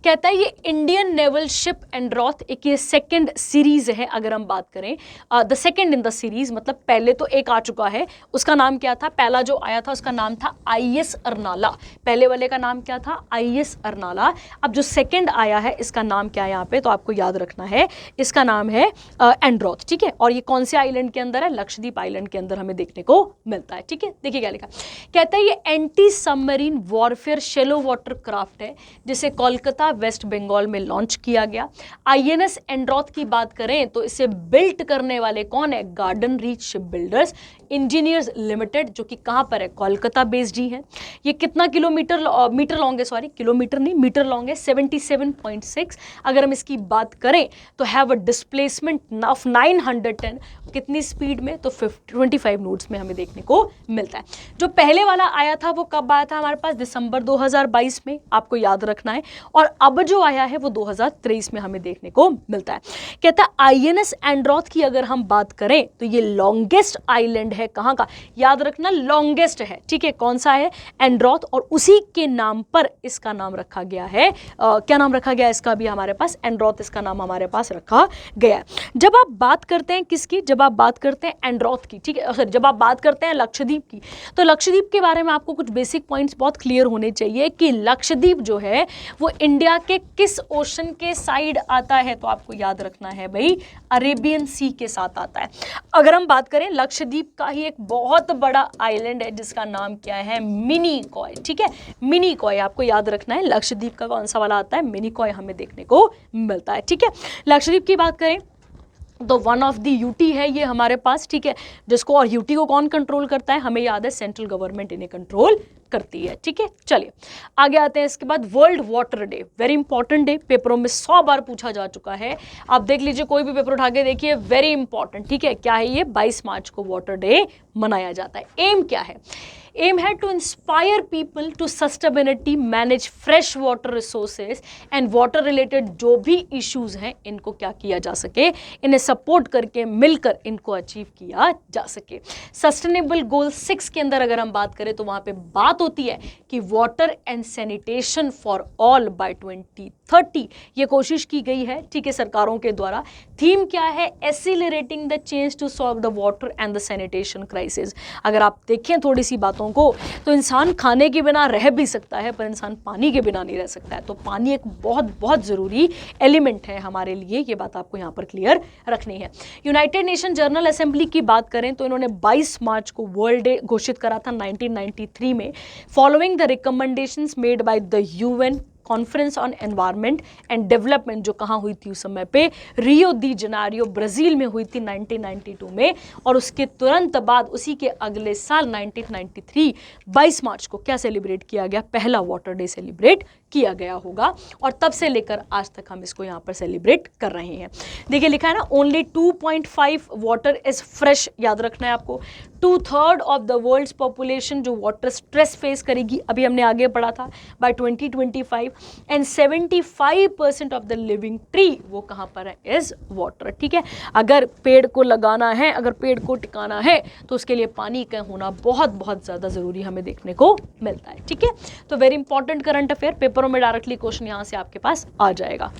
कहता है ये इंडियन नेवल शिप एंड्रॉथ, एक ये सेकेंड सीरीज है। अगर हम बात करें the second in the series, मतलब पहले तो एक आ चुका है, उसका नाम क्या था, पहला जो आया था उसका नाम था आईएस अर्नाला, पहले वाले का नाम क्या था, आईएस अर्नाला। अब जो सेकेंड आया है इसका नाम क्या है यहाँ पे, तो आपको याद रखना है इसका नाम है एंड्रोथ, ठीक है। और ये कौन से आइलैंड के अंदर है, लक्षद्वीप आइलैंड के अंदर हमें देखने को मिलता है, ठीक है। देखिए क्या लिखा, कहता है ये anti submarine warfare shallow water craft है जिसे कोलकाता वेस्ट बंगाल में लॉन्च किया गया। आईएनएस एंड्रोथ की बात करें तो इसे बिल्ट करने वाले कौन है, garden reach ship builders engineers limited, जो कि कहां पर है, कोलकाता बेस्ड ही है। ये कितना मीटर लॉन्ग है, सॉरी किलोमीटर नहीं मीटर लॉन्ग है, 77.6। अगर हम इसकी बात करें तो हैव अ डिस्प्लेसमेंट ऑफ 910, कितनी स्पीड में, तो 25 नोट्स में हमें देखने को मिलता है। जो पहले वाला आया था वो कब आया था हमारे पास, दिसंबर 2022 में, आपको याद रखना है। और अब जो आया है वो 2023 में हमें देखने को मिलता है। कहता है आईएनएस एंड्रोथ की अगर हम बात करें तो ये लॉन्गेस्ट आइलैंड है, कहां का, याद रखना लॉन्गेस्ट है, ठीक है। कौन सा है, एंड्रोथ, और उसी के नाम पर इसका नाम रखा गया है। क्या नाम रखा गया इसका भी हमारे पास, एंड्रोथ इसका नाम हमारे पास रखा गया है। जब आप बात करते हैं किसकी, जब आप बात करते हैं एंड्रोथ की, ठीक है, सॉरी जब आप बात करते हैं लक्षद्वीप की, तो लक्षद्वीप के बारे में आपको कुछ बेसिक पॉइंट्स बहुत क्लियर होने चाहिए कि लक्षद्वीप जो है वो इंडिया के किस ओशन के साइड आता है, तो आपको याद रखना है भाई अरेबियन सी के साथ आता है। अगर हम बात करें लक्षद्वीप का ही एक बहुत बड़ा आइलैंड है जिसका नाम क्या है, मिनिकॉय, ठीक है। मिनिकॉय आपको याद रखना है, लक्षद्वीप का कौन सा वाला आता है, मिनिकॉय हमें देखने को मिलता है, ठीक है। लक्षद्वीप की बात करें तो वन ऑफ द यूटी है ये हमारे पास, ठीक है, जिसको, और यूटी को कौन कंट्रोल करता है, हमें याद है सेंट्रल गवर्नमेंट इन्हें कंट्रोल करती है, ठीक है। चलिए आगे आते हैं। इसके बाद world water day, very important day, पेपरों में 100 बार पूछा जा चुका है। आप देख लीजिए, कोई भी पेपर उठा के देखिए, वेरी इंपॉर्टेंट, ठीक है। क्या है ये, 22 मार्च को वाटर डे मनाया जाता है। एम क्या है, एम है to inspire people to sustainability, manage fresh water resources and water related जो भी इश्यूज हैं इनको क्या किया जा सके, इन्हें सपोर्ट करके मिलकर इनको अचीव किया जा सके। सस्टेनेबल गोल 6 के अंदर अगर हम बात करें तो वहां पे बात होती है कि water and sanitation for all by 2030 ये कोशिश की गई है, ठीक है, सरकारों के द्वारा। थीम क्या है, accelerating the change to solve the water and the sanitation crisis. अगर आप देखें थोड़ी सी बातों को तो इंसान खाने के बिना रह भी सकता है पर इंसान पानी के बिना नहीं रह सकता है। तो पानी एक बहुत बहुत ज़रूरी एलिमेंट है हमारे लिए, ये बात आपको यहाँ पर क्लियर रखनी है। यूनाइटेड नेशन जनरल असेंबली की बात करें तो इन्होंने 22 मार्च को वर्ल्ड डे घोषित करा था 1993 में, following the recommendations made by the UN conference on environment and development, जो कहाँ हुई थी उस समय पे, रियो दी जनेरियो ब्राज़ील में हुई थी 1992 में। और उसके तुरंत बाद उसी के अगले साल 1993 22 मार्च को क्या सेलिब्रेट किया गया, पहला वाटर डे सेलिब्रेट किया गया होगा। और तब से लेकर आज तक हम इसको यहाँ पर सेलिब्रेट कर रहे हैं। देखिए लिखा है ना, ओनली 2.5 वाटर इज फ्रेश, याद रखना है आपको। 2/3 ऑफ द वर्ल्ड्स पॉपुलेशन जो वाटर स्ट्रेस फेस करेगी, अभी हमने आगे पढ़ा था, by 2025, and 75% of the living tree वो कहाँ पर है, इज वाटर, ठीक है। अगर पेड़ को लगाना है, अगर पेड़ को टिकाना है तो उसके लिए पानी का होना बहुत बहुत ज़्यादा ज़रूरी हमें देखने को मिलता है, ठीक है। तो वेरी इंपॉर्टेंट करंट अफेयर, पेपरों में डायरेक्टली क्वेश्चन यहाँ से आपके पास आ जाएगा।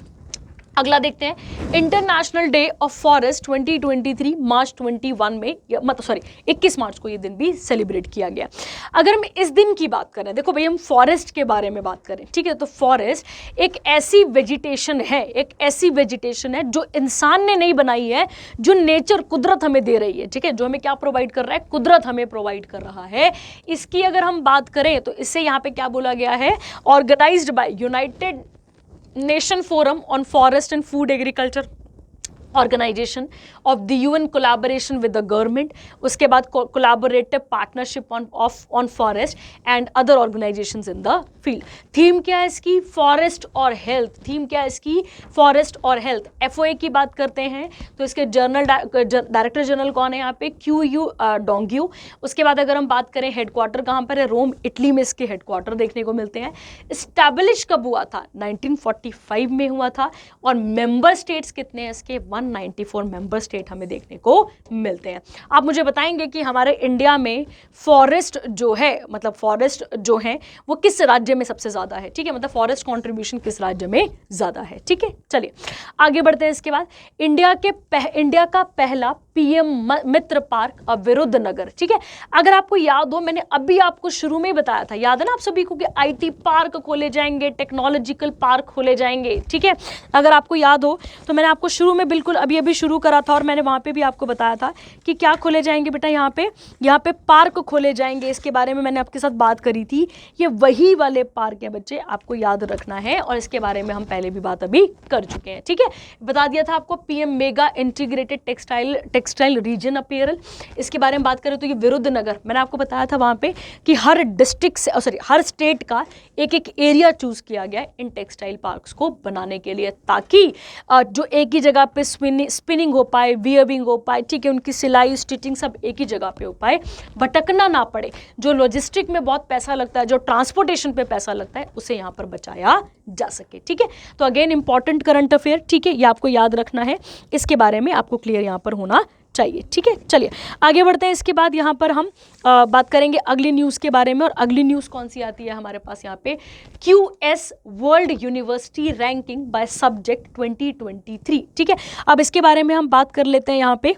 अगला देखते हैं, इंटरनेशनल डे ऑफ फॉरेस्ट 2023 मार्च 21 में, मतलब सॉरी 21 मार्च को ये दिन भी सेलिब्रेट किया गया। अगर हम इस दिन की बात करें, देखो भाई हम फॉरेस्ट के बारे में बात करें, ठीक है, तो फॉरेस्ट एक ऐसी वेजिटेशन है, एक ऐसी वेजिटेशन है जो इंसान ने नहीं बनाई है, जो नेचर कुदरत हमें दे रही है, ठीक है, जो हमें क्या प्रोवाइड कर रहा है, कुदरत हमें प्रोवाइड कर रहा है। इसकी अगर हम बात करें तो इससे यहाँ पे क्या बोला गया है, organised by United Nation forum on forest and food agriculture organisation of the UN collaboration with the government, उसके बाद collaborative partnership on forest and other organisations in the field. Theme क्या है इसकी, फॉरेस्ट और हेल्थ। थीम क्या है इसकी, forest और हेल्थ। एफओए की बात करते हैं तो इसके डायरेक्टर जनरल कौन है यहाँ पे, क्यू डोंग्यू। उसके बाद अगर हम बात करें हेडक्वार्टर कहाँ पर है, रोम इटली में इसके हेडक्वार्टर देखने को मिलते हैं। इस्टेब्लिश कब हुआ था, 1945 में हुआ था। और मेंबर स्टेट्स कितने हैं इसके, 194 मेंबर स्टेट हमें देखने को मिलते हैं। आप मुझे बताएंगे कि हमारे इंडिया में फॉरेस्ट जो है, मतलब फॉरेस्ट जो है वो किस राज्य में सबसे ज़्यादा है, ठीक है, मतलब फॉरेस्ट कॉन्ट्रीब्यूशन किस राज्य में ज़्यादा है, ठीक है। चलिए आगे बढ़ते हैं। इसके बाद इंडिया का पहला पीएम मित्र पार्क विरुद्धनगर, ठीक है। अगर आपको याद हो, मैंने अभी आपको शुरू में ही बताया था, याद है ना आप सभी को, कि आईटी पार्क खोले जाएंगे, टेक्नोलॉजिकल पार्क खोले जाएंगे, ठीक है। अगर आपको याद हो तो मैंने आपको शुरू में बिल्कुल अभी अभी शुरू करा था और मैंने वहां पे भी आपको बताया था कि क्या खोले जाएंगे बेटा, यहाँ पे पार्क खोले जाएंगे। इसके बारे में मैंने आपके साथ बात करी थी। ये वही वाले पार्क हैं बच्चे, आपको याद रखना है, और इसके बारे में हम पहले भी बात अभी कर चुके हैं, ठीक है। बता दिया था आपको PM mega integrated textile region apparel. इसके बारे में बात करें तो ये विरुद्धनगर, मैंने आपको बताया था वहां पे कि हर डिस्ट्रिक्ट से, सॉरी, हर स्टेट का एक एक एरिया चूज किया गया है इन टेक्सटाइल पार्क्स को बनाने के लिए, ताकि जो एक ही जगह पे स्पिनिंग हो पाए, वियरिंग हो पाए, ठीक है, उनकी सिलाई स्टिचिंग सब एक ही जगह पे हो पाए, भटकना ना पड़े। जो लॉजिस्टिक में बहुत पैसा लगता है, जो ट्रांसपोर्टेशन पे पैसा लगता है, उसे यहाँ पर बचाया जा सके, ठीक है। तो अगेन इंपॉर्टेंट करंट अफेयर, ठीक है, ये आपको याद रखना है, इसके बारे में आपको क्लियर यहाँ पर होना चाहिए, ठीक है। चलिए आगे बढ़ते हैं। इसके बाद यहाँ पर हम बात करेंगे अगली न्यूज़ के बारे में, और अगली न्यूज़ कौन सी आती है हमारे पास यहाँ पे, QS world university ranking by subject 2023, ठीक है। अब इसके बारे में हम बात कर लेते हैं यहाँ पे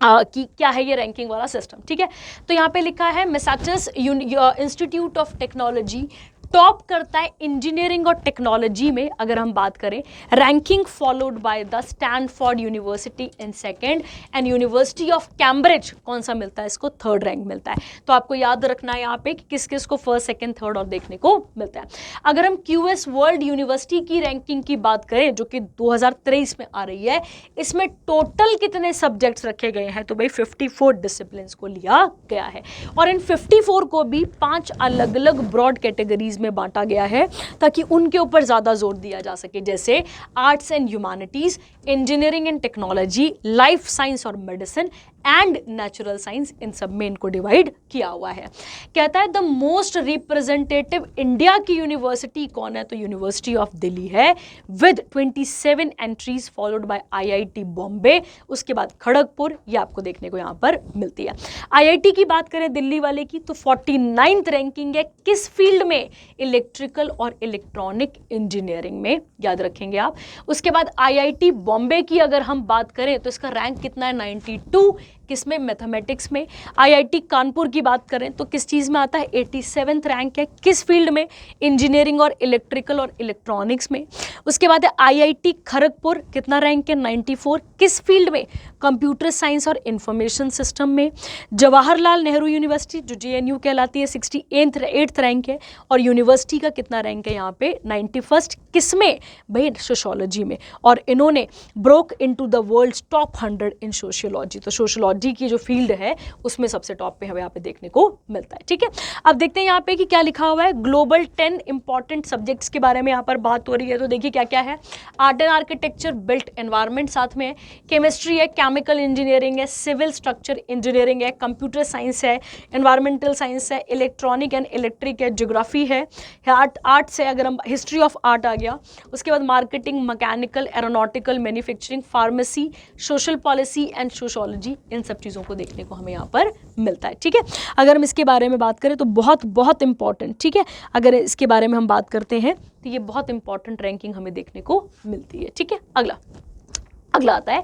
कि क्या है ये रैंकिंग वाला सिस्टम, ठीक है। तो यहाँ पे लिखा है Massachusetts institute of technology top करता है इंजीनियरिंग और टेक्नोलॉजी में, अगर हम बात करें, ranking followed by the Stanford university in second, and university of Cambridge कौन सा मिलता है इसको, थर्ड रैंक मिलता है। तो आपको याद रखना है यहाँ पे कि किस किस को फर्स्ट, सेकंड, थर्ड और देखने को मिलता है। अगर हम QS वर्ल्ड यूनिवर्सिटी की रैंकिंग की बात करें, जो कि 2023 में आ रही है, इसमें टोटल कितने सब्जेक्ट्स रखे गए हैं, तो भाई 54 डिसिप्लिन को लिया गया है, और इन 54 को भी 5 अलग अलग ब्रॉड कैटेगरीज में बांटा गया है, ताकि उनके ऊपर ज्यादा जोर दिया जा सके, जैसे arts and humanities, engineering and technology, life science और मेडिसिन एंड नेचुरल साइंस, इन सब में इनको डिवाइड किया हुआ है। कहता है द मोस्ट रिप्रेजेंटेटिव इंडिया की यूनिवर्सिटी कौन है, तो यूनिवर्सिटी ऑफ दिल्ली है, with 27 entries, followed by IIT Bombay, उसके बाद खड़गपुर, ये आपको देखने को यहाँ पर मिलती है। IIT की बात करें दिल्ली वाले की, तो 49th रैंकिंग है, किस फील्ड में, इलेक्ट्रिकल और इलेक्ट्रॉनिक इंजीनियरिंग में, याद रखेंगे आप। उसके बाद IIT बॉम्बे की अगर हम बात करें तो इसका रैंक कितना है, 92, किसमें, मैथमेटिक्स में। IIT कानपुर की बात करें तो किस चीज़ में आता है, 87th रैंक है, किस फील्ड में, इंजीनियरिंग और इलेक्ट्रिकल और इलेक्ट्रॉनिक्स में। उसके बाद है IIT खड़गपुर, कितना रैंक है, 94, किस फील्ड में, कंप्यूटर साइंस और इंफॉर्मेशन सिस्टम में। जवाहरलाल नेहरू यूनिवर्सिटी जो JNU कहलाती है, 68th रैंक है, और यूनिवर्सिटी का कितना रैंक है यहाँ पे, 91st, किसमें भाई, सोशियोलॉजी में, और इन्होंने broke into the world's top 100 in sociology, तो सोशियोलॉजी की जो फील्ड है उसमें सबसे टॉप पे हमें यहाँ पे देखने को मिलता है, ठीक है। अब देखते हैं यहाँ पे कि क्या लिखा हुआ है, ग्लोबल 10 इंपॉर्टेंट सब्जेक्ट्स के बारे में यहाँ पर बात हो रही है। तो देखिए क्या क्या है, art and architecture, built environment साथ में है, केमिस्ट्री है, केमिकल इंजीनियरिंग है, सिविल स्ट्रक्चर इंजीनियरिंग है, कंप्यूटर साइंस है, एनवायरमेंटल साइंस है, इलेक्ट्रॉनिक एंड इलेक्ट्रिक है, ज्योग्राफी है, आर्ट्स है, अगर हम हिस्ट्री ऑफ आर्ट आ गया। उसके बाद marketing, mechanical, aeronautical, manufacturing, pharmacy, social policy and sociology, इन सब चीज़ों को देखने को हमें यहाँ पर मिलता है, ठीक है। अगर हम इसके बारे में बात करें तो बहुत बहुत इंपॉर्टेंट, ठीक है, अगर इसके बारे में हम बात करते हैं तो ये बहुत इंपॉर्टेंट रैंकिंग हमें देखने को मिलती है, ठीक है। अगला आता है,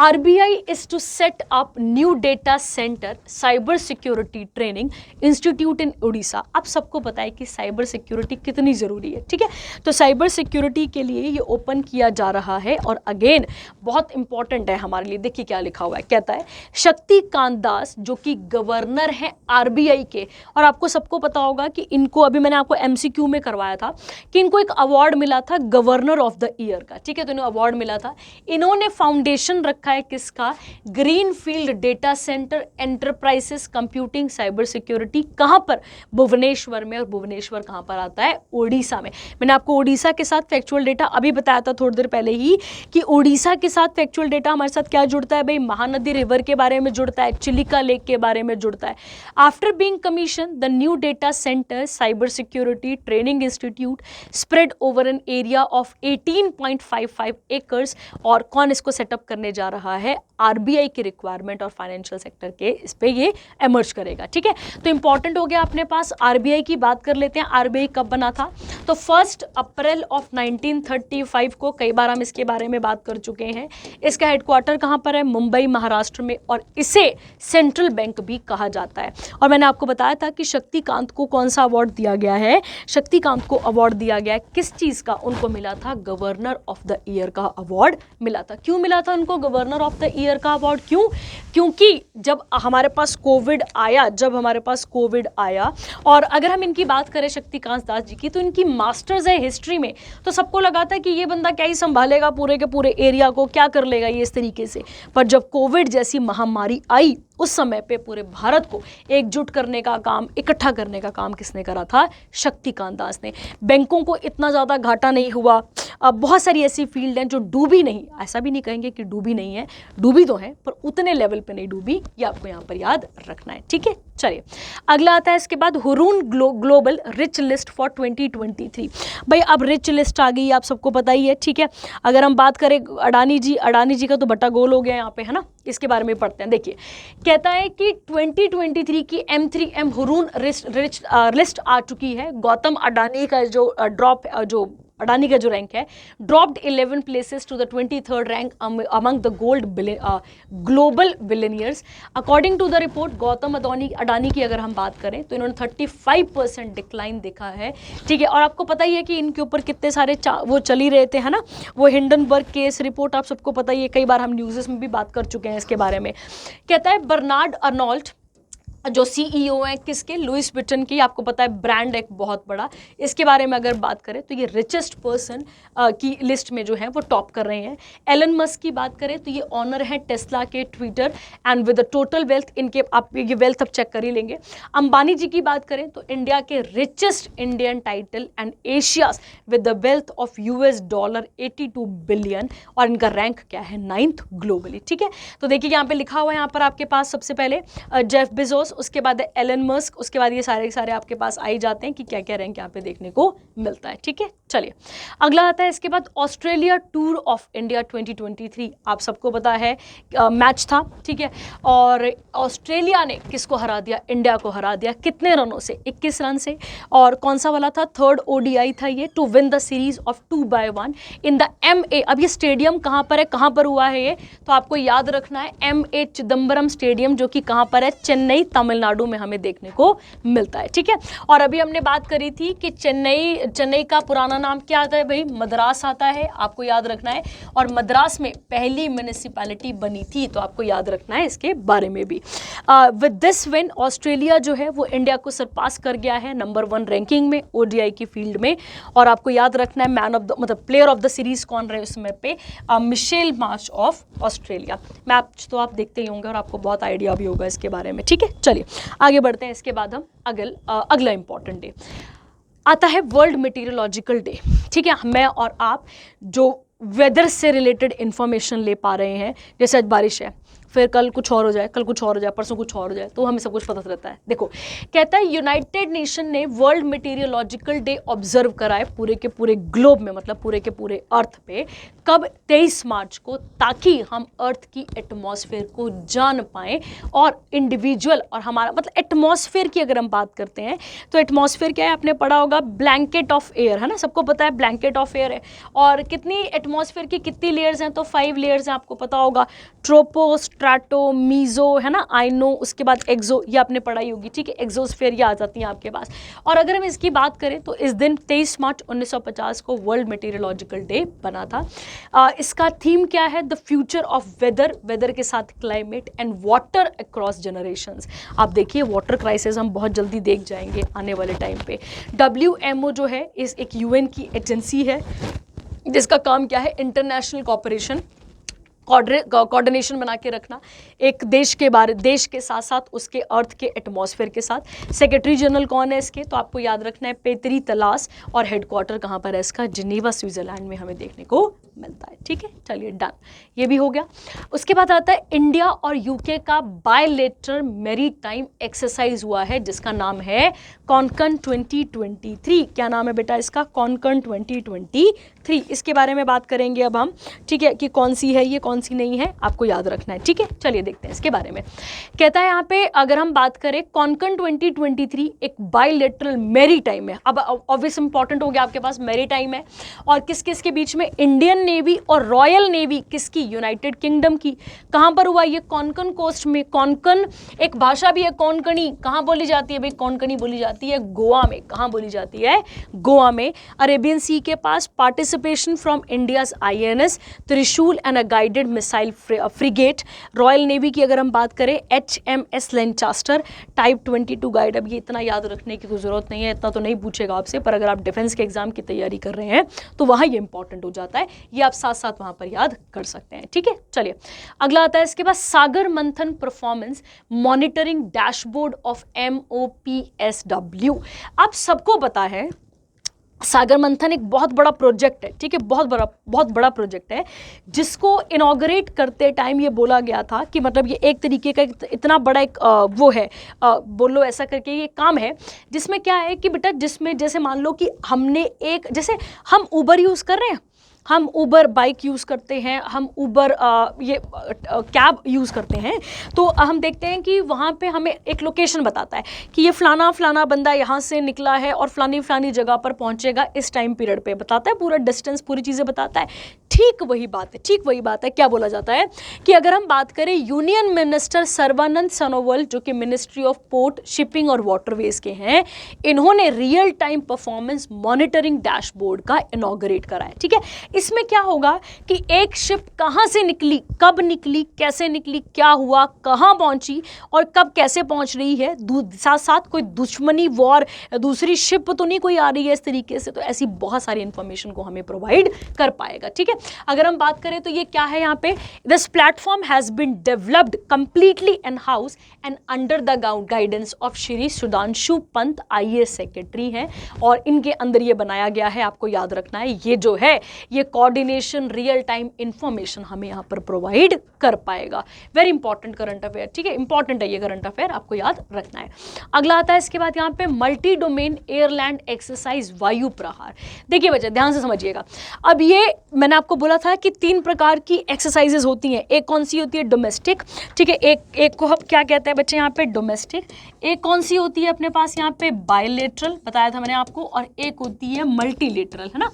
RBI is to set up new data centre cyber security training institute in Orissa. आप सबको पता है कि साइबर सिक्योरिटी कितनी ज़रूरी है, ठीक है। तो साइबर सिक्योरिटी के लिए ये ओपन किया जा रहा है, और अगेन बहुत इंपॉर्टेंट है हमारे लिए। देखिए क्या लिखा हुआ है, कहता है शक्तिकांत दास जो कि गवर्नर हैं RBI के, और आपको सबको पता होगा कि इनको, अभी मैंने आपको MCQ में करवाया था कि इनको एक अवार्ड मिला था गवर्नर ऑफ द ईयर का, ठीक है। तो इन्हें अवार्ड मिला था। इन्होंने फाउंडेशन रखा है किसका, greenfield data centre enterprises computing cyber security, कहां पर, भुवनेश्वर में, और भुवनेश्वर कहां पर आता है, उड़ीसा में। मैंने आपको उड़ीसा के साथ फैक्चुअल डेटा अभी बताया था थोड़ी देर पहले ही कि उड़ीसा के साथ फैक्चुअल डेटा हमारे साथ क्या जुड़ता है भाई, महानदी रिवर के बारे में जुड़ता है, चिलिका लेक के बारे में जुड़ता है। After being commission the new data centre cyber security training institute spread over an area of 18.55 acres, और कौन इसको को सेटअप करने जा रहा है आरबीआई की रिक्वायरमेंट और फाइनेंशियल सेक्टर के इस पे ये एमर्ज करेगा, ठीक है। तो इंपॉर्टेंट हो गया अपने पास। आरबीआई की बात कर लेते हैं, आरबीआई कब बना था? तो 1 अप्रैल ऑफ 1935 को, कई बार हम इसके बारे में बात कर चुके हैं। इसका हेडक्वार्टर कहाँ पर है? मुंबई, महाराष्ट्र में, और इसे सेंट्रल बैंक भी कहा जाता है। और मैंने आपको बताया था कि शक्तिकांत को कौन सा अवार्ड दिया गया है? शक्तिकांत को अवार्ड दिया गया, किस चीज़ का? उनको मिला था गवर्नर ऑफ द ईयर का अवार्ड मिला था। क्यों मिला था उनको गवर्नर ऑफ द ईयर का अवार्ड? क्यों? क्योंकि जब हमारे पास कोविड आया, और अगर हम इनकी बात करें शक्तिकांत दास जी की, तो इनकी मास्टर्स है हिस्ट्री में, तो सबको लगा था कि ये बंदा क्या ही संभालेगा पूरे के पूरे एरिया को, क्या कर लेगा ये इस तरीके से। पर जब कोविड जैसी महामारी आई, उस समय पे पूरे भारत को एकजुट करने का काम, इकट्ठा करने का काम किसने करा था? शक्तिकांत दास ने। बैंकों को इतना ज़्यादा घाटा नहीं हुआ। बहुत सारी ऐसी फील्ड हैं जो डूबी नहीं, ऐसा भी नहीं कहेंगे कि डूबी नहीं है, डूबी तो है पर उतने लेवल पे नहीं डूबी, ये आपको यहाँ पर याद रखना है, ठीक है। चलिए अगला आता है इसके बाद Hurun global rich list for 2023। भाई अब रिच लिस्ट आ गई, आप सबको पता ही है, ठीक है। अगर हम बात करें अडानी जी का तो बट्टा गोल हो गया यहाँ पे, है ना। इसके बारे में पढ़ते हैं। देखिए कहता है कि 2023 की M3M हुरून रिच लिस्ट आ चुकी है। गौतम अडानी का जो अडानी का जो रैंक है, dropped 11 places to the 23rd rank among the global billionaires. According to the report, Gautam Adani की अगर हम बात करें तो इन्होंने 35% डिक्लाइन देखा है, ठीक है। और आपको पता ही है कि इनके ऊपर कितने सारे वो चल ही रहे थे, है ना। वो हिंडनबर्ग केस रिपोर्ट आप सबको पता ही है, कई बार हम न्यूज़ में भी बात कर चुके हैं इसके बारे में। कहता है बर्नार्ड अर्नोल्ट जो सीईओ हैं किसके? लुइस विटन की। आपको पता है ब्रांड एक बहुत बड़ा, इसके बारे में अगर बात करें तो ये रिचेस्ट पर्सन की लिस्ट में जो है वो टॉप कर रहे हैं। एलन मस्क की बात करें तो ये ऑनर है टेस्ला के, Twitter, and with the total wealth, इनके आप ये वेल्थ अब चेक कर ही लेंगे। अंबानी जी की बात करें तो इंडिया के richest Indian title and Asia's with the wealth of $82 billion, और इनका रैंक क्या है? 9th ग्लोबली, ठीक है। तो देखिए यहाँ पे लिखा हुआ है यहाँ पर आपके पास सबसे पहले जेफ बेजोस, उसके बाद एलन मस्क, उसके बाद ये सारे आपके पास आ ही जाते हैं कि क्या क्या रैंक यहाँ पे देखने को मिलता है, ठीक है। चलिए अगला आता है इसके बाद ऑस्ट्रेलिया टूर ऑफ इंडिया 2023। आप सबको पता है मैच था, ठीक है, और ऑस्ट्रेलिया ने किसको हरा दिया? इंडिया को हरा दिया। कितने रनों से? 21 रन से। और कौन सा वाला था? 3rd ODI था ये, to win the series of 2-1 in the MA। अब ये स्टेडियम कहाँ पर है, कहाँ पर हुआ है ये? तो आपको याद रखना है MA चिदम्बरम स्टेडियम, जो कि कहाँ पर है? चेन्नई, तमिलनाडु में हमें देखने को मिलता है, ठीक है। और अभी हमने बात करी थी कि चेन्नई का पुराना नाम क्या आता है भाई? मद्रास आता है, आपको याद रखना है। और मद्रास में पहली म्युनिसिपैलिटी बनी थी, तो आपको याद रखना है इसके बारे में भी। विद दिस विन ऑस्ट्रेलिया जो है वो इंडिया को सरपास कर गया है नंबर 1 रैंकिंग में ODI की फील्ड में। और आपको याद रखना है मैन ऑफ द मतलब प्लेयर ऑफ द सीरीज कौन रहे उसमें पे? Mitchell Marsh of Australia. Match तो आप देखते ही होंगे और आपको बहुत आइडिया भी होगा इसके बारे में, ठीक है। चलिए आगे बढ़ते हैं। इसके बाद हम अगला इंपॉर्टेंट डे आता है वर्ल्ड मेटीरियोलॉजिकल डे, ठीक है। मैं और आप जो वेदर से रिलेटेड इंफॉर्मेशन ले पा रहे हैं, जैसे आज बारिश है, फिर कल कुछ और हो जाए, कल कुछ और हो जाए, परसों कुछ और हो जाए, तो हमें सब कुछ पता रहता है। देखो कहता है यूनाइटेड नेशन ने वर्ल्ड मेटीरियोलॉजिकल डे ऑब्जर्व कराए पूरे के पूरे ग्लोब में, मतलब पूरे के पूरे अर्थ पे। कब? 23 मार्च को, ताकि हम अर्थ की एटमॉस्फेयर को जान पाएँ और इंडिविजुअल और हमारा मतलब एटमॉस्फेयर की अगर हम बात करते हैं तो एटमॉस्फेयर क्या है? आपने पढ़ा होगा ब्लैंकेट ऑफ एयर, है ना, सबको पता है ब्लैंकेट ऑफ एयर है। और कितनी एटमॉस्फेयर की कितनी लेयर्स हैं? तो 5 लेयर्स हैं, आपको पता होगा। ट्रोपो, स्ट्रैटो, मीजो, है ना, आइनो, उसके बाद एक्सो, ये आपने पढ़ाई होगी, ठीक है। एक्सोस्फेयर ये आ जाती हैं आपके पास। और अगर हम इसकी बात करें तो इस दिन 23 मार्च 1950 को वर्ल्ड मेटीरियोलॉजिकल डे बना था। इसका थीम क्या है? द फ्यूचर ऑफ वेदर के साथ climate and water across generations. आप देखिए वाटर क्राइसिस हम बहुत जल्दी देख जाएंगे आने वाले टाइम पे। WMO जो है इस एक UN की एजेंसी है जिसका काम क्या है? इंटरनेशनल कॉपरेशन, कोऑर्डिनेशन बना के रखना एक देश के साथ साथ उसके अर्थ के एटमॉस्फेयर के साथ। सेक्रेटरी जनरल कौन है इसके? तो आपको याद रखना है पेतरी तलास, और हेडक्वार्टर कहाँ पर है इसका? जिनेवा, स्विट्जरलैंड में हमें देखने को मिलता है, ठीक है। चलिए डन, ये भी हो गया। उसके बाद आता है इंडिया और UK का बायलेटरल मैरीटाइम एक्सरसाइज हुआ है जिसका नाम है कॉनकन 2023। क्या नाम है बेटा इसका? कॉनकन 2023। इसके बारे में बात करेंगे अब हम, ठीक है, कि कौन सी है ये, कौन कौन सी नहीं है, आपको याद रखना है, ठीक है। चलिए देखते हैं इसके बारे में। कहता है यहाँ पे अगर हम बात करें कॉन्कन 2023 एक बायलैटरल मैरीटाइम है। अब ऑब्वियस इंपॉर्टेंट हो गया आपके पास, मैरीटाइम है और किस किस के बीच में, इंडियन नेवी और रॉयल नेवी किसकी, यूनाइटेड किंगडम की। कहाँ पर हुआ ये, कॉन्कन कोस्ट में। कॉन्कन एक भाषा भी है, कोंकणी कहाँ बोली जाती है भाई, कोंकणी बोली जाती है गोवा में। कहाँ बोली जाती है, गोवा में। अरेबियन सी के पास पार्टिसिपेशन फ्रॉम इंडियाज INS त्रिशूल and a guided missile frigate. Royal navy की अगर हम बात करें HMS लेंचास्टर टाइप 22 गाइड। अब ये इतना याद रखने की कोई जरूरत नहीं है, इतना तो नहीं पूछेगा आपसे, पर अगर आप डिफेंस के एग्जाम की तैयारी कर रहे हैं तो वहाँ ये इंपॉर्टेंट हो जाता है, ये आप साथ साथ वहाँ पर याद कर सकते हैं, ठीक है। चलिए अगला आता है इसके बाद सागर मंथन performance monitoring dashboard of MOPSW। आप सबको पता है सागर मंथन एक बहुत बड़ा प्रोजेक्ट है, ठीक है, बहुत बड़ा प्रोजेक्ट है, जिसको इनॉग्रेट करते टाइम ये बोला गया था कि मतलब ये एक तरीके का इतना बड़ा एक वो है, बोलो ऐसा करके ये काम है, जिसमें क्या है कि बेटा, जिसमें जैसे मान लो कि हमने एक, जैसे हम उबर यूज़ कर रहे हैं, हम उबर बाइक यूज़ करते हैं, हम उबर ये कैब यूज़ करते हैं, तो हम देखते हैं कि वहाँ पे हमें एक लोकेशन बताता है कि ये फलाना बंदा यहाँ से निकला है और फलानी जगह पर पहुँचेगा इस टाइम पीरियड पे, बताता है पूरा डिस्टेंस, पूरी चीज़ें बताता है। ठीक वही बात है, क्या बोला जाता है कि अगर हम बात करें यूनियन मिनिस्टर सर्बानंद सोनोवाल, जो कि मिनिस्ट्री ऑफ पोर्ट शिपिंग और वाटरवेज के हैं, इन्होंने real time performance monitoring dashboard का इनॉग्रेट करा है, ठीक है। इसमें क्या होगा कि एक शिप कहाँ से निकली, कब निकली, कैसे निकली, क्या हुआ, कहाँ पहुंची और कब कैसे पहुंच रही है, साथ साथ कोई दुश्मनी वॉर, दूसरी शिप तो नहीं कोई आ रही है इस तरीके से, तो ऐसी बहुत सारी इंफॉर्मेशन को हमें प्रोवाइड कर पाएगा, ठीक है। अगर हम बात करें तो ये क्या है यहाँ पे, this platform has been developed completely in house and under the guidance of Shri Sudhanshu Pant IAS secretary हैं, और इनके अंदर ये बनाया गया है। आपको याद रखना है ये जो है ये कोऑर्डिनेशन रियल टाइम इंफॉर्मेशन हमें यहाँ पर प्रोवाइड कर पाएगा। वेरी इंपॉर्टेंट करंट अफेयर, ठीक है, इंपॉर्टेंट है ये करंट अफेयर, आपको याद रखना है। अगला आता है इसके बाद यहाँ पे मल्टी डोमेन एयरलैंड एक्सरसाइज वायु प्रहार। देखिए बच्चे ध्यान से समझिएगा, अब ये मैंने आपको बोला था कि 3 प्रकार की एक्सरसाइजेज होती हैं। एक कौन सी होती है, डोमेस्टिक, ठीक है, एक को हम क्या कहते हैं बच्चे यहाँ पे, डोमेस्टिक। एक कौन सी होती है अपने पास यहाँ पे, बायलेटरल, बताया था मैंने आपको, और एक होती है मल्टीलेटरल, है ना।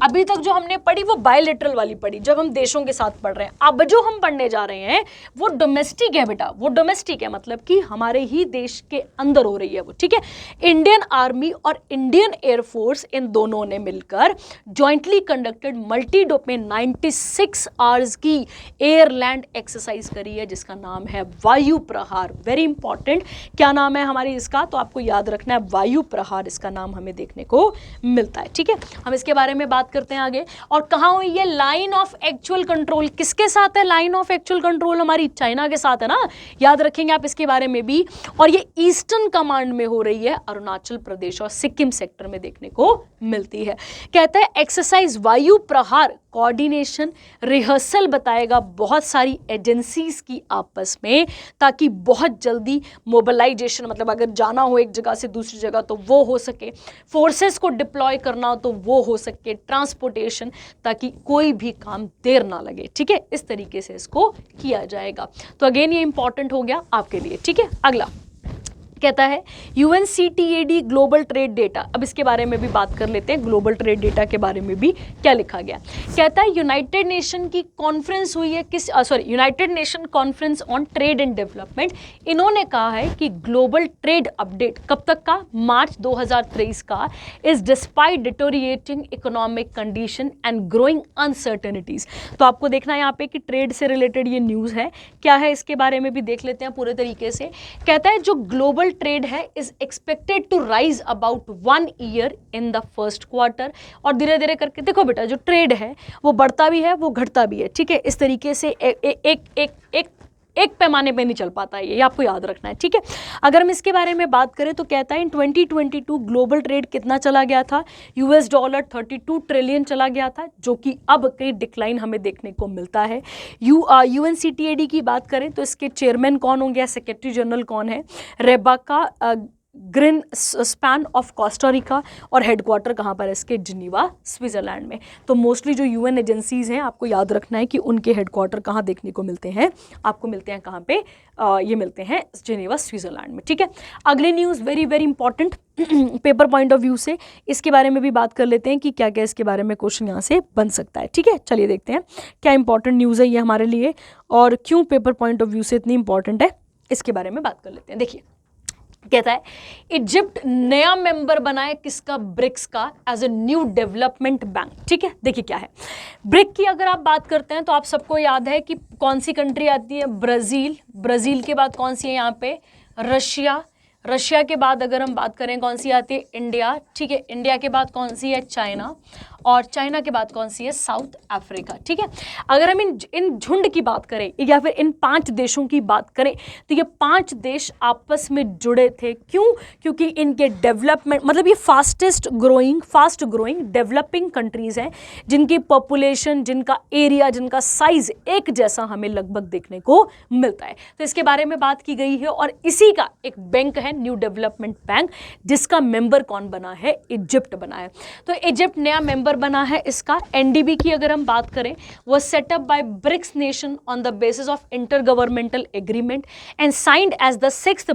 अभी तक जो हमने पढ़ी वो बायलेटरल वाली पढ़ी, जब हम देशों के साथ पढ़ रहे हैं। अब जो हम पढ़ने जा रहे हैं वो डोमेस्टिक है बेटा, वो डोमेस्टिक है, मतलब कि हमारे ही देश के अंदर हो रही है वो, ठीक है। इंडियन आर्मी और इंडियन एयरफोर्स इन दोनों ने मिलकर jointly conducted multi domain 96 hours की एयरलैंड एक्सरसाइज करी है, जिसका नाम है वायु प्रहार। वेरी इंपॉर्टेंट, क्या नाम है हमारी इसका, तो आपको याद रखना है वायु प्रहार, इसका नाम हमें देखने को मिलता है, ठीक है। हम इसके बारे में बात करते हैं आगे। और कहाँ हुई है, लाइन ऑफ एक्चुअल कंट्रोल किसके साथ है, लाइन ऑफ एक्चुअल कंट्रोल हमारी चाइना के साथ है ना, याद रखेंगे आप इसके बारे में भी। और ये ईस्टर्न कमांड में हो रही है, अरुणाचल प्रदेश और सिक्किम सेक्टर में देखने को मिलती है। कहता है एक्सरसाइज वायु प्रहार कोऑर्डिनेशन रिहर्सल बताएगा बहुत सारी एजेंसीज की आपस में, ताकि बहुत जल्दी मोबिलाइजेशन, मतलब अगर जाना हो एक जगह से दूसरी जगह तो वो हो सके, फोर्सेस को डिप्लॉय करना हो तो वो हो सके, ट्रांसपोर्टेशन, ताकि कोई भी काम देर ना लगे, ठीक है। इस तरीके से इसको किया जाएगा। तो अगेन ये इंपॉर्टेंट हो गया आपके लिए, ठीक है। अगला कहता है UNCTAD ग्लोबल ट्रेड डेटा। अब इसके बारे में भी बात कर लेते हैं, ग्लोबल ट्रेड डेटा के बारे में भी क्या लिखा गया। कहता है यूनाइटेड नेशन की कॉन्फ्रेंस हुई है, United nation conference on trade and development. इन्होंने कहा है कि ग्लोबल ट्रेड अपडेट कब तक का, मार्च 2023 का, is despite deteriorating economic condition and growing uncertainties. तो आपको देखना है यहाँ पे कि ट्रेड से रिलेटेड ये न्यूज़ है, क्या है इसके बारे में भी देख लेते हैं पूरे तरीके से। कहता है जो ग्लोबल ट्रेड है is expected to rise about 1 year in the first quarter. और धीरे धीरे करके देखो बेटा, जो ट्रेड है वो बढ़ता भी है वो घटता भी है, ठीक है। इस तरीके से एक पैमाने पे नहीं चल पाता है, ये आपको याद रखना है, ठीक है। अगर हम इसके बारे में बात करें तो कहता है इन 2022 ग्लोबल ट्रेड कितना चला गया था, $32 ट्रिलियन चला गया था, जो कि अब कहीं डिक्लाइन हमें देखने को मिलता है। UNCTAD की बात करें तो इसके चेयरमैन कौन होंगे, सेक्रेटरी जनरल कौन है, रेबाका ग्रीन स्पैन ऑफ कोस्टारिका, और हेडक्वार्टर कहाँ पर है इसके, जिनीवा स्विट्जरलैंड में। तो मोस्टली जो यूएन एजेंसीज हैं आपको याद रखना है कि उनके हेडक्वार्टर कहाँ देखने को मिलते हैं, आपको मिलते हैं कहाँ पे, ये मिलते हैं जिनीवा स्विट्जरलैंड में, ठीक है। अगली news very very important paper point of view से, इसके बारे में भी बात कर लेते हैं कि क्या क्या इसके बारे में क्वेश्चन यहाँ से बन सकता है, ठीक है। चलिए देखते हैं क्या इंपॉर्टेंट न्यूज़ है ये हमारे लिए और क्यों पेपर पॉइंट ऑफ व्यू से इतनी इंपॉर्टेंट है, इसके बारे में बात कर लेते हैं। देखिए कहता है इजिप्ट नया मेंबर बना है किसका, ब्रिक्स का, as a new development bank, ठीक है। देखिए क्या है ब्रिक की, अगर आप बात करते हैं तो आप सबको याद है कि कौन सी कंट्री आती है, ब्राज़ील, ब्राज़ील के बाद कौन सी है यहाँ पे, रशिया, रशिया के बाद अगर हम बात करें कौन सी आती है, इंडिया, ठीक है। इंडिया के बाद कौन सी है, चाइना, और चाइना के बाद कौन सी है, साउथ अफ्रीका, ठीक है। अगर हम इन झुंड की बात करें या फिर इन 5 देशों की बात करें तो ये 5 देश आपस में जुड़े थे, क्यों, क्योंकि इनके डेवलपमेंट, मतलब ये फास्ट ग्रोइंग डेवलपिंग कंट्रीज हैं जिनकी पॉपुलेशन, जिनका एरिया, जिनका साइज एक जैसा हमें लगभग देखने को मिलता है। तो इसके बारे में बात की गई है और इसी का एक बैंक है न्यू डेवलपमेंट बैंक, जिसका मेंबर कौन बना है, इजिप्ट बना है। तो इजिप्ट नया मेंबर बना है इसका। एनडीबी की अगर हम बात करें, वो setup by BRICS nation on the basis of inter governmental agreement and signed as the 6th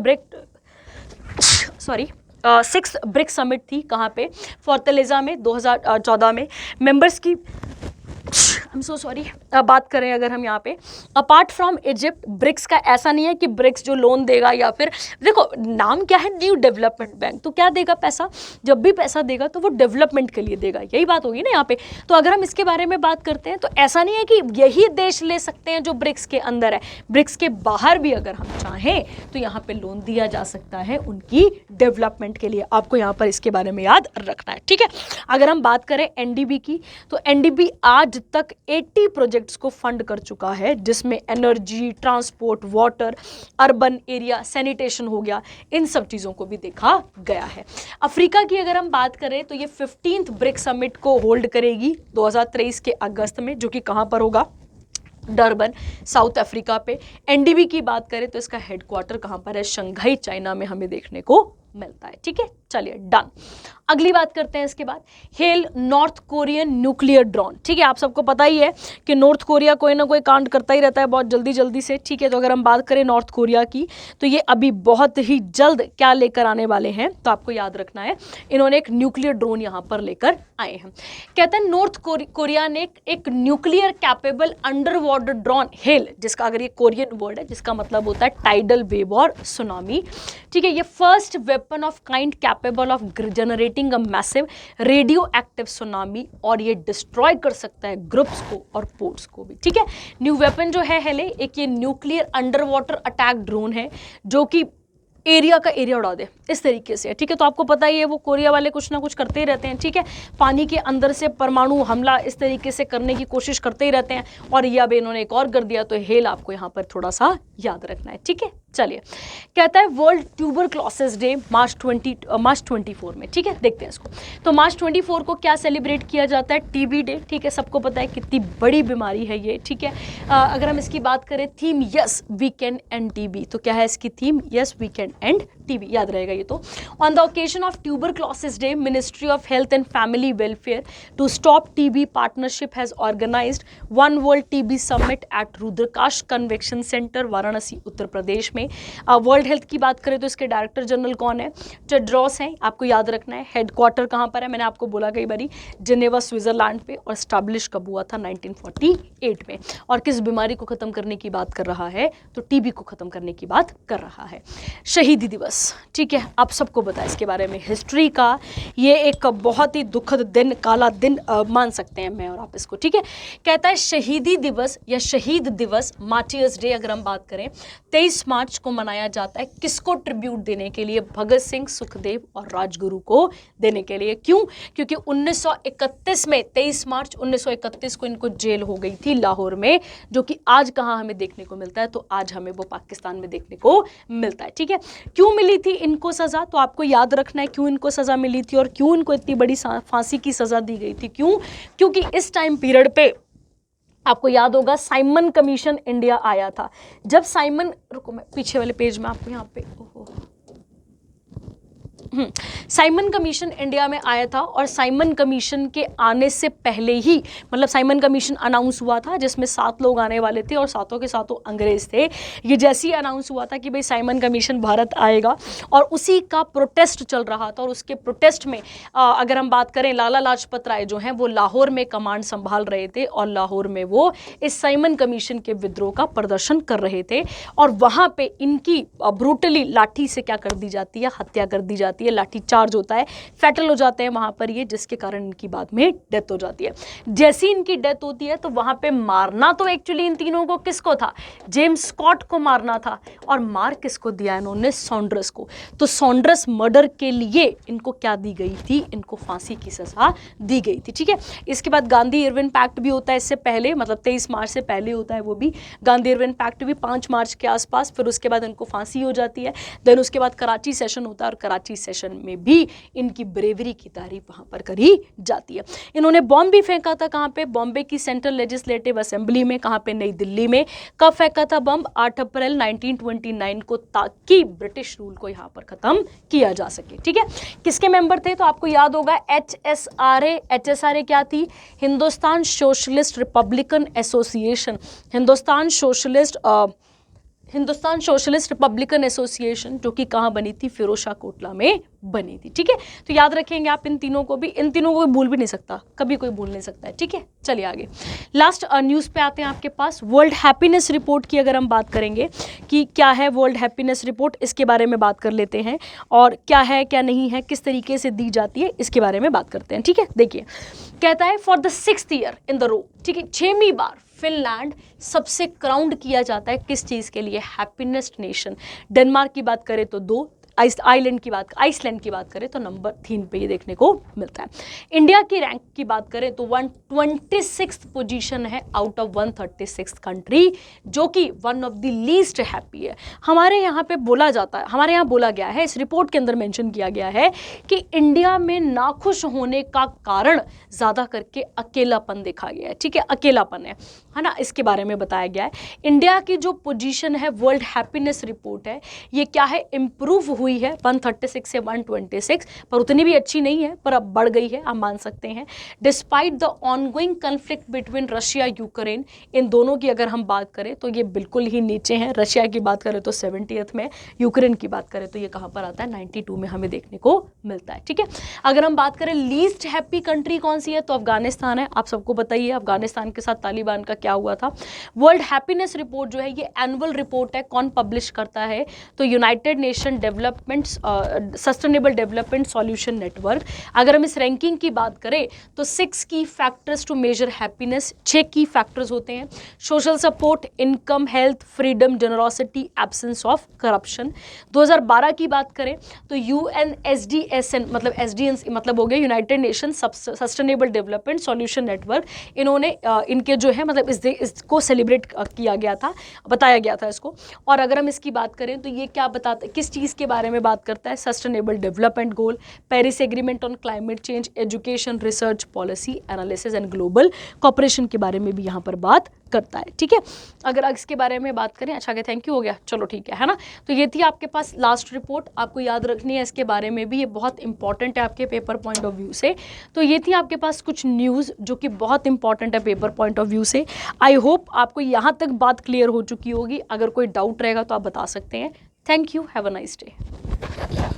BRIC summit थी कहाँ पे, फोर्टलेजा में 2014 में। मेंबर्स की आई एम सो सॉरी बात करें अगर हम यहाँ पे, अपार्ट फ्रॉम इजिप्ट, ब्रिक्स का ऐसा नहीं है कि ब्रिक्स जो लोन देगा या फिर, देखो नाम क्या है, न्यू डेवलपमेंट बैंक, तो क्या देगा पैसा, जब भी पैसा देगा तो वो डेवलपमेंट के लिए देगा, यही बात होगी ना यहाँ पे। तो अगर हम इसके बारे में बात करते हैं तो ऐसा नहीं है कि यही देश ले सकते हैं जो ब्रिक्स के अंदर है, ब्रिक्स के बाहर भी अगर हम चाहें तो यहाँ पे लोन दिया जा सकता है उनकी डेवलपमेंट के लिए, आपको यहाँ पर इसके बारे में याद रखना है, ठीक है। अगर हम बात करें एनडीबी की, तो एनडीबी आज तक 80 प्रोजेक्ट्स को फंड कर चुका है, जिसमें energy, transport, water, urban area, sanitation हो गया, इन सब चीज़ों को भी देखा गया है। अफ्रीका की अगर हम बात करें तो ये 15th ब्रिक समिट को होल्ड करेगी 2023 के अगस्त में, जो कि कहाँ पर होगा, डरबन, साउथ अफ्रीका पे। एनडीबी की बात करें तो इसका हेडक्वार्टर कहाँ पर है, शंघाई, चाइना में हमें देखने को मिलता है, ठीक है। चलिए डन। अगली बात करते हैं इसके बाद, hello north Korean nuclear drone, ठीक है। आप सबको पता ही है कि नॉर्थ कोरिया कोई ना कोई कांड करता ही रहता है बहुत जल्दी जल्दी से, ठीक है। तो अगर हम बात करें नॉर्थ कोरिया की, तो ये अभी बहुत ही जल्द क्या लेकर आने वाले हैं, तो आपको याद रखना है, इन्होंने एक न्यूक्लियर ड्रोन यहाँ पर लेकर आए हैं। कहते हैं नॉर्थ कोरिया ने एक nuclear capable under water drone, hello, जिसका अगर ये कोरियन वर्ड है जिसका मतलब होता है टाइडल वेव और सुनामी, ठीक है। ये first weapon of kind capable of generating a massive radio active tsunami, और ये डिस्ट्रॉय कर सकता है ग्रुप्स को और पोर्ट्स को भी, ठीक है। न्यू वेपन जो है हेले, एक ये nuclear under water attack drone है जो कि एरिया का एरिया उड़ा दे, इस तरीके से, ठीक है। तो आपको पता ही है वो कोरिया वाले कुछ ना कुछ करते ही रहते हैं, ठीक है। पानी के अंदर से परमाणु हमला इस तरीके से करने की कोशिश करते ही रहते हैं, और ये अब इन्होंने एक और कर दिया, तो हेल आपको यहाँ पर थोड़ा सा याद रखना है, ठीक है। चलिए, कहता है वर्ल्ड ट्यूबरक्लोसिस डे मार्च 24 में, ठीक है। देखते हैं इसको। तो मार्च 24 को क्या सेलिब्रेट किया जाता है, टीबी डे, ठीक है। सबको पता है कितनी बड़ी बीमारी है ये, ठीक है। अगर हम इसकी बात करें theme, yes we can end TB, तो क्या है इसकी theme, yes we can end TB, याद रहेगा ये तो। On the occasion of tuberculosis day, ministry of health and family welfare to stop TB partnership has organised one world TB summit at Rudrakash convention centre, Varanasi, Uttar Pradesh में। World health की बात करें तो इसके डायरेक्टर जनरल कौन है, टेड्रोस हैं, आपको याद रखना है। हेडक्वार्टर कहाँ पर है, मैंने आपको बोला कई बारी, जिनेवा स्विट्जरलैंड पे, और स्टैब्लिश कब हुआ था, 1948 में। और किस बीमारी को खत्म करने की बात कर रहा है, तो टीबी को खत्म करने की बात कर रहा है। शहीदी दिवस, ठीक है, आप सबको पता है इसके बारे में, हिस्ट्री का ये एक बहुत ही दुखद दिन, काला दिन मान सकते हैं मैं और आप इसको, ठीक है। कहता है शहीदी दिवस या शहीद दिवस, मार्टियर्स डे अगर हम बात करें, 23 मार्च को मनाया जाता है, किसको ट्रिब्यूट देने के लिए, भगत सिंह, सुखदेव और राजगुरु को देने के लिए। क्यों, क्योंकि 1931 में 23 मार्च 1931 को इनको जेल हो गई थी लाहौर में, जो कि आज कहाँ हमें देखने को मिलता है, तो आज हमें वो पाकिस्तान में देखने को मिलता है, ठीक है। क्यों मिली थी इनको सजा, तो आपको याद रखना है क्यों इनको सजा मिली थी और क्यों इनको इतनी बड़ी फांसी की सजा दी गई थी। क्यों, क्योंकि इस टाइम पीरियड पे आपको याद होगा साइमन कमीशन इंडिया आया था। जब साइमन, रुको मैं पीछे वाले पेज में आपको यहाँ पे, साइमन कमीशन इंडिया में आया था और साइमन कमीशन के आने से पहले ही, मतलब साइमन कमीशन अनाउंस हुआ था जिसमें 7 लोग आने वाले थे और सातों के सातों अंग्रेज थे। ये जैसे ही अनाउंस हुआ था कि भाई साइमन कमीशन भारत आएगा और उसी का प्रोटेस्ट चल रहा था, और उसके प्रोटेस्ट में अगर हम बात करें, लाला लाजपत राय जो हैं वो लाहौर में कमांड संभाल रहे थे और लाहौर में वो इस साइमन कमीशन के विद्रोह का प्रदर्शन कर रहे थे। और वहाँ पे इनकी ब्रूटली लाठी से क्या कर दी जाती है, हत्या कर दी जाती है, लाठी चार्ज होता है, फैटल हो जाते हैं वहाँ पर ये, जिसके कारण इनकी बाद में डेथ हो जाती है। जैसी इनकी डेथ होती है तो वहाँ पे मारना तो एक्चुअली इन तीनों को किसको था, जेम्स स्कॉट को मारना था, और मार किसको दिया इन्होंने, सॉन्ड्रस को। तो सॉन्ड्रस मर्डर के लिए इनको क्या दी गई थी, इनको फांसी की सजा दी गई थी। ठीक है, इसके बाद गांधी इरविन पैक्ट भी होता है इससे पहले, मतलब 23 मार्च से पहले होता है वो भी, गांधी इरविन पैक्ट भी 5 मार्च के आसपास, फिर उसके बाद इनको फांसी हो जाती है। देन उसके बाद कराची सेशन होता है और कराची सेशन में भी इनकी ब्रेवरी की तारीफ वहाँ पर करी जाती है। इन्होंने बॉम्ब भी फेंका था, कहाँ पे, बॉम्बे की सेंट्रल लेजिस्लेटिव असेंबली में, कहाँ पे, नई दिल्ली में। कब फेंका था बम, 8 अप्रैल 1929 को, ताकि ब्रिटिश रूल को यहाँ पर खत्म किया जा सके। ठीक है, किसके मेंबर थे तो आपको याद होगा, HSRA। HSRA क्या थी, Hindustan socialist Republican association, Hindustan socialist Republican association, जो कि कहाँ बनी थी, फिरोजशाह कोटला में बनी थी। ठीक है, तो याद रखेंगे आप इन तीनों को भी, इन तीनों को भूल भी नहीं सकता, कभी कोई भूल नहीं सकता है। ठीक है, चलिए आगे लास्ट न्यूज़ पे आते हैं आपके पास। वर्ल्ड हैप्पीनेस रिपोर्ट की अगर हम बात करेंगे कि क्या है वर्ल्ड हैप्पीनेस रिपोर्ट, इसके बारे में बात कर लेते हैं, और क्या है क्या नहीं है, किस तरीके से दी जाती है, इसके बारे में बात करते हैं। ठीक है, देखिए कहता है for the 6th year in the row, ठीक है, 6वीं बार फिनलैंड सबसे क्राउंड किया जाता है, किस चीज़ के लिए, हैप्पीनेस नेशन। डेनमार्क की बात करें तो 2, आइसलैंड की बात करें तो नंबर 3 पे ये देखने को मिलता है। इंडिया की रैंक की बात करें तो 126th पोजीशन है आउट ऑफ 136 कंट्री, जो कि one of the least happy है। हमारे यहाँ पे बोला जाता है, हमारे यहाँ बोला गया है, इस रिपोर्ट के अंदर मेंशन किया गया है कि इंडिया में नाखुश होने का कारण ज़्यादा करके अकेलापन देखा गया है। ठीक है, अकेलापन है ना, इसके बारे में बताया गया है। इंडिया की जो पोजीशन है वर्ल्ड हैप्पीनेस रिपोर्ट है, ये क्या है, इम्प्रूव हुई है 136 से 126, पर उतनी भी अच्छी नहीं है, पर अब बढ़ गई है, आप मान सकते हैं। Despite the ongoing conflict between Russia Ukraine, इन दोनों की अगर हम बात करें तो ये बिल्कुल ही नीचे हैं। रशिया की बात करें तो 70th में, यूक्रेन की बात करें तो ये कहाँ पर आता है, 92 में हमें देखने को मिलता है। ठीक है, अगर हम बात करें लीस्ट हैप्पी कंट्री कौन सी है तो अफगानिस्तान है। आप सबको बताइए अफगानिस्तान के साथ तालिबान का क्या हुआ था। वर्ल्ड हैप्पीनेस रिपोर्ट जो है ये एनुअल रिपोर्ट है, कौन पब्लिश करता है तो United nation development sustainable development solution network. अगर हम इस रैंकिंग की बात करें तो 6 की फैक्टर्स टू मेजर हैप्पीनेस, 6 की फैक्टर्स होते हैं, social support, income, health, freedom, generosity, absence of corruption. 2012 की बात करें तो UNSDSN मतलब SDN मतलब हो गया United nation sustainable development solution network, इन्होंने इनके जो है मतलब इसको सेलिब्रेट किया गया था, बताया गया था इसको। और अगर हम इसकी बात करें तो ये क्या बताता है, किस चीज़ के बारे में बात करता है, sustainable development goal, Paris agreement on climate change, education, research, policy, analysis and global cooperation के बारे में भी यहाँ पर बात करता है। ठीक है, अगर इसके बारे में बात करें, अच्छा थैंक यू हो गया, चलो ठीक है ना। तो ये थी आपके पास लास्ट रिपोर्ट, आपको याद रखनी है इसके बारे में भी, ये बहुत इंपॉर्टेंट है आपके पेपर पॉइंट ऑफ व्यू से। तो ये थी आपके पास कुछ न्यूज़ जो कि बहुत इंपॉर्टेंट है पेपर पॉइंट ऑफ व्यू से। आई होप आपको यहाँ तक बात क्लियर हो चुकी होगी, अगर कोई डाउट रहेगा तो आप बता सकते हैं। Thank you, have a nice day.